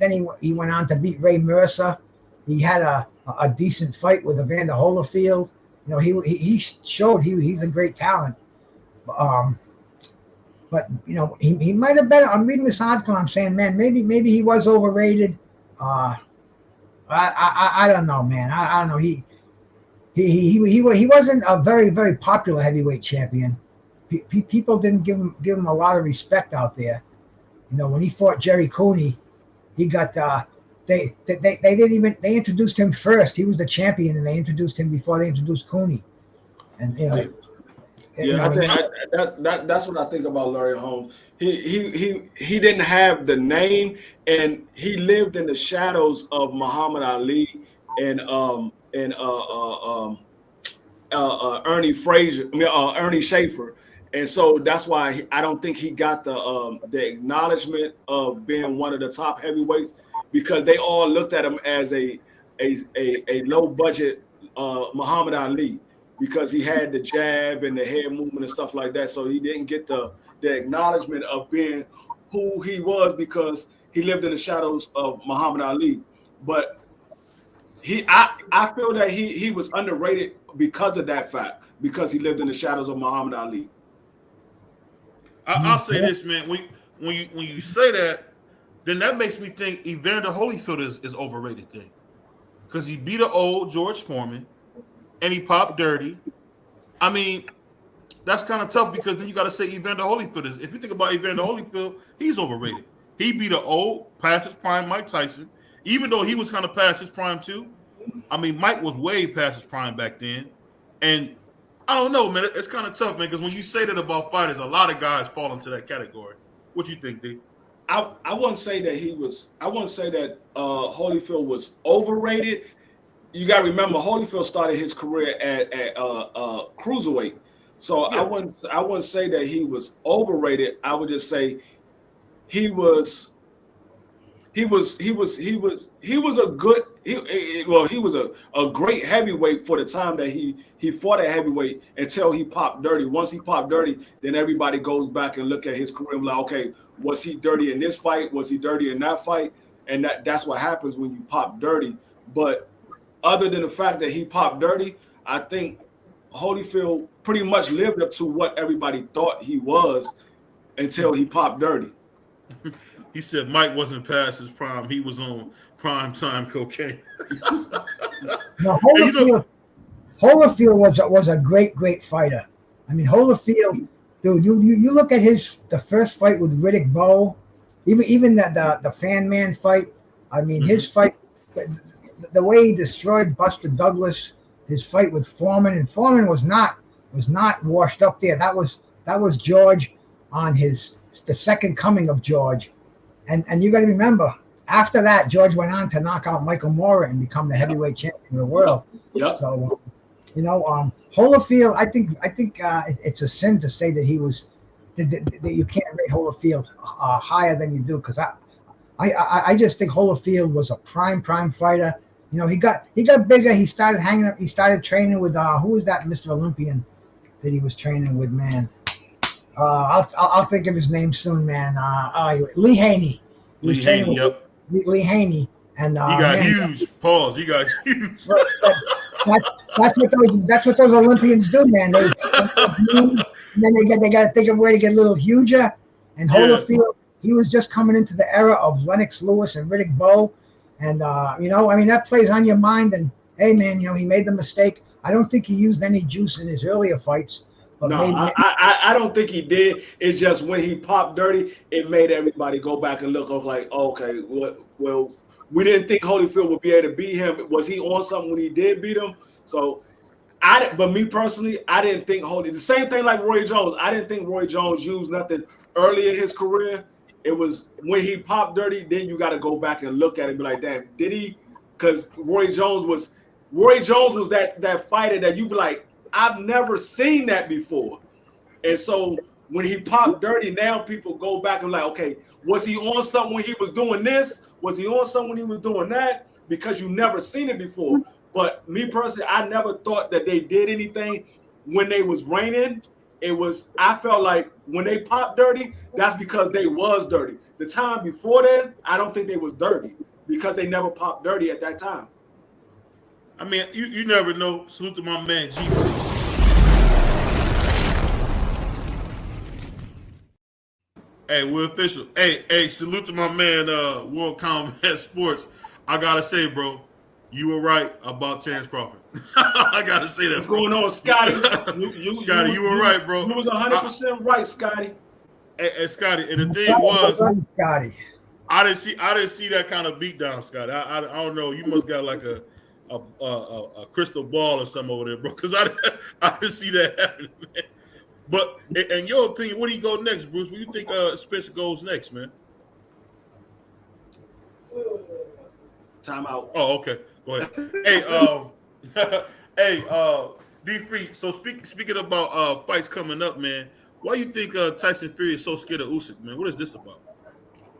F: went on to beat Ray Mercer. He had a decent fight with Evander Holyfield. He showed he's a great talent. But he might have been. I'm reading this article. I'm saying, man, maybe he was overrated. I don't know, man. I don't know. He wasn't a very, very popular heavyweight champion. People didn't give him a lot of respect out there. When he fought Jerry Cooney, he got they introduced him first. He was the champion, and they introduced him before they introduced Cooney. And
C: that's what I think about Larry Holmes. He didn't have the name, and he lived in the shadows of Muhammad Ali and Ernie Schaefer, and so that's why I don't think he got the acknowledgement of being one of the top heavyweights, because they all looked at him as a low budget Muhammad Ali, because he had the jab and the head movement and stuff like that. So he didn't get the acknowledgement of being who he was, because he lived in the shadows of Muhammad Ali. But I feel that he was underrated because of that fact, because he lived in the shadows of Muhammad Ali.
B: I'll say this, man. When you say that, then that makes me think Evander Holyfield is overrated then, because he beat an old George Foreman and he popped dirty. I mean, that's kind of tough, because then you got to say Evander Holyfield is. If you think about Evander Holyfield, he's overrated. He beat an old, past his prime Mike Tyson, even though he was kind of past his prime too. I mean, Mike was way past his prime back then. And I don't know, man. It's kind of tough, man, because when you say that about fighters, a lot of guys fall into that category. What you think, D?
C: I wouldn't say that he was. I wouldn't say that Holyfield was overrated. You got to remember, Holyfield started his career at cruiserweight. So yeah. I wouldn't say that he was overrated. I would just say he was a great heavyweight for the time that he fought at heavyweight, until he popped dirty. Once he popped dirty, then everybody goes back and look at his career and like, okay, was he dirty in this fight? Was he dirty in that fight? And that's what happens when you pop dirty. But other than the fact that he popped dirty, I think Holyfield pretty much lived up to what everybody thought he was until he popped dirty.
B: He said Mike wasn't past his prime. He was on prime time cocaine.
F: No, Holyfield was a great fighter. I mean, Holyfield, dude, you look at the first fight with Riddick Bowe, Even the Fan Man fight. I mean, his fight, the way he destroyed Buster Douglas, his fight with Foreman, and Foreman was not washed up there. That was George on the second coming of George, and you got to remember, after that, George went on to knock out Michael Moorer and become the heavyweight champion of the world.
C: Yep.
F: So, Holyfield, I think it's a sin to say that he was that you can't rate Holyfield higher than you do, because I just think Holyfield was a prime fighter. You know, he got bigger. He started hanging up. He started training with who was that Mr. Olympian that he was training with, man? I'll think of his name soon, man. Lee Haney.
B: Lee Haney, yep.
F: Lee Haney, and
B: he got huge. Pause. He got huge.
F: That's what those Olympians do, man. Then they got to think of where to get a little huger. And Holyfield, he was just coming into the era of Lennox Lewis and Riddick Bowe, and that plays on your mind. And hey, man, he made the mistake. I don't think he used any juice in his earlier fights. But
C: no, I don't think he did. It's just when he popped dirty, it made everybody go back and look. I was like, okay, well, we didn't think Holyfield would be able to beat him. Was he on something when he did beat him? So, but me personally, I didn't think the same thing like Roy Jones. I didn't think Roy Jones used nothing early in his career. It was when he popped dirty, then you got to go back and look at it and be like, damn, did he? Because Roy Jones was that fighter that you be like, I've never seen that before. And so when he popped dirty, now people go back and like, okay, was he on something when he was doing this? Was he on something when he was doing that? Because you never seen it before. But me personally, I never thought that they did anything when they was raining. I felt like when they popped dirty, that's because they was dirty. The time before then, I don't think they was dirty because they never popped dirty at that time.
B: I mean, you never know. Salute to my man, G. Hey, we're official. Hey, salute to my man, World Combat Sports. I gotta say, bro, you were right about Terrence Crawford. I gotta say that.
C: What's going on, Scotty?
B: Scotty, you were right, bro.
C: You was 100% right, Scotty.
B: Hey, Scotty, and the thing was,
F: Scotty,
B: I didn't see that kind of beatdown, Scotty. I don't know. You must got like a crystal ball or something over there, bro. Because I didn't see that happening, man. But in your opinion, where do you go next, Bruce? Where do you think Spence goes next, man?
C: Time out.
B: Oh, okay. Go ahead. Hey, D-Free. So speaking about fights coming up, man, why do you think Tyson Fury is so scared of Usyk, man? What is this about?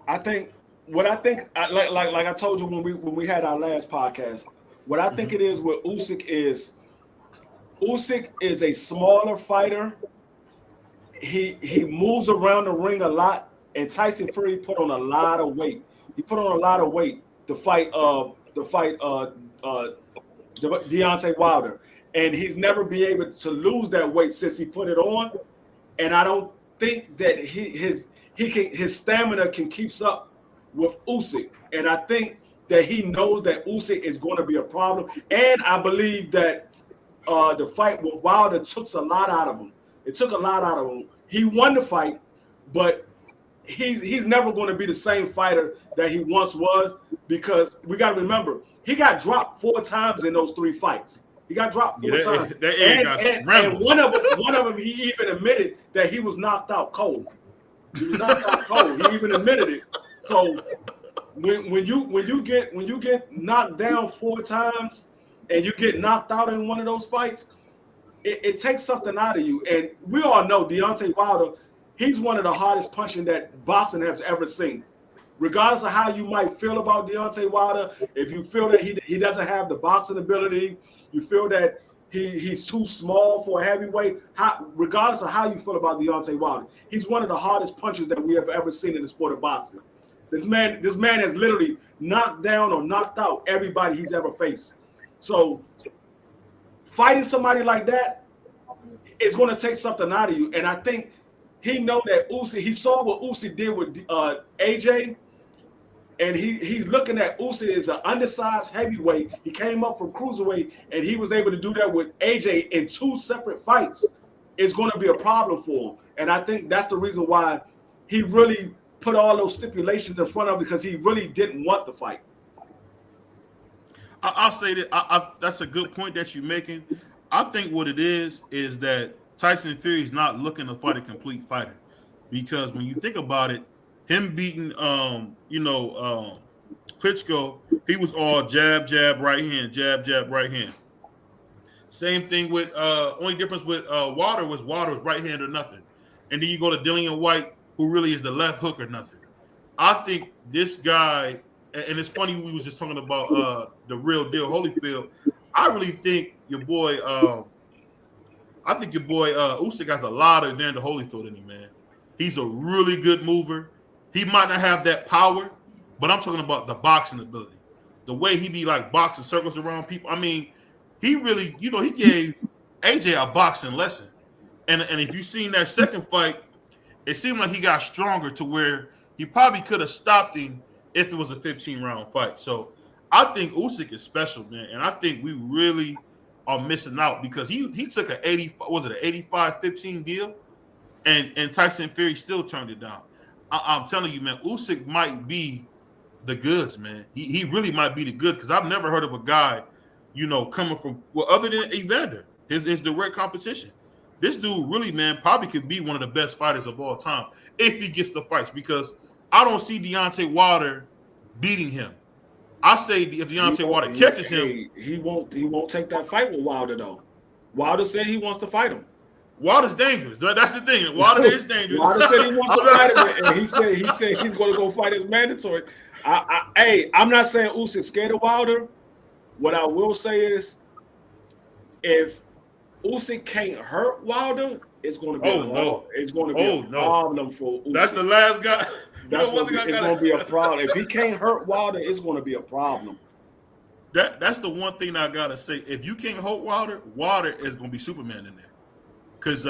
C: Like I told you when we had our last podcast, what I think it is with Usyk is a smaller fighter. He moves around the ring a lot, and Tyson Fury put on a lot of weight. He put on a lot of weight to fight Deontay Wilder, and he's never been able to lose that weight since he put it on. And I don't think that his stamina can keep up with Usyk, and I think that he knows that Usyk is going to be a problem. And I believe that the fight with Wilder took a lot out of him. It took a lot out of him. He won the fight, but he's never going to be the same fighter that he once was, because we got to remember, he got dropped 4 times in those 3 fights. He got dropped 4 times. And one of them, he even admitted that he was knocked out cold. He was knocked out cold. He even admitted it. So when you get knocked down 4 times and you get knocked out in one of those fights, it takes something out of you. And we all know Deontay Wilder, he's one of the hardest punching that boxing has ever seen. Regardless of how you might feel about Deontay Wilder, if you feel that he doesn't have the boxing ability, you feel that he's too small for a heavyweight, regardless of how you feel about Deontay Wilder, he's one of the hardest punchers that we have ever seen in the sport of boxing. This man has literally knocked down or knocked out everybody he's ever faced. So fighting somebody like that is going to take something out of you. And I think he know that Usyk, he saw what Usyk did with AJ, and he's looking at Usyk as an undersized heavyweight. He came up from cruiserweight, and he was able to do that with AJ in 2 separate fights. It's going to be a problem for him. And I think that's the reason why he really put all those stipulations in front of him because he really didn't want the fight.
B: I'll say that that's a good point that you're making. I think what it is that Tyson Fury is not looking to fight a complete fighter, because when you think about it, him beating Klitschko, he was all jab, jab, right hand, jab, jab, right hand. Same thing with only difference with Wilder was right hand or nothing. And then you go to Dillian White, who really is the left hook or nothing. I think this guy, and it's funny, we was just talking about the real deal Holyfield. I really think your boy Usyk has a lot of Evander Holyfield in him, man. He's a really good mover. He might not have that power, but I'm talking about the boxing ability. The way he be like boxing circles around people. I mean, he really, he gave AJ a boxing lesson. And if you seen that second fight, it seemed like he got stronger to where he probably could have stopped him if it was a 15-round fight. So I think Usyk is special, man. And I think we really are missing out because he took an 85-15 deal, and Tyson Fury still turned it down. I'm telling you, man, Usyk might be the goods, man. He really might be the goods, because I've never heard of a guy, coming from, other than Evander, his direct competition. This dude really, man, probably could be one of the best fighters of all time if he gets the fights, because I don't see Deontay Wilder beating him. I say if Deontay Wilder catches him,
C: he won't take that fight with Wilder though. Wilder said he wants to fight him.
B: Wilder's dangerous. That's the thing. Wilder is dangerous.
C: Wilder said he wants to fight him, and he said he's going to go fight as mandatory. I'm not saying Usyk's scared of Wilder. What I will say is, if Usyk can't hurt Wilder, it's going to be it's going to be a problem for Usyk.
B: That's the last guy.
C: It's going to be a problem. If he can't hurt Wilder, it's going to be a problem.
B: That's the one thing I gotta say. If you can't hold Wilder, Wilder is going to be Superman in there. Because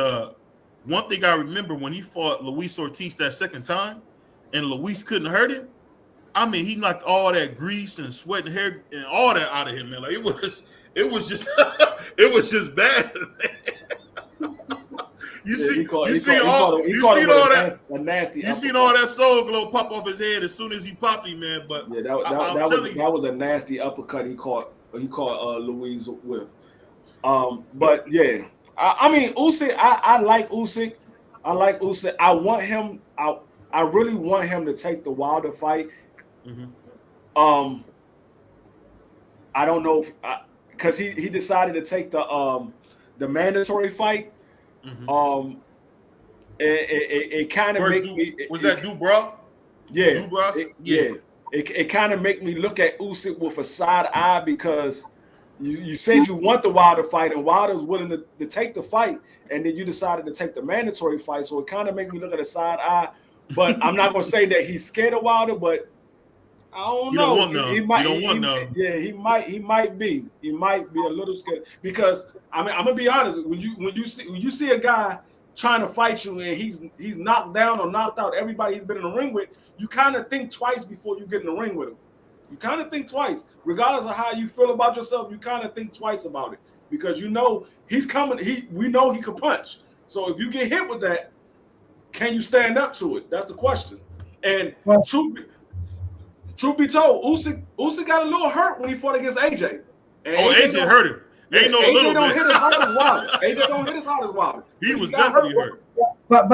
B: one thing I remember when he fought Luis Ortiz that second time, and Luis couldn't hurt him. I mean, he knocked all that grease and sweat and hair and all that out of him, man. Like it was just just bad. You seen all that soul glow pop off his head as soon as he popped him, man. But
C: yeah, that was a nasty uppercut he caught Luis with. But yeah, I mean Usyk, I like Usyk. I really want him to take the Wilder fight. Mm-hmm. I don't know because he decided to take the mandatory fight. Mm-hmm. It kind of makes me.
B: Was that Dubrow?
C: Yeah, It kind of make me look at Usyk with a side eye, because you said you want the Wilder fight, and Wilder's willing to take the fight, and then you decided to take the mandatory fight. So it kind of make me look at a side eye. But I'm not going to say that he's scared of Wilder, but I don't know. He might be. He might be a little scared, because I mean, I'm gonna be honest. When you see a guy trying to fight you and he's knocked down or knocked out everybody he's been in the ring with, you kind of think twice before you get in the ring with him. You kind of think twice, regardless of how you feel about yourself. You kind of think twice about it, because he's coming. We know he can punch. So if you get hit with that, can you stand up to it? That's the question. And truth be told, Usyk got a little hurt when he fought against AJ. And
B: AJ hurt him. AJ
C: don't hit as hard as Wilder. AJ don't hit as hard as Wilder.
B: He was definitely hurt.
F: But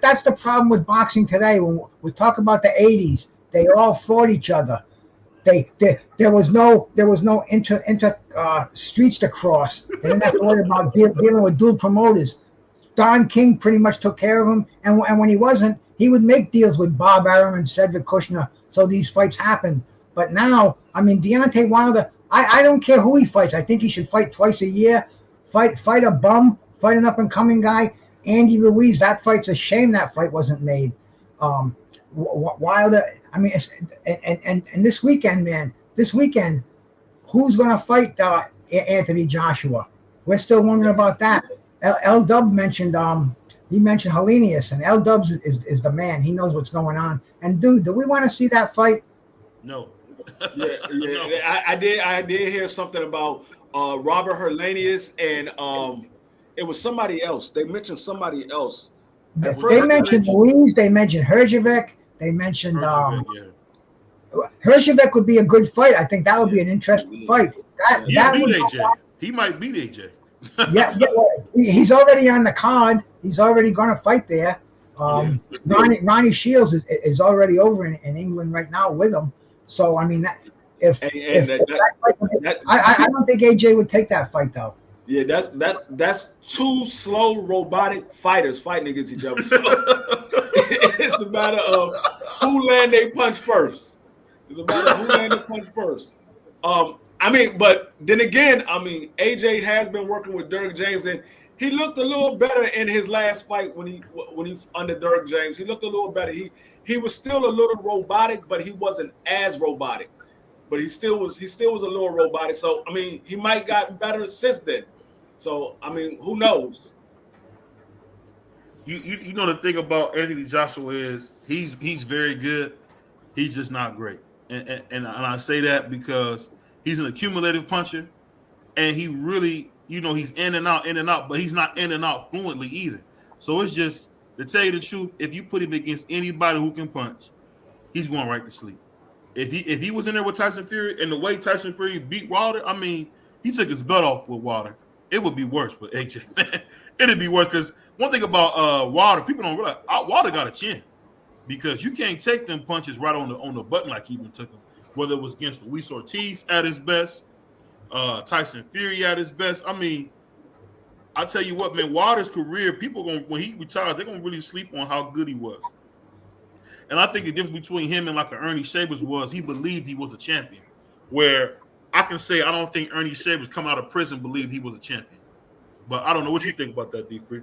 F: that's the problem with boxing today. When we talk about the 80s, they all fought each other. There was no inter streets to cross. They didn't have to worry about dealing with dual promoters. Don King pretty much took care of him, and when he wasn't, he would make deals with Bob Arum and Cedric Kushner, so these fights happened. But now, I mean, Deontay Wilder, I don't care who he fights. I think he should fight twice a year. Fight a bum, fight an up-and-coming guy. Andy Ruiz, that fight's a shame that fight wasn't made. Wilder, I mean, and this weekend, man, who's going to fight Anthony Joshua? We're still wondering about that. L-Dub mentioned Helenius, and L-Dubs is the man. He knows what's going on. And dude, do we want to see that fight?
B: No.
C: Yeah. No. I did hear something about Robert Helenius, and it was somebody else. They mentioned somebody else.
F: They mentioned Ruiz. They mentioned Herjavec. They mentioned
B: Herjavec, yeah.
F: Herjavec would be a good fight. I think that would be an interesting fight. That
B: He'll
F: would
B: beat AJ. He might beat AJ.
F: yeah. He's already on the card. He's already going to fight there. Ronnie Shields is already over in England right now with him. So I mean, I don't think AJ would take that fight though.
C: Yeah, that's two slow robotic fighters fighting against each other. So it's a matter of who land they punch first. I mean, but then again, I mean, AJ has been working with Derrick James, and he looked a little better in his last fight when he under Derrick James. He looked a little better. He was still a little robotic, but he wasn't as robotic. But he still was a little robotic. So I mean, he might gotten better since then. So I mean, who knows?
B: You know the thing about Anthony Joshua is he's very good. He's just not great, and I say that because he's an accumulative puncher, and he really, he's in and out, but he's not in and out fluently either. So it's just, to tell you the truth, if you put him against anybody who can punch, he's going right to sleep. If he was in there with Tyson Fury, and the way Tyson Fury beat Wilder, I mean, he took his belt off with Wilder. It would be worse with AJ, man. It'd be worse because one thing about Wilder, people don't realize, Wilder got a chin because you can't take them punches right on the button like he even took them. Whether it was against Luis Ortiz at his best, Tyson Fury at his best. I mean, I tell you what, man, Wilder's career, people when he retires, they're gonna really sleep on how good he was. And I think the difference between him and like an Ernie Shavers was he believed he was a champion. Where I can say I don't think Ernie Shavers come out of prison believed he was a champion. But I don't know what you think about that, D-Free.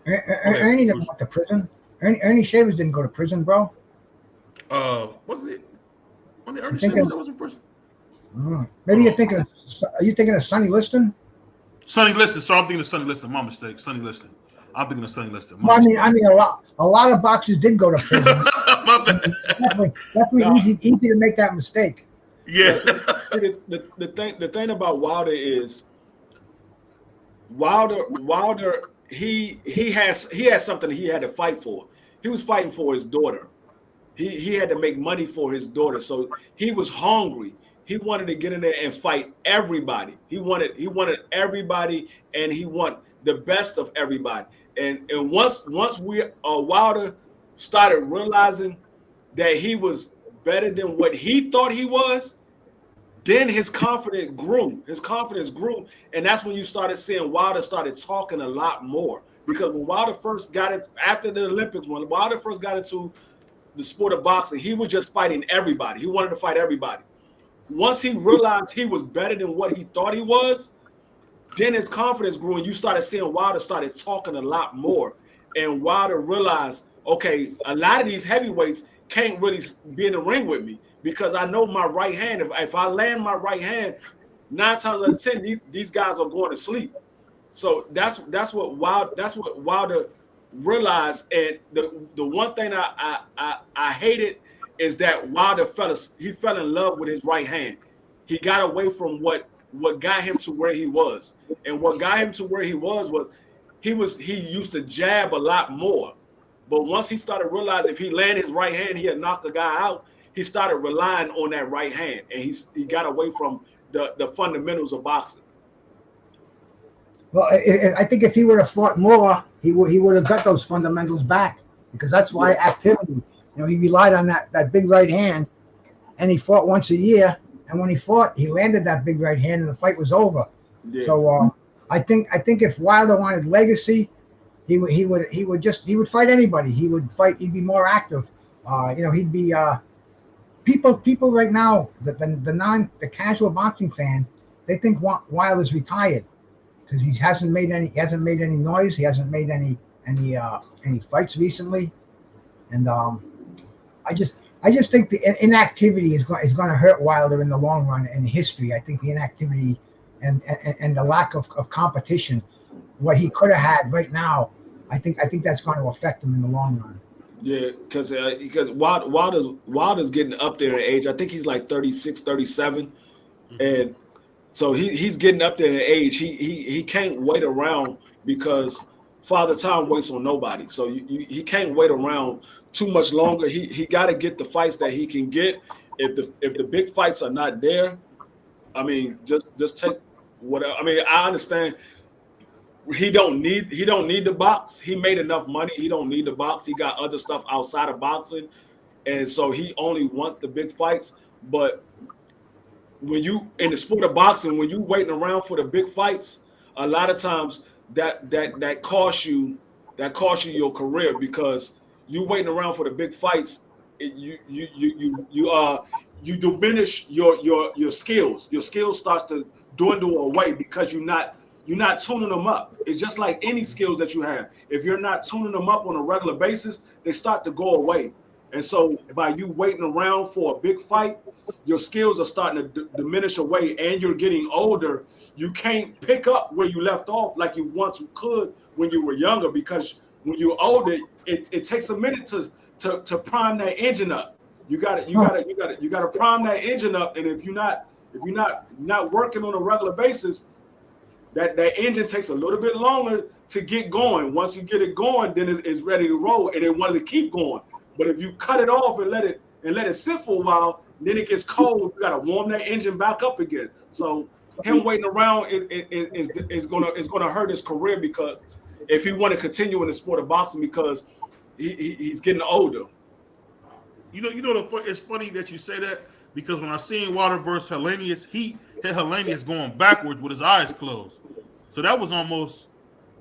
F: Ernie didn't go to prison. Ernie Shavers didn't go to prison, bro.
B: Wasn't it? When Ernie Shavers was in prison?
F: Maybe you're thinking. Are you thinking of Sonny Liston?
B: Sonny Liston. So I'm thinking of Sonny Liston. My mistake. Sonny Liston. I'm thinking of Sonny Liston.
F: Well, I mean, a lot of boxers did go to prison. Definitely easy to make that mistake.
B: Yeah.
C: The thing about Wilder is Wilder he has something he had to fight for. He was fighting for his daughter. He had to make money for his daughter, so he was hungry. He wanted to get in there and fight everybody. He wanted everybody, and he wanted the best of everybody. And once Wilder started realizing that he was better than what he thought he was, then his confidence grew. And that's when you started seeing Wilder started talking a lot more. Because when Wilder first got it after the Olympics, when Wilder first got into the sport of boxing, he was just fighting everybody. He wanted to fight everybody. Once he realized he was better than what he thought he was, then his confidence grew, and you started seeing Wilder started talking a lot more. And Wilder realized, okay, a lot of these heavyweights can't really be in the ring with me because I know my right hand. If I land my right hand, 9 times out of 10, these guys are going to sleep. So that's what Wilder realized. And the one thing I hated is that Wilder fell in love with his right hand. He got away from what got him to where he was. And what got him to where he was he used to jab a lot more. But once he started realizing if he landed his right hand, he'd knock the guy out, he started relying on that right hand. And he got away from the fundamentals of boxing.
F: Well, I think if he would have fought more, he would have got those fundamentals back, because that's why activity. He relied on that big right hand, and he fought once a year. And when he fought, he landed that big right hand, and the fight was over. Yeah. So I think if Wilder wanted legacy, he would fight anybody. He'd be more active. He'd be people right now. The casual boxing fan, they think Wilder's retired because he hasn't made any noise. He hasn't made any fights recently, and I just think the inactivity is going to hurt Wilder in the long run in history. I think the inactivity and the lack of competition, what he could have had right now, I think that's going to affect him in the long run.
C: Yeah, because Wilder's getting up there in age. I think he's like 36, 37, and so he's getting up there in age. He can't wait around because Father Time waits on nobody. So he can't wait around too much longer. He got to get the fights that he can get. If the big fights are not there, I mean, just take whatever. I mean, I understand he don't need the box. He made enough money. He don't need the box. He got other stuff outside of boxing, and so he only wants the big fights. But when you in the sport of boxing, when you waiting around for the big fights, a lot of times that costs you your career, because you waiting around for the big fights. You diminish your skills. Your skills starts to dwindle away because you're not tuning them up. It's just like any skills that you have. If you're not tuning them up on a regular basis, they start to go away. And so by you waiting around for a big fight, your skills are starting to diminish away, and you're getting older. You can't pick up where you left off like you once could when you were younger, because when you're older, it takes a minute to prime that engine up. You got to prime that engine up, and if you're not working on a regular basis, that engine takes a little bit longer to get going. Once you get it going, then it's ready to roll, and it wants to keep going. But if you cut it off and let it sit for a while, then it gets cold. You got to warm that engine back up again. So him waiting around is gonna hurt his career, because if he want to continue in the sport of boxing, because he's getting older.
B: It's funny that you say that, because when I seen Wilder versus Helenius, he hit Helenius going backwards with his eyes closed. So that was almost,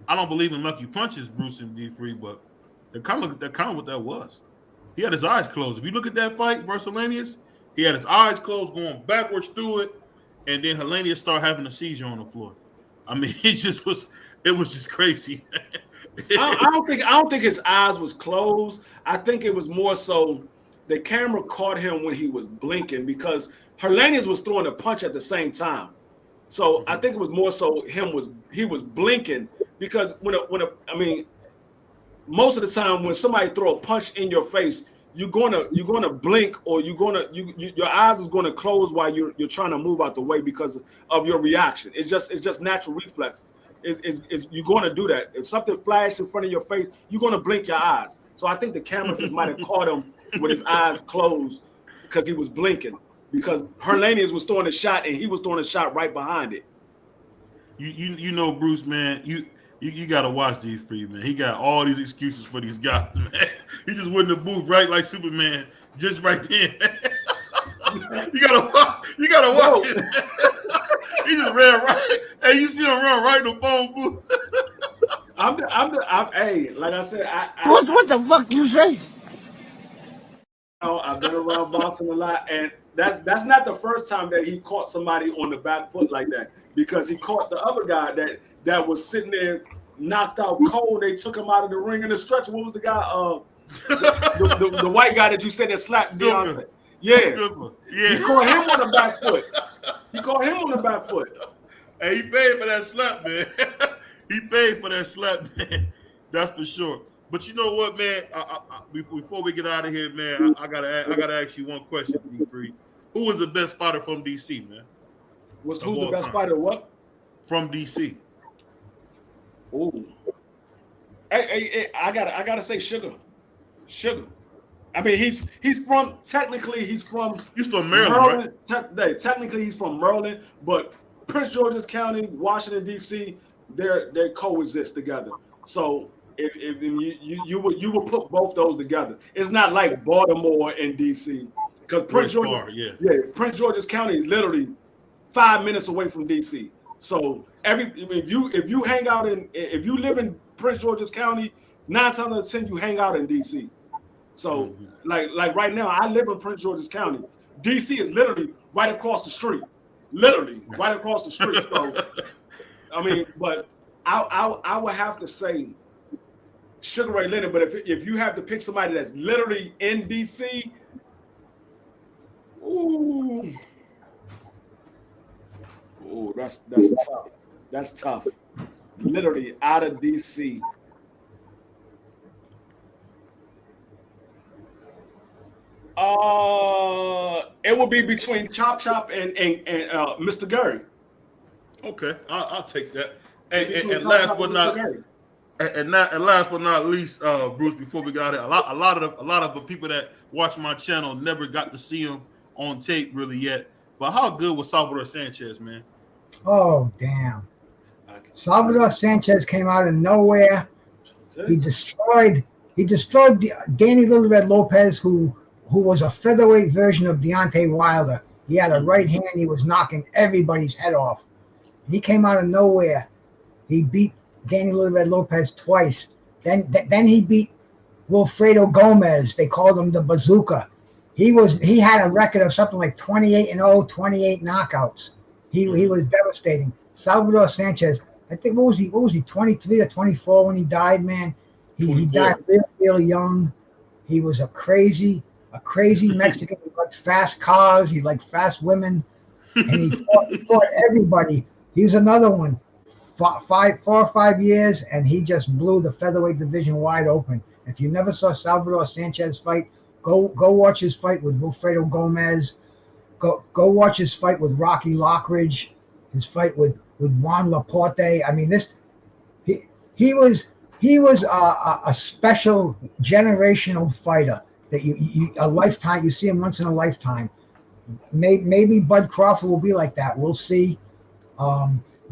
B: I don't believe in lucky punches, Bruce and D3, but that kind of what that was. He had his eyes closed. If you look at that fight versus Helenius, he had his eyes closed going backwards through it, and then Helenius started having a seizure on the floor. I mean, it was just crazy.
C: I don't think his eyes was closed. I think it was more so the camera caught him when he was blinking, because Helenius was throwing a punch at the same time. So I think it was more so he was blinking, because most of the time when somebody throw a punch in your face, you're gonna blink, or your eyes is gonna close while you're trying to move out the way because of your reaction. It's just natural reflexes. You're gonna do that. If something flashed in front of your face, you're gonna blink your eyes. So I think the camera just might have caught him with his eyes closed because he was blinking, because Helenius was throwing a shot and he was throwing a shot right behind it.
B: Bruce, man, you gotta watch these three, man. He got all these excuses for these guys, man. He just wouldn't have moved right like Superman just right then. You gotta watch it. He just ran right. Hey, you see him run right in the phone booth.
C: Hey, like I said,
D: What the fuck you say?
C: I've been around boxing a lot, and that's not the first time that he caught somebody on the back foot like that, because he caught the other guy that was sitting there knocked out cold. They took him out of the ring in the stretcher. What was the guy? The white guy that you said that slapped Deontay. Yeah. He caught him on the back foot.
B: Hey, he paid for that slap, man. He paid for that slap, man. That's for sure. But you know what, man? Before we get out of here, man, I gotta ask you one question, D3. Who was the best fighter from DC, man?
C: Who's the best fighter? What?
B: From DC.
C: Oh. Hey, I gotta say Sugar. I mean, he's from
B: Maryland,
C: right? Technically, he's from Maryland, but Prince George's County, Washington D.C., they coexist together. So if you would put both those together. It's not like Baltimore and D.C. because Prince George's County is literally 5 minutes away from D.C. So if you hang out if you live in Prince George's County, 9 times out of 10 you hang out in D.C. So like right now, I live in Prince George's County. DC is literally right across the street. So I mean, but I would have to say Sugar Ray Leonard. But if you have to pick somebody that's literally in DC, that's tough. That's tough. Literally out of DC. It would be between Chop Chop and Mr. Gary.
B: Okay, I'll take that. And last but not And last but not least, Bruce, before we got it, a lot of the people that watch my channel never got to see him on tape really yet. But how good was Salvador Sanchez, man?
F: Oh, damn. Salvador Sanchez came out of nowhere. He destroyed Danny Little Red Lopez, who was a featherweight version of Deontay Wilder. He had a right hand. He was knocking everybody's head off. He came out of nowhere. He beat Danny Little Red Lopez twice. Then he beat Wilfredo Gomez. They called him the Bazooka. He had a record of something like 28-0, 28 knockouts. He was devastating. Salvador Sanchez, I think what was he 23 or 24 when he died, man? He died real young. He was a crazy Mexican. He liked fast cars, he liked fast women, and he fought everybody. He's another one. 4 or 5 years, and he just blew the featherweight division wide open. If you never saw Salvador Sanchez fight, go watch his fight with Wilfredo Gomez. Go watch his fight with Rocky Lockridge. His fight with Juan Laporte. I mean, he was a special generational fighter that you see him once in a lifetime. Maybe Bud Crawford will be like that. We'll see.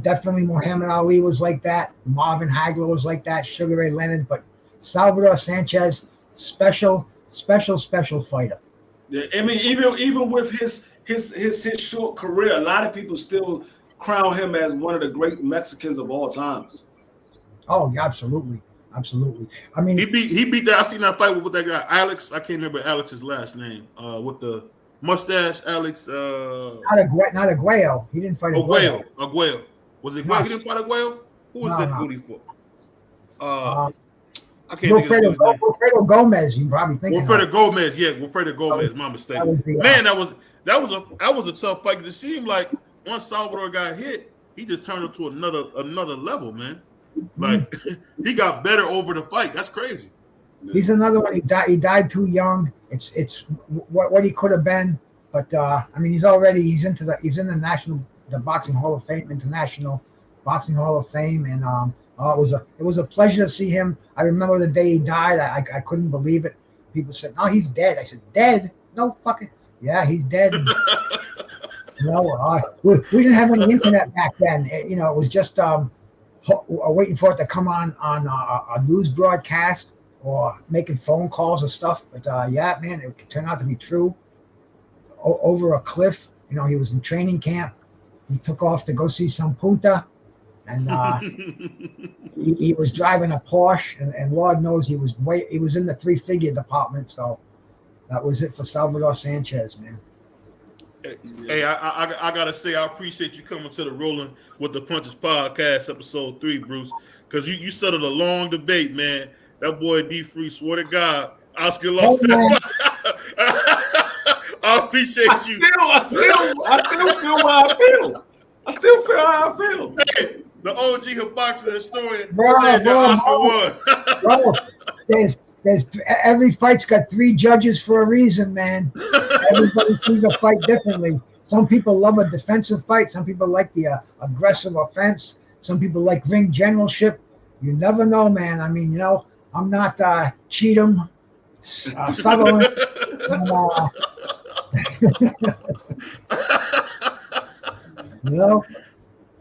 F: Definitely Muhammad Ali was like that. Marvin Hagler was like that. Sugar Ray Leonard. But Salvador Sanchez, special fighter.
C: Yeah, I mean, even with his short career, a lot of people still crown him as one of the great Mexicans of all times.
F: Oh, yeah, absolutely. I mean,
B: he beat that. I seen that fight with that guy Alex. I can't remember Alex's last name. With the mustache, Alex.
F: Not Aguayo. He didn't fight
B: Aguayo. Was it Aguayo? He didn't fight Aguayo. Who was that booty for? I can't
F: Wilfredo Gomez. You probably thinking
B: Wilfredo Gomez. Yeah, Wilfredo Gomez. My mistake. That was a tough fight because it seemed like once Salvador got hit, he just turned up to another level, man. Like he got better over the fight. That's crazy.
F: He's another one. He died too young. It's what he could have been, but I mean he's in the Boxing Hall of Fame, International Boxing Hall of Fame, and it was a pleasure to see him. I remember the day he died. I couldn't believe it. People said, "No, he's dead." I said, "Dead? No fucking yeah, he's dead." We didn't have any internet back then. It was just waiting for it to come on a news broadcast or making phone calls and stuff. But yeah, man, it turned out to be true. Over a cliff, he was in training camp. He took off to go see some punta, and he was driving a Porsche, and Lord knows he was in the 3-figure department. So that was it for Salvador Sanchez, man.
B: Hey, I gotta say I appreciate you coming to the Rolling with the Punches podcast, episode 3, Bruce, because you settled a long debate, man. That boy D Free, swear to God, Oscar lost that. I appreciate you.
C: I still feel how I feel. I still feel how I feel.
B: Hey, the OG boxing historian said that Oscar
F: won. There's every fight's got 3 judges for a reason, man. Everybody sees a fight differently. Some people love a defensive fight. Some people like the aggressive offense. Some people like ring generalship. You never know, man. I mean, I'm not Cheatham, Sutherland.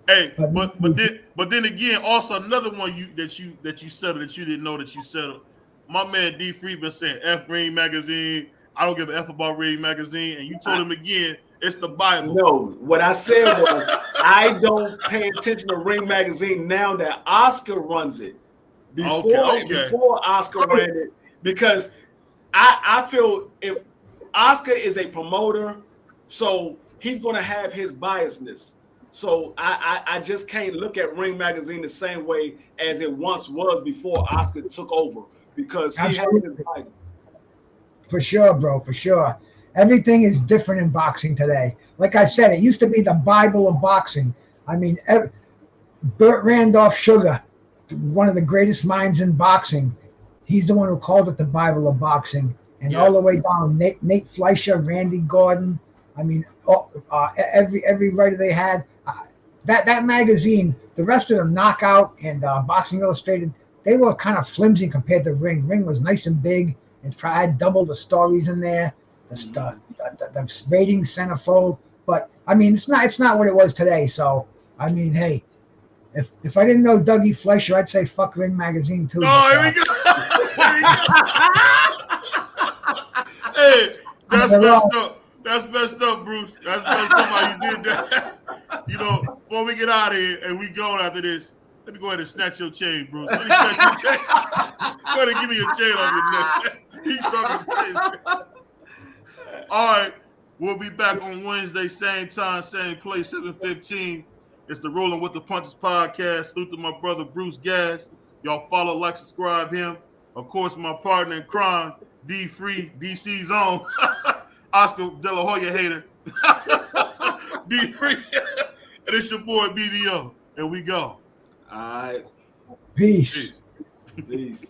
B: Hey, but then again, also another one that you settled that you didn't know that you settled. My man D Free been saying F Ring Magazine. I don't give a F about Ring Magazine, and you told him again it's the Bible.
C: No, what I said was I don't pay attention to Ring Magazine now that Oscar runs it. Before Oscar ran it, because I feel if Oscar is a promoter, so he's going to have his biasness. So I just can't look at Ring Magazine the same way as it once was before Oscar took over, because he has his bias.
F: For sure, bro, for sure. Everything is different in boxing today. Like I said, it used to be the Bible of boxing. I mean, Burt Randolph Sugar, one of the greatest minds in boxing, he's the one who called it the Bible of boxing. And all the way down, Nate Fleischer, Randy Gordon. I mean, every writer they had. That magazine, the rest of them, Knockout and Boxing Illustrated, they were kind of flimsy compared to Ring. Ring was nice and big and had double the stories in there. The rating centerfold. But I mean, it's not what it was today. So I mean, hey, if I didn't know Dougie Fleischer, I'd say fuck Ring magazine too.
B: Oh, here we go. Here we go. Hey, that's messed up. That's messed up, Bruce. That's messed up how you did that. You know, before we get out of here and we go after this, let me go ahead and snatch your chain, Bruce. Let me snatch your chain. Go ahead and give me your chain off your neck. You talking crazy. All right. We'll be back on Wednesday, same time, same place, 7:15. It's the Rolling with the Punches podcast. Salute to my brother, Bruce Gas. Y'all follow, like, subscribe him. Of course, my partner in crime, D Free, DC's own, Oscar De La Hoya hater. D Free. And it's your boy, BVO. And we go.
C: All right.
F: Peace.
C: Peace.